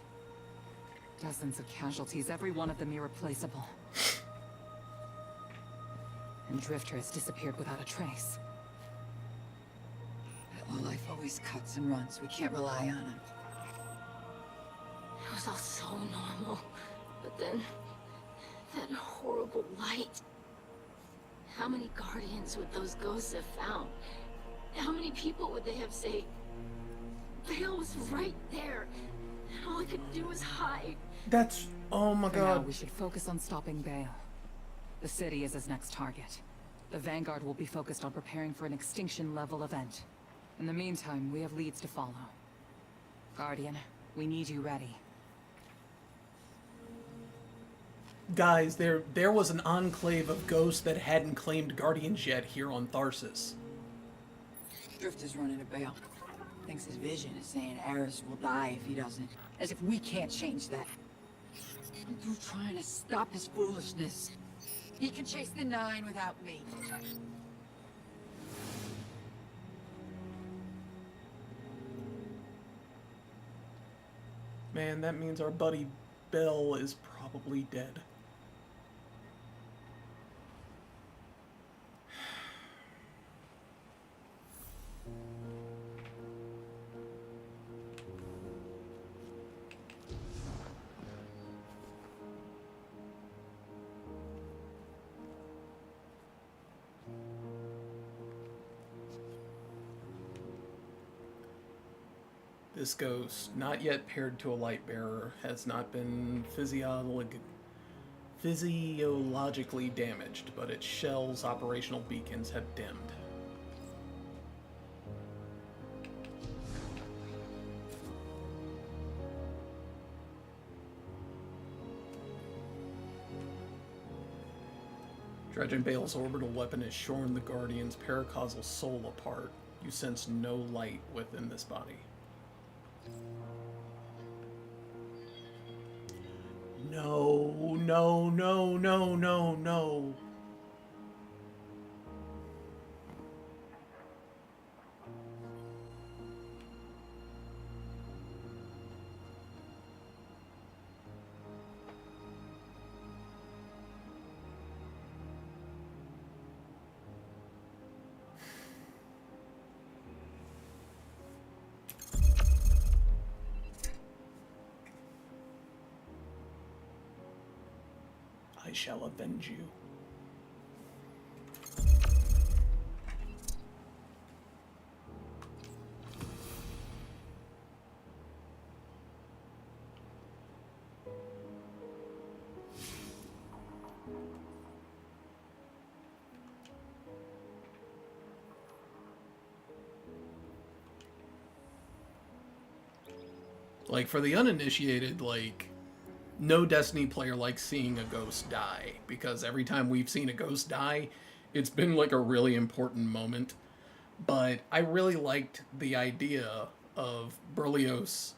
Speaker 14: Dozens of casualties, every one of them irreplaceable. And Drifter has disappeared without a trace.
Speaker 12: Well, life always cuts and runs. We can't rely on him.
Speaker 6: It was all so normal. But then, that horrible light. How many guardians would those ghosts have found? How many people would they have saved? Bale was right there, and all I could do was hide.
Speaker 2: That's... oh my
Speaker 14: For now,
Speaker 2: god.
Speaker 14: we should focus on stopping Bale. The city is his next target. The Vanguard will be focused on preparing for an extinction-level event. In the meantime, we have leads to follow. Guardian, we need you ready.
Speaker 2: Guys, there was an enclave of ghosts that hadn't claimed guardians yet here on Tharsis.
Speaker 12: Drifter's running a Bale. Thinks his vision is saying Eris will die if he doesn't. As if we can't change that. I'm through trying to stop his foolishness. He can chase the 9 without me.
Speaker 2: Man, that means our buddy Bell is probably dead. This ghost, not yet paired to a light bearer, has not been physiologically damaged, but its shell's operational beacons have dimmed. Dredge and Bale's orbital weapon has shorn the Guardian's paracausal soul apart. You sense no light within this body. No, no, no, no, no, no. I shall avenge you. Like, for the uninitiated, like, no Destiny player likes seeing a ghost die, because every time we've seen a ghost die, it's been like a really important moment. But I really liked the idea of Berlioz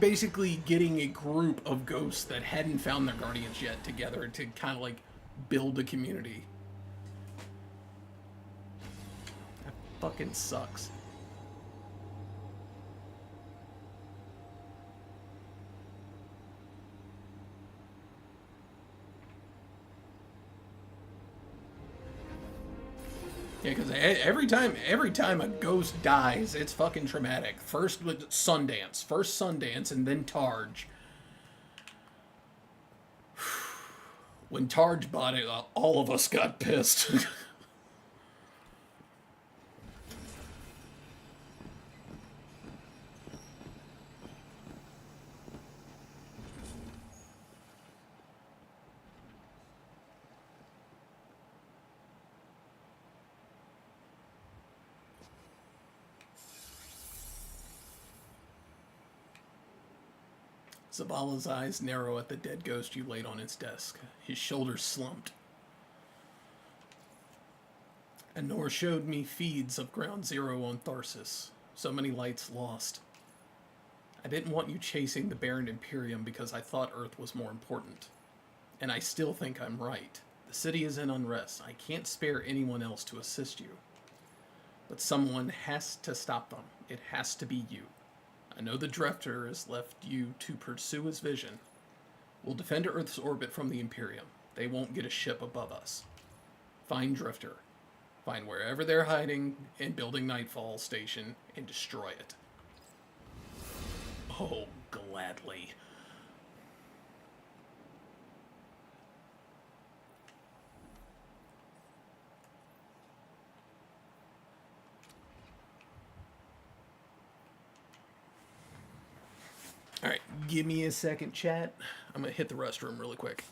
Speaker 2: basically getting a group of ghosts that hadn't found their guardians yet together to kind of like build a community. That fucking sucks. Yeah, because every time a ghost dies, it's fucking traumatic. First with Sundance, and then Targe. When Targe bought it, all of us got pissed. Zabala's eyes narrow at the dead ghost you laid on its desk. His shoulders slumped. Anor showed me feeds of Ground Zero on Tharsis. So many lights lost. I didn't want you chasing the barren Imperium because I thought Earth was more important. And I still think I'm right. The city is in unrest. I can't spare anyone else to assist you. But someone has to stop them. It has to be you. I know the Drifter has left you to pursue his vision. We'll defend Earth's orbit from the Imperium. They won't get a ship above us. Find Drifter. Find wherever they're hiding and building Nightfall Station and destroy it. Oh, gladly. Alright, give me a second, chat. I'm gonna hit the restroom really quick.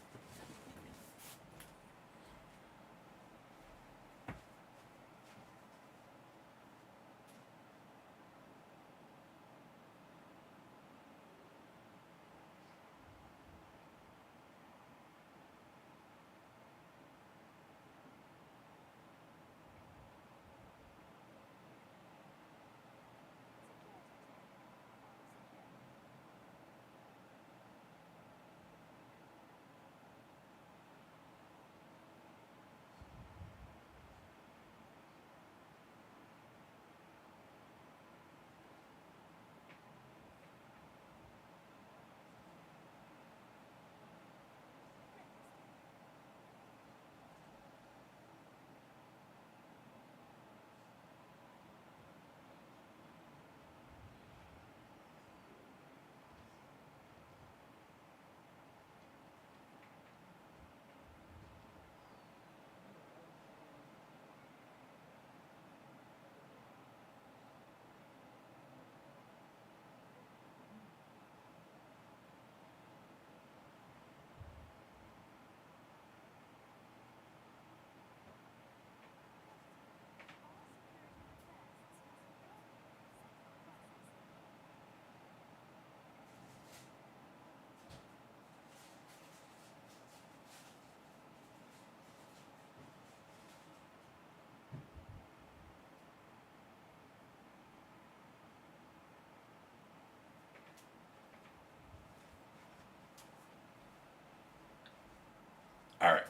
Speaker 2: All right.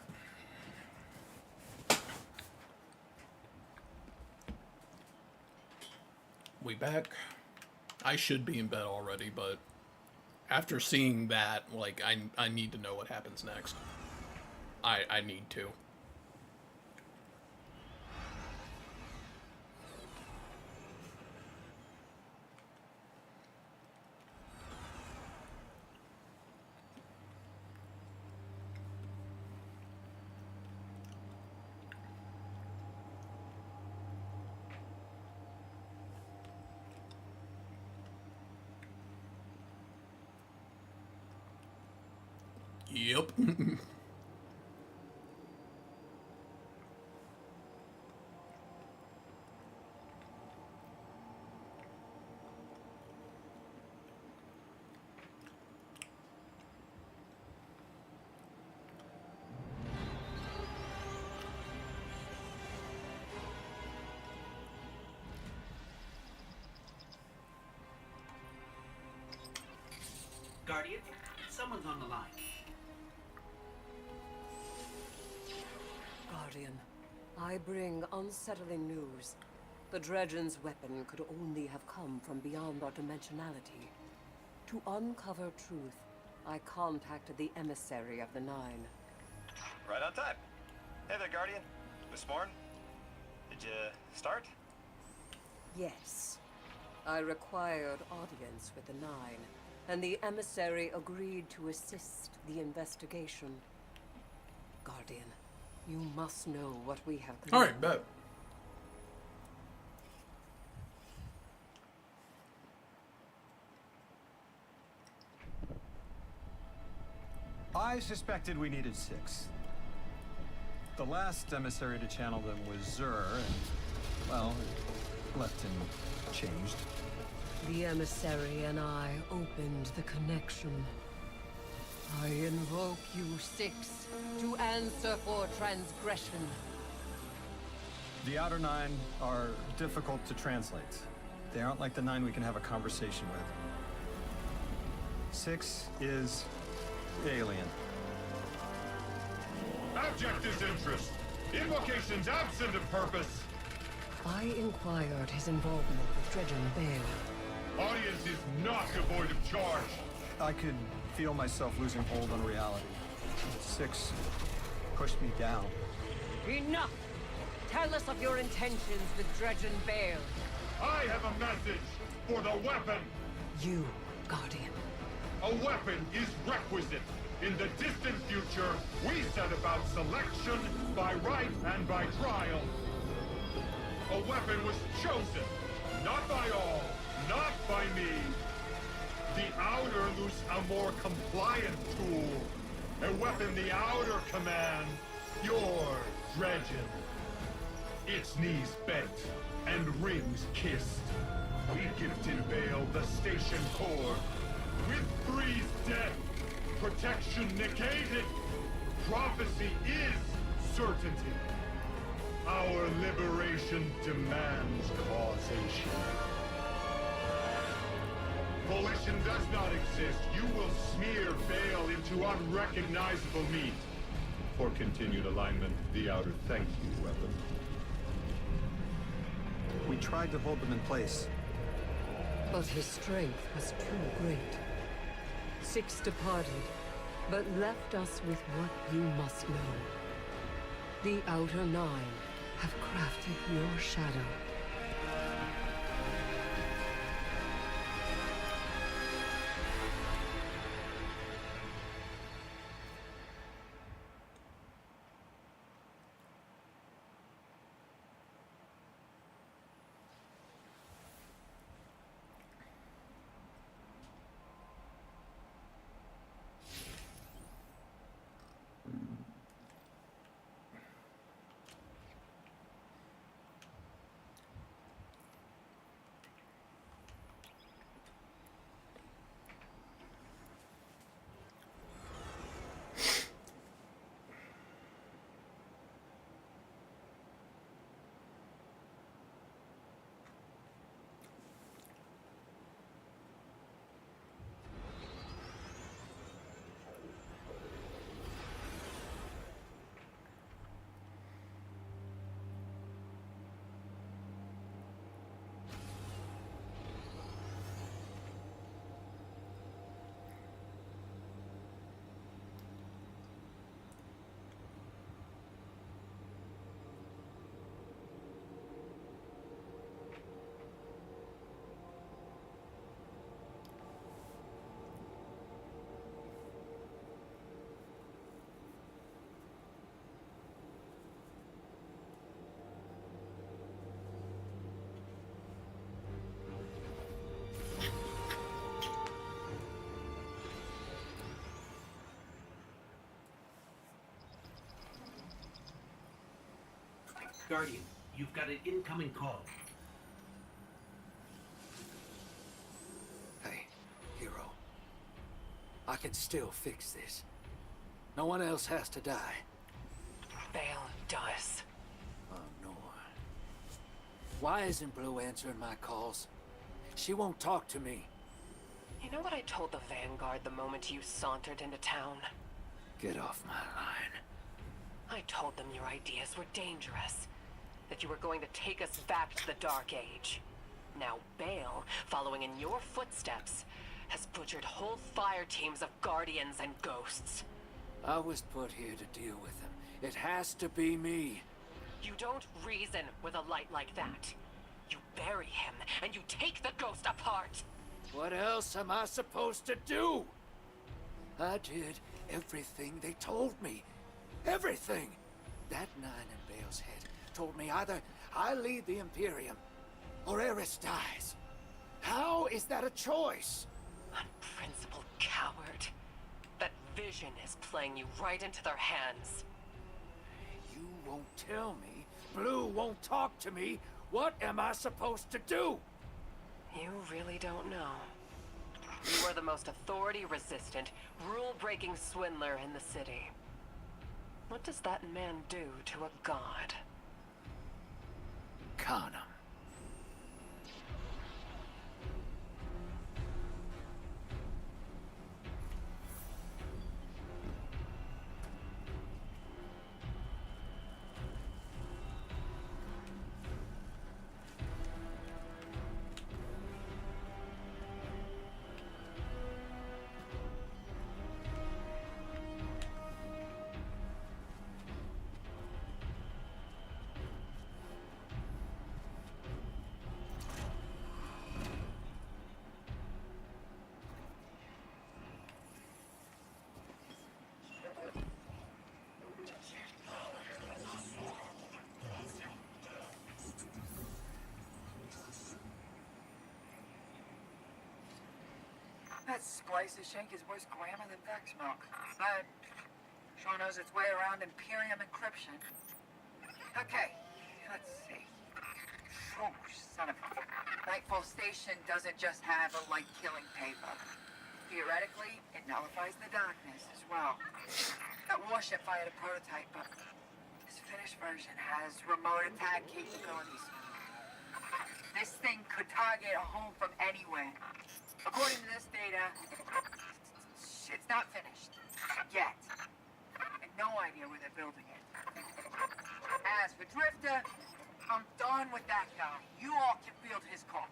Speaker 2: We back. I should be in bed already, but after seeing that, like, I need to know what happens next. I need to. Yep.
Speaker 15: Guardian, someone's on the line.
Speaker 13: Guardian, I bring unsettling news. The Dredgen's weapon could only have come from beyond our dimensionality. To uncover truth, I contacted the emissary of the Nine.
Speaker 4: Right on time. Hey there, Guardian. Miss Morn. Did you start?
Speaker 13: Yes. I required audience with the Nine, and the emissary agreed to assist the investigation. Guardian, you must know what we have gleaned.
Speaker 2: All right, bet.
Speaker 4: I suspected we needed 6. The last emissary to channel them was Zur, and, well, it left him changed.
Speaker 13: The emissary and I opened the connection. I invoke you 6 to answer for transgression.
Speaker 4: The Outer Nine are difficult to translate. They aren't like the 9 we can have a conversation with. 6 is alien.
Speaker 16: Abject is interest. Invocations absent of purpose.
Speaker 13: I inquired his involvement with Dredgen Bale.
Speaker 16: Audience is not devoid of charge.
Speaker 4: I could feel myself losing hold on reality. 6 pushed me down.
Speaker 13: Enough! Tell us of your intentions with Dredgen Bale.
Speaker 16: I have a message for the weapon.
Speaker 13: You, Guardian.
Speaker 16: A weapon is requisite. In the distant future, we set about selection by right and by trial. A weapon was chosen, not by all, not by me. The Outer loose a more compliant tool. A weapon the Outer command, your Dredgen. Its knees bent and rings kissed. We gifted Bale the station core. With Three's death, protection negated. Prophecy is certainty. Our liberation demands causation. Volition does not exist. You will smear Bale into unrecognizable meat. For continued alignment, the Outer thank you, weapon.
Speaker 4: We tried to hold them in place.
Speaker 13: But his strength was too great. 6 departed, but left us with what you must know. The Outer 9 have crafted your shadow.
Speaker 15: Guardian, you've got an incoming call.
Speaker 3: Hey, hero. I can still fix this. No one else has to die.
Speaker 5: Bale does.
Speaker 3: Oh, no. Why isn't Blue answering my calls? She won't talk to me.
Speaker 5: You know what I told the Vanguard the moment you sauntered into town?
Speaker 3: Get off my line.
Speaker 5: I told them your ideas were dangerous. That you were going to take us back to the Dark Age. Now Bale, following in your footsteps, has butchered whole fire teams of Guardians and Ghosts.
Speaker 3: I was put here to deal with him. It has to be me.
Speaker 5: You don't reason with a light like that. You bury him, and you take the Ghost apart!
Speaker 3: What else am I supposed to do? I did everything they told me. Everything! That 9 in Bale's head told me either I lead the Imperium, or Eris dies. How is that a choice?
Speaker 5: Unprincipled coward. That vision is playing you right into their hands.
Speaker 3: You won't tell me. Blue won't talk to me. What am I supposed to do?
Speaker 5: You really don't know. You are the most authority-resistant, rule-breaking swindler in the city. What does that man do to a god?
Speaker 3: Con him.
Speaker 12: That splicer shank is worse grammar than Vex milk. But sure knows its way around Imperium encryption. Okay, let's see. Oh, son of a... Nightfall Station doesn't just have a light-killing paper. Theoretically, it nullifies the darkness as well. That warship fired a prototype, but this finished version has remote attack capabilities. This thing could target a home from anywhere. According to this data, it's not finished. Yet. And no idea where they're building it. As for Drifter, I'm done with that guy. You all can field his calls.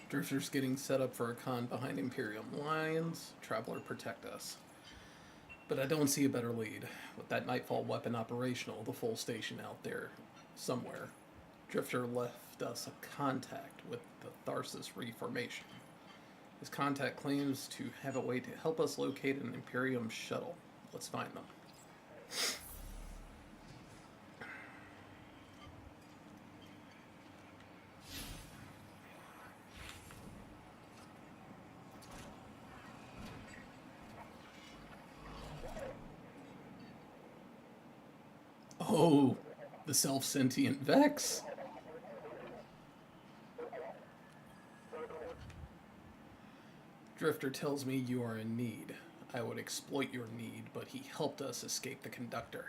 Speaker 2: Drifter's getting set up for a con behind Imperium lines. Traveler, protect us. But I don't see a better lead. With that Nightfall weapon operational, the full station out there somewhere, Drifter left us a contact with the Tharsis reformation. His contact claims to have a way to help us locate an Imperium shuttle. Let's find them. Oh, the self-sentient Vex. Drifter tells me you are in need. I would exploit your need, but he helped us escape the conductor.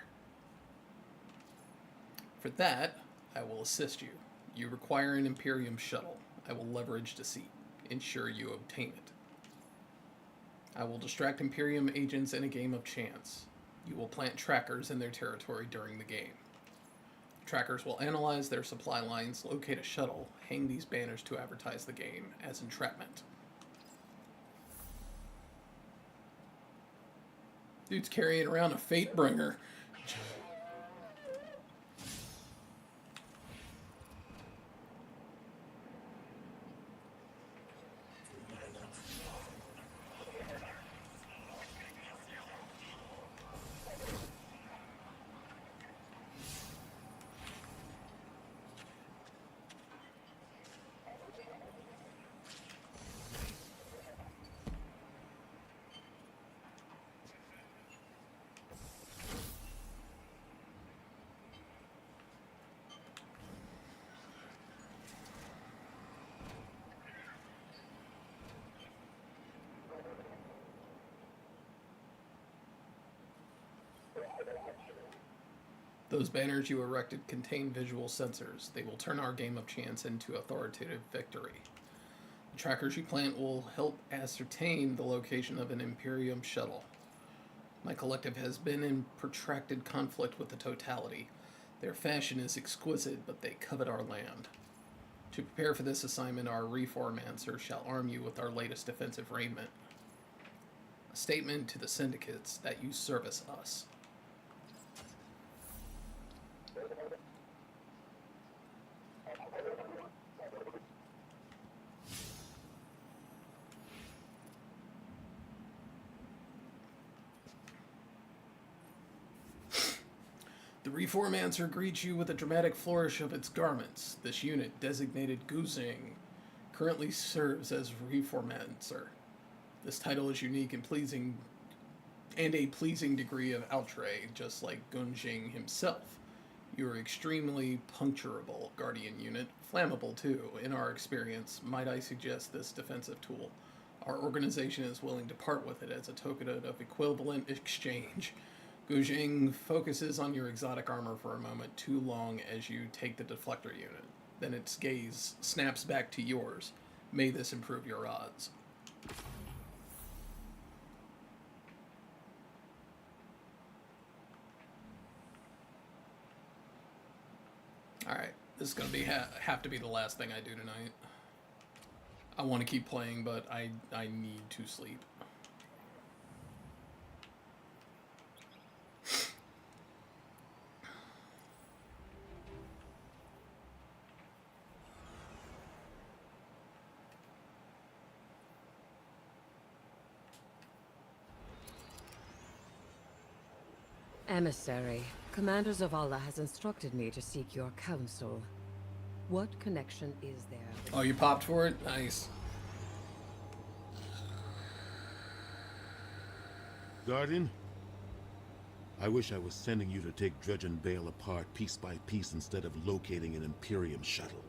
Speaker 2: For that, I will assist you. You require an Imperium shuttle. I will leverage deceit. Ensure you obtain it. I will distract Imperium agents in a game of chance. You will plant trackers in their territory during the game. Trackers will analyze their supply lines, locate a shuttle, hang these banners to advertise the game as entrapment. Dude's carrying around a fate bringer. Those banners you erected contain visual sensors. They will turn our game of chance into authoritative victory. The trackers you plant will help ascertain the location of an Imperium shuttle. My collective has been in protracted conflict with the Totality. Their fashion is exquisite, but they covet our land. To prepare for this assignment, our Reformancer shall arm you with our latest defensive raiment. A statement to the syndicates that you service us. The Reformancer greets you with a dramatic flourish of its garments. This unit, designated Guzing, currently serves as Reformancer. This title is unique and pleasing, and a pleasing degree of outre, just like Gunjing himself. You are extremely puncturable, Guardian unit. Flammable, too. In our experience, might I suggest this defensive tool? Our organization is willing to part with it as a token of equivalent exchange. Gujing focuses on your exotic armor for a moment too long as you take the deflector unit. Then its gaze snaps back to yours. May this improve your odds. Alright, this is going to be have to be the last thing I do tonight. I want to keep playing, but I need to sleep.
Speaker 13: Emissary, Commander Zavala has instructed me to seek your counsel. What connection is there?
Speaker 2: Oh, you popped for it? Nice.
Speaker 9: Guardian? I wish I was sending you to take Dredgen Bale apart piece by piece instead of locating an Imperium shuttle.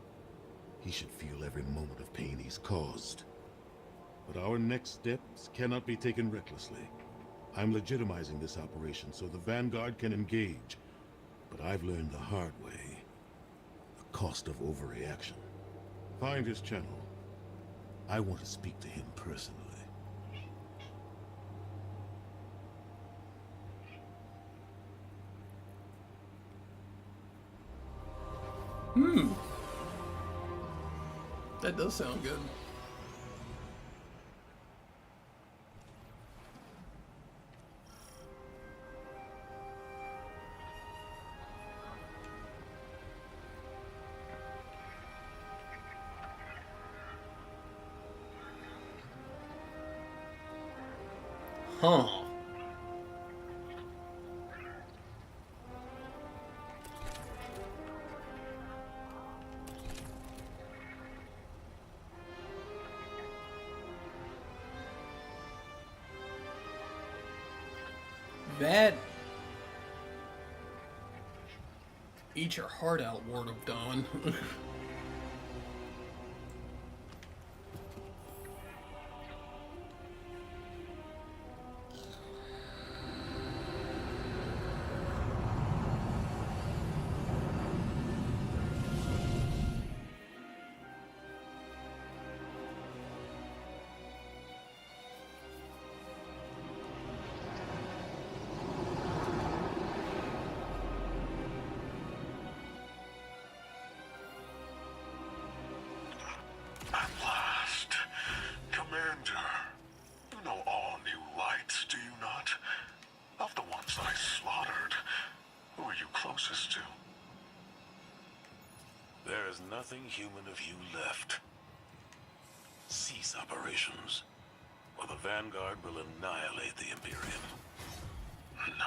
Speaker 9: He should feel every moment of pain he's caused. But our next steps cannot be taken recklessly. I'm legitimizing this operation so the Vanguard can engage. But I've learned the hard way. The cost of overreaction. Find his channel. I want to speak to him personally.
Speaker 2: That does sound good. Huh. That... Eat your heart out, Ward of Dawn.
Speaker 11: At last. Commander. You know all new lights, do you not? Of the ones I slaughtered, who are you closest to?
Speaker 9: There is nothing human of you left. Cease operations, or the Vanguard will annihilate the Imperium.
Speaker 11: No.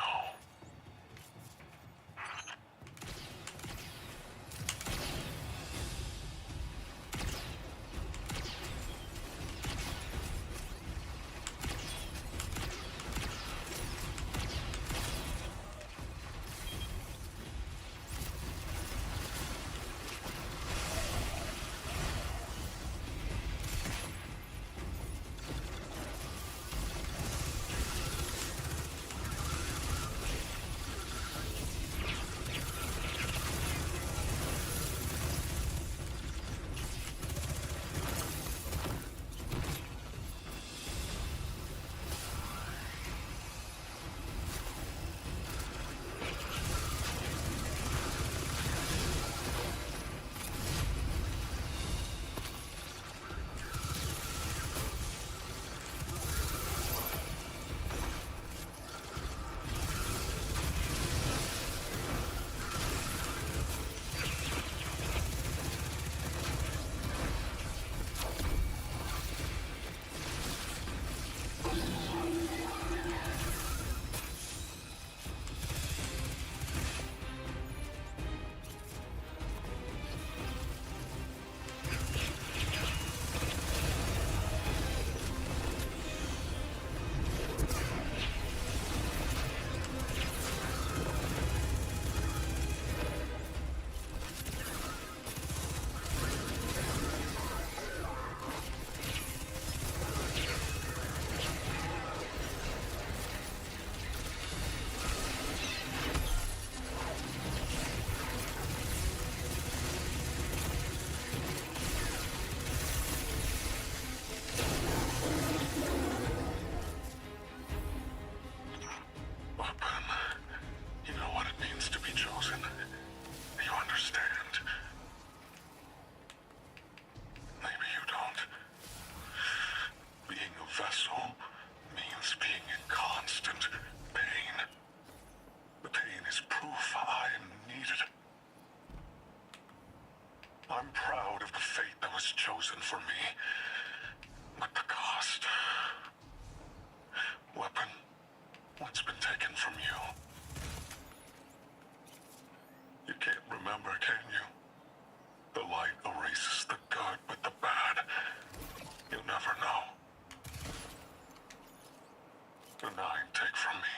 Speaker 11: The Nine take from me.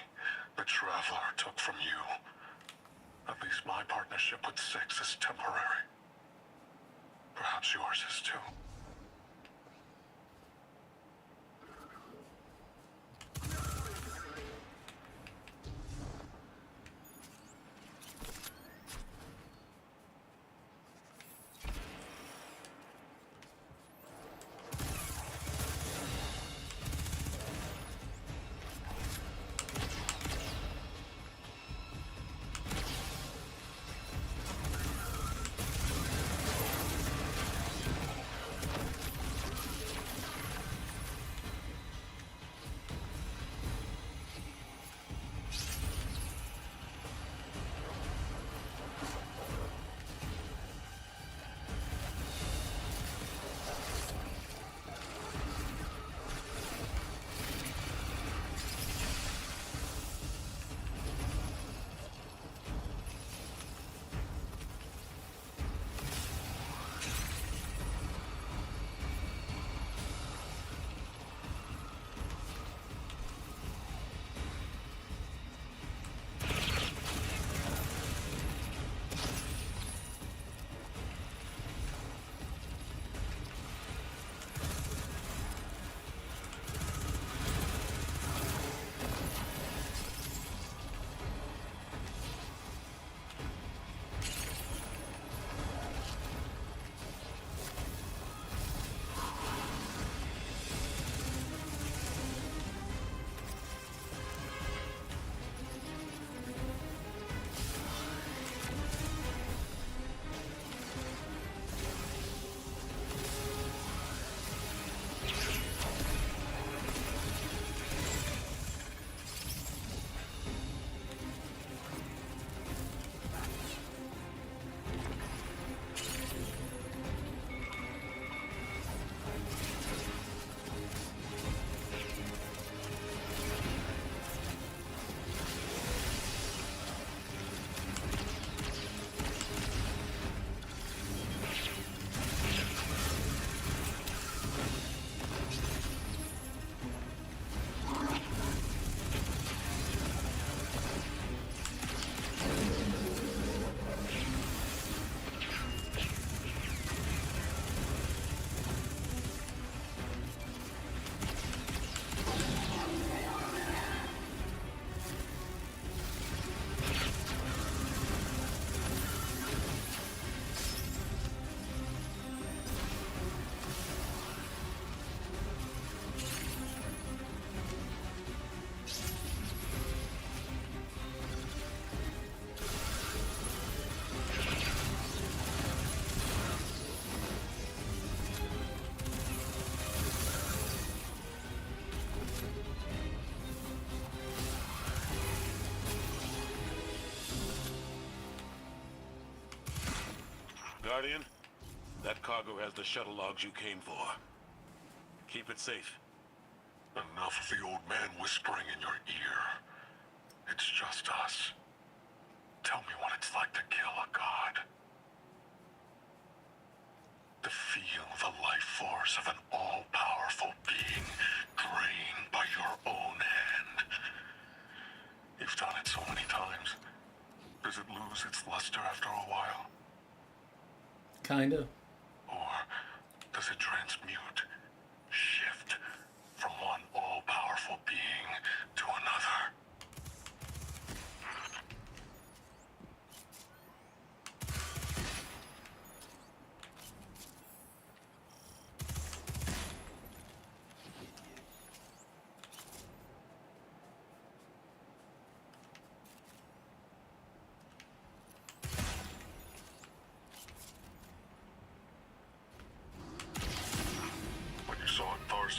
Speaker 11: The Traveler took from you. At least my partnership with Six is temporary. Perhaps yours is too.
Speaker 9: Guardian, that cargo has the shuttle logs you came for. Keep it safe.
Speaker 11: Enough of the old man whispering in your ear. It's just us. Tell me what it's like to kill a god. To feel the life force of an all-powerful being drained by your own hand. You've done it so many times. Does it lose its luster after a while?
Speaker 2: Kinda.
Speaker 11: Or does it transmute, shift from one all-powerful being to another?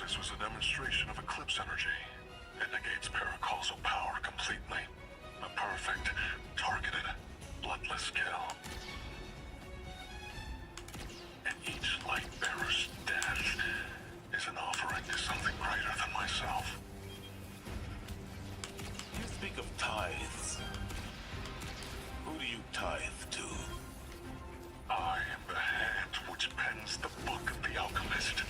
Speaker 11: This was a demonstration of eclipse energy. It negates paracausal power completely. A perfect, targeted, bloodless kill. And each light bearer's death is an offering to something greater than myself.
Speaker 9: You speak of tithes. Who do you tithe to?
Speaker 11: I am the hand which pens the book of the alchemist.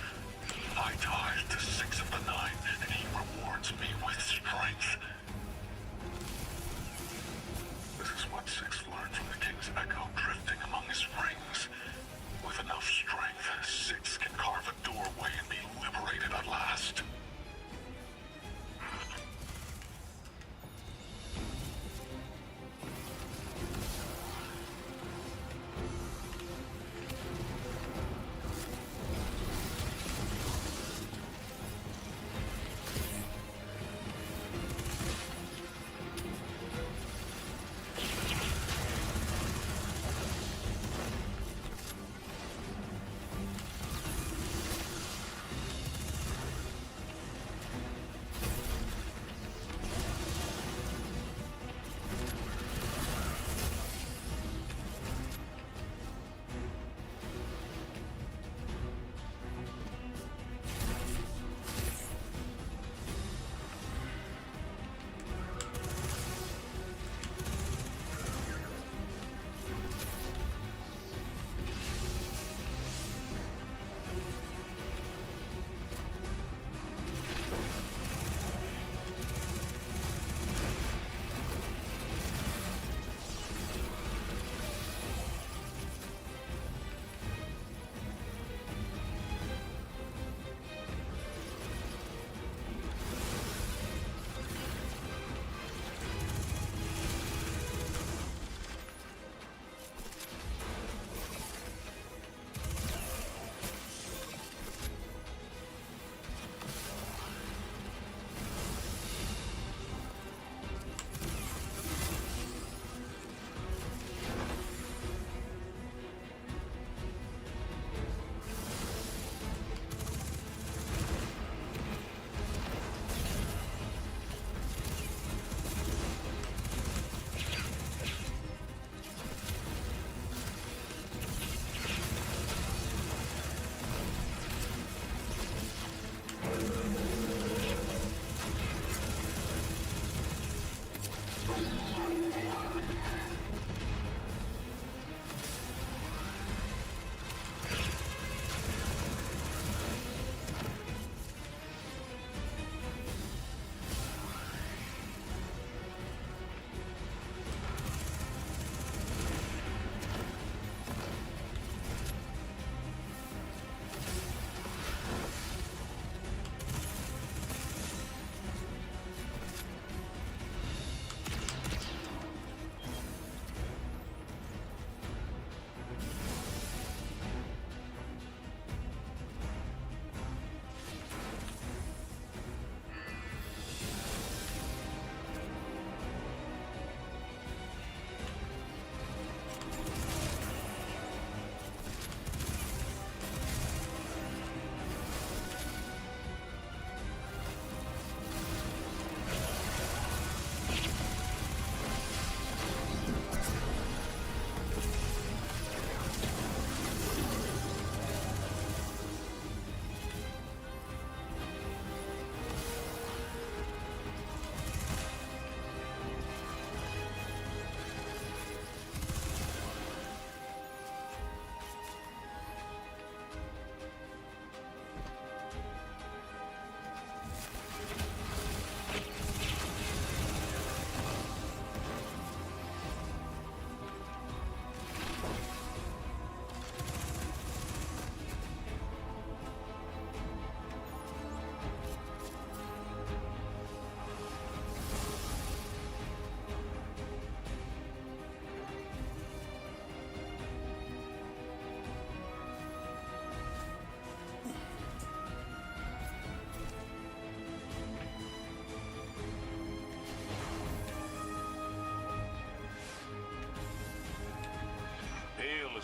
Speaker 11: I tithe to Six of the Nine, and he rewards me with strength. strength. This is what Six learned from the King's Echo drifting among his rings. With enough strength, Six can carve a doorway and be liberated at last.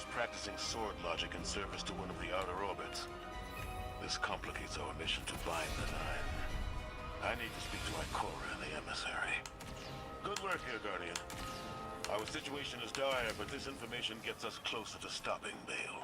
Speaker 9: is practicing sword logic in service to one of the outer orbits. This complicates our mission to bind the Nine. I need to speak to Ikora, the emissary. Good work here, Guardian. Our situation is dire, but this information gets us closer to stopping Bale.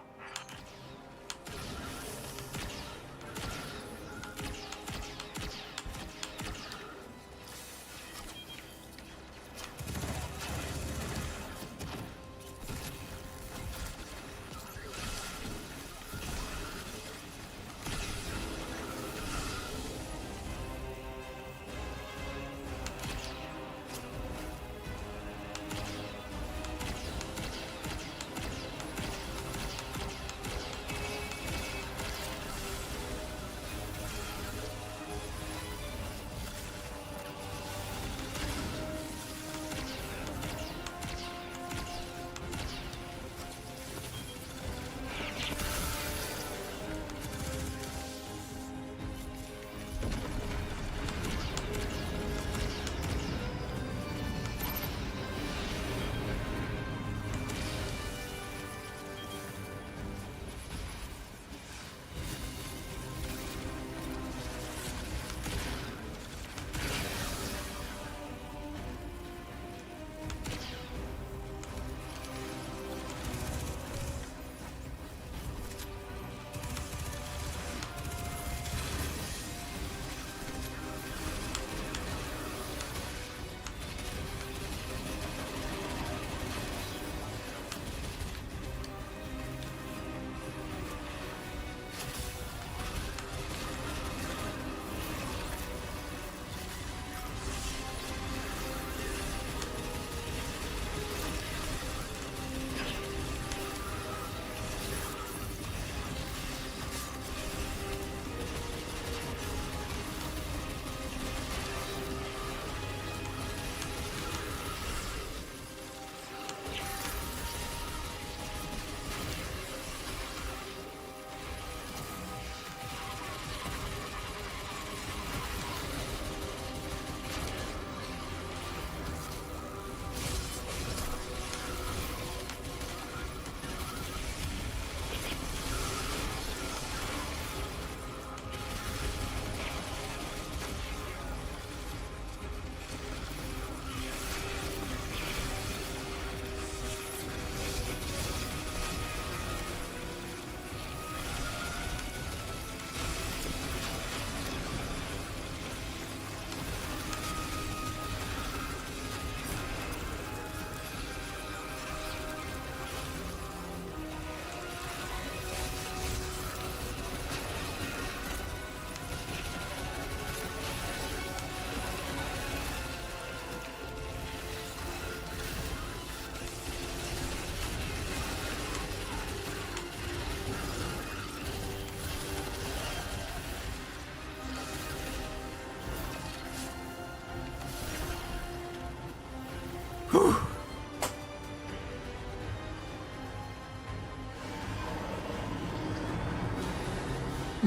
Speaker 2: Whew.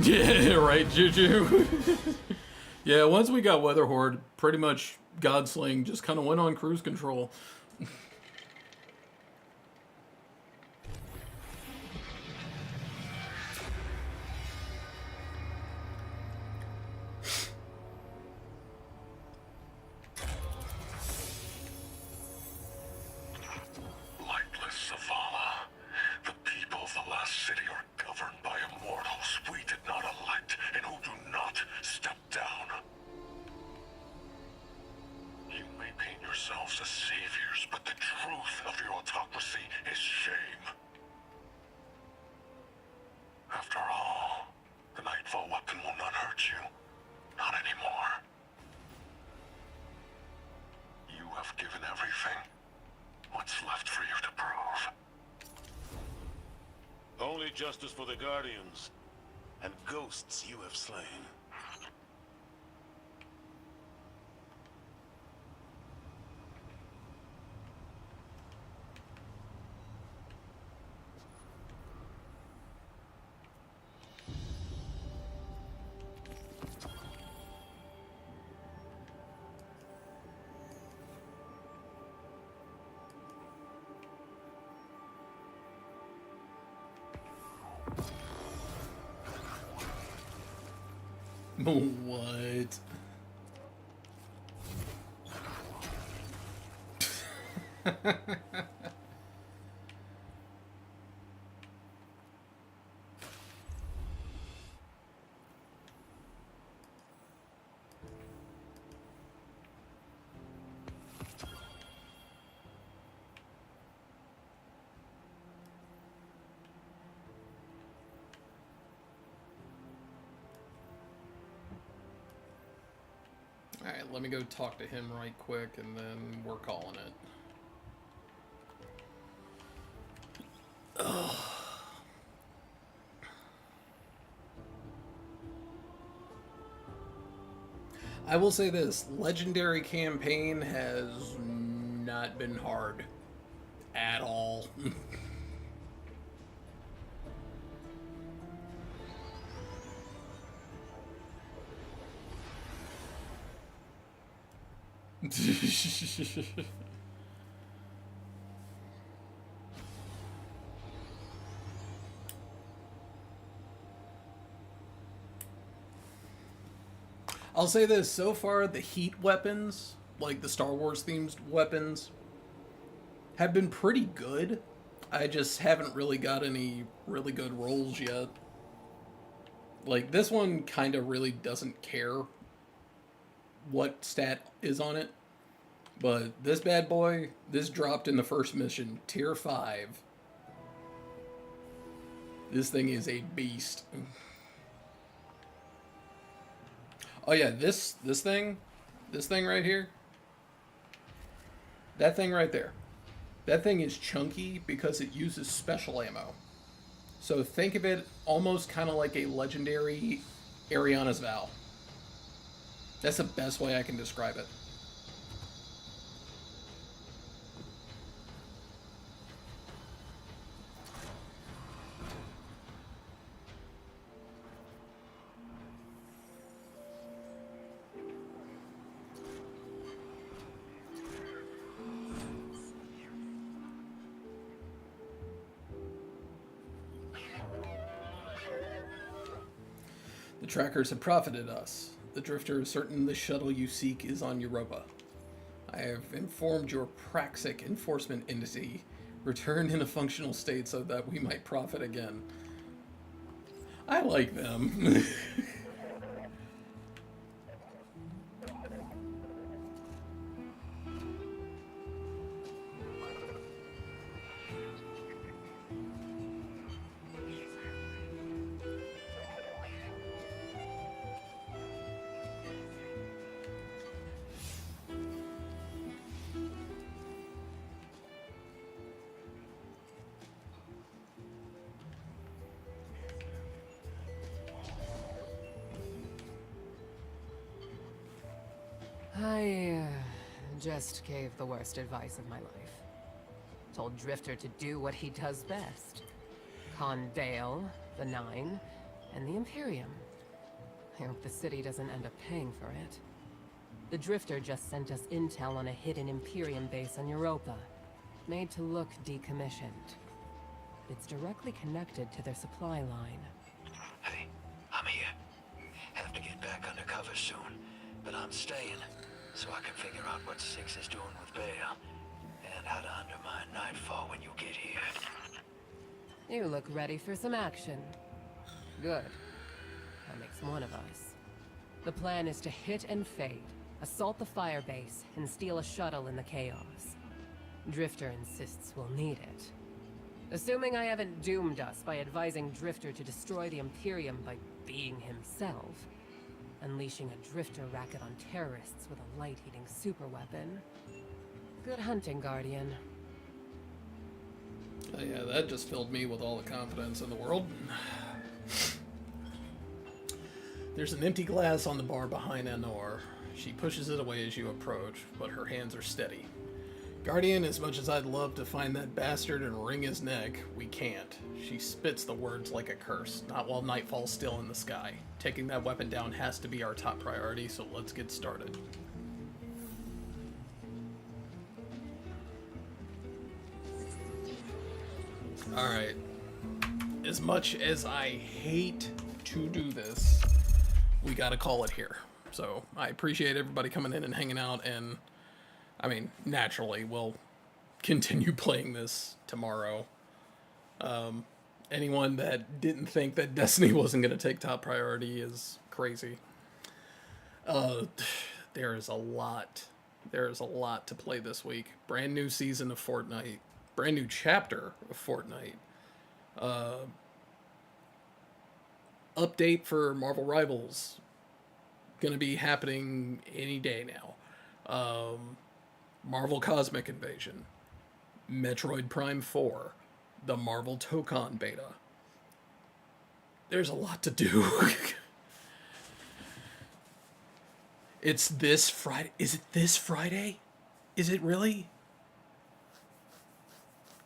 Speaker 2: Yeah, right, Juju. Yeah, once we got Weather Horde, pretty much Godsling just kind of went on cruise control.
Speaker 11: Lightless Zavala. The people of the last city are governed by immortals we did not elect and who do not step down. You may paint yourselves as saviors, but the truth of your autocracy is shame. After all, the Nightfall weapon will not hurt you. Not anymore. You have given everything. What's left for you to prove?
Speaker 9: Only justice for the Guardians, and ghosts you have slain.
Speaker 2: What? Alright, let me go talk to him right quick, and then we're calling it. Ugh. I will say this, Legendary campaign has not been hard. At all. I'll say this, so far the heat weapons, like the Star Wars themed weapons, have been pretty good. I just haven't really got any really good rolls yet. Like, this one kind of really doesn't care what stat is on it. But this bad boy, this dropped in the first mission, tier 5. This thing is a beast. Oh yeah, this thing right here, that thing right there, that thing is chunky because it uses special ammo. So think of it almost kind of like a legendary Ariana's Vow. That's the best way I can describe it. The trackers have profited us. The Drifter is certain the shuttle you seek is on Europa. I have informed your Praxic enforcement entity. Return in a functional state so that we might profit again. I like them.
Speaker 13: I Just gave the worst advice of my life. Told Drifter to do what he does best. Con Dale, the Nine, and the Imperium. I hope the city doesn't end up paying for it. The Drifter just sent us intel on a hidden Imperium base on Europa, made to look decommissioned. It's directly connected to their supply line.
Speaker 3: Hey, I'm here. Have to get back undercover soon, but I'm staying, so I can figure out what Six is doing with Bale, and how to undermine Nightfall when you get here.
Speaker 13: You look ready for some action. Good. That makes one of us. The plan is to hit and fade, assault the firebase, and steal a shuttle in the chaos. Drifter insists we'll need it. Assuming I haven't doomed us by advising Drifter to destroy the Imperium by being himself, unleashing a Drifter racket on terrorists with a light-eating superweapon. Good hunting, Guardian.
Speaker 2: Oh yeah, that just filled me with all the confidence in the world. There's an empty glass on the bar behind Anor. She pushes it away as you approach, but her hands are steady. Guardian, as much as I'd love to find that bastard and wring his neck, we can't. She spits the words like a curse, not while Nightfall's still in the sky. Taking that weapon down has to be our top priority, so let's get started. Alright. As much as I hate to do this, we gotta call it here. So, I appreciate everybody coming in and hanging out, and I mean, naturally, we'll continue playing this tomorrow. Anyone that didn't think that Destiny wasn't going to take top priority is crazy. There is a lot. There is a lot to play this week. Brand new season of Fortnite. Brand new chapter of Fortnite. Update for Marvel Rivals. Going to be happening any day now. Marvel Cosmic Invasion, Metroid Prime 4, the Marvel Tokon beta. There's a lot to do. It's this Friday. Is it this Friday? Is it really?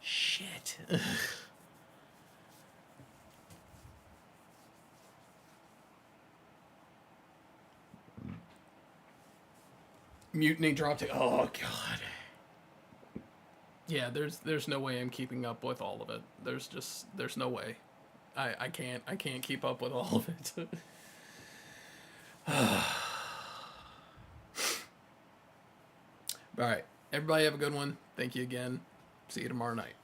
Speaker 2: Shit. Mutiny dropped it. Oh god. Yeah, there's no way I'm keeping up with all of it. There's no way. I can't keep up with all of it. All right. Everybody have a good one. Thank you again. See you tomorrow night.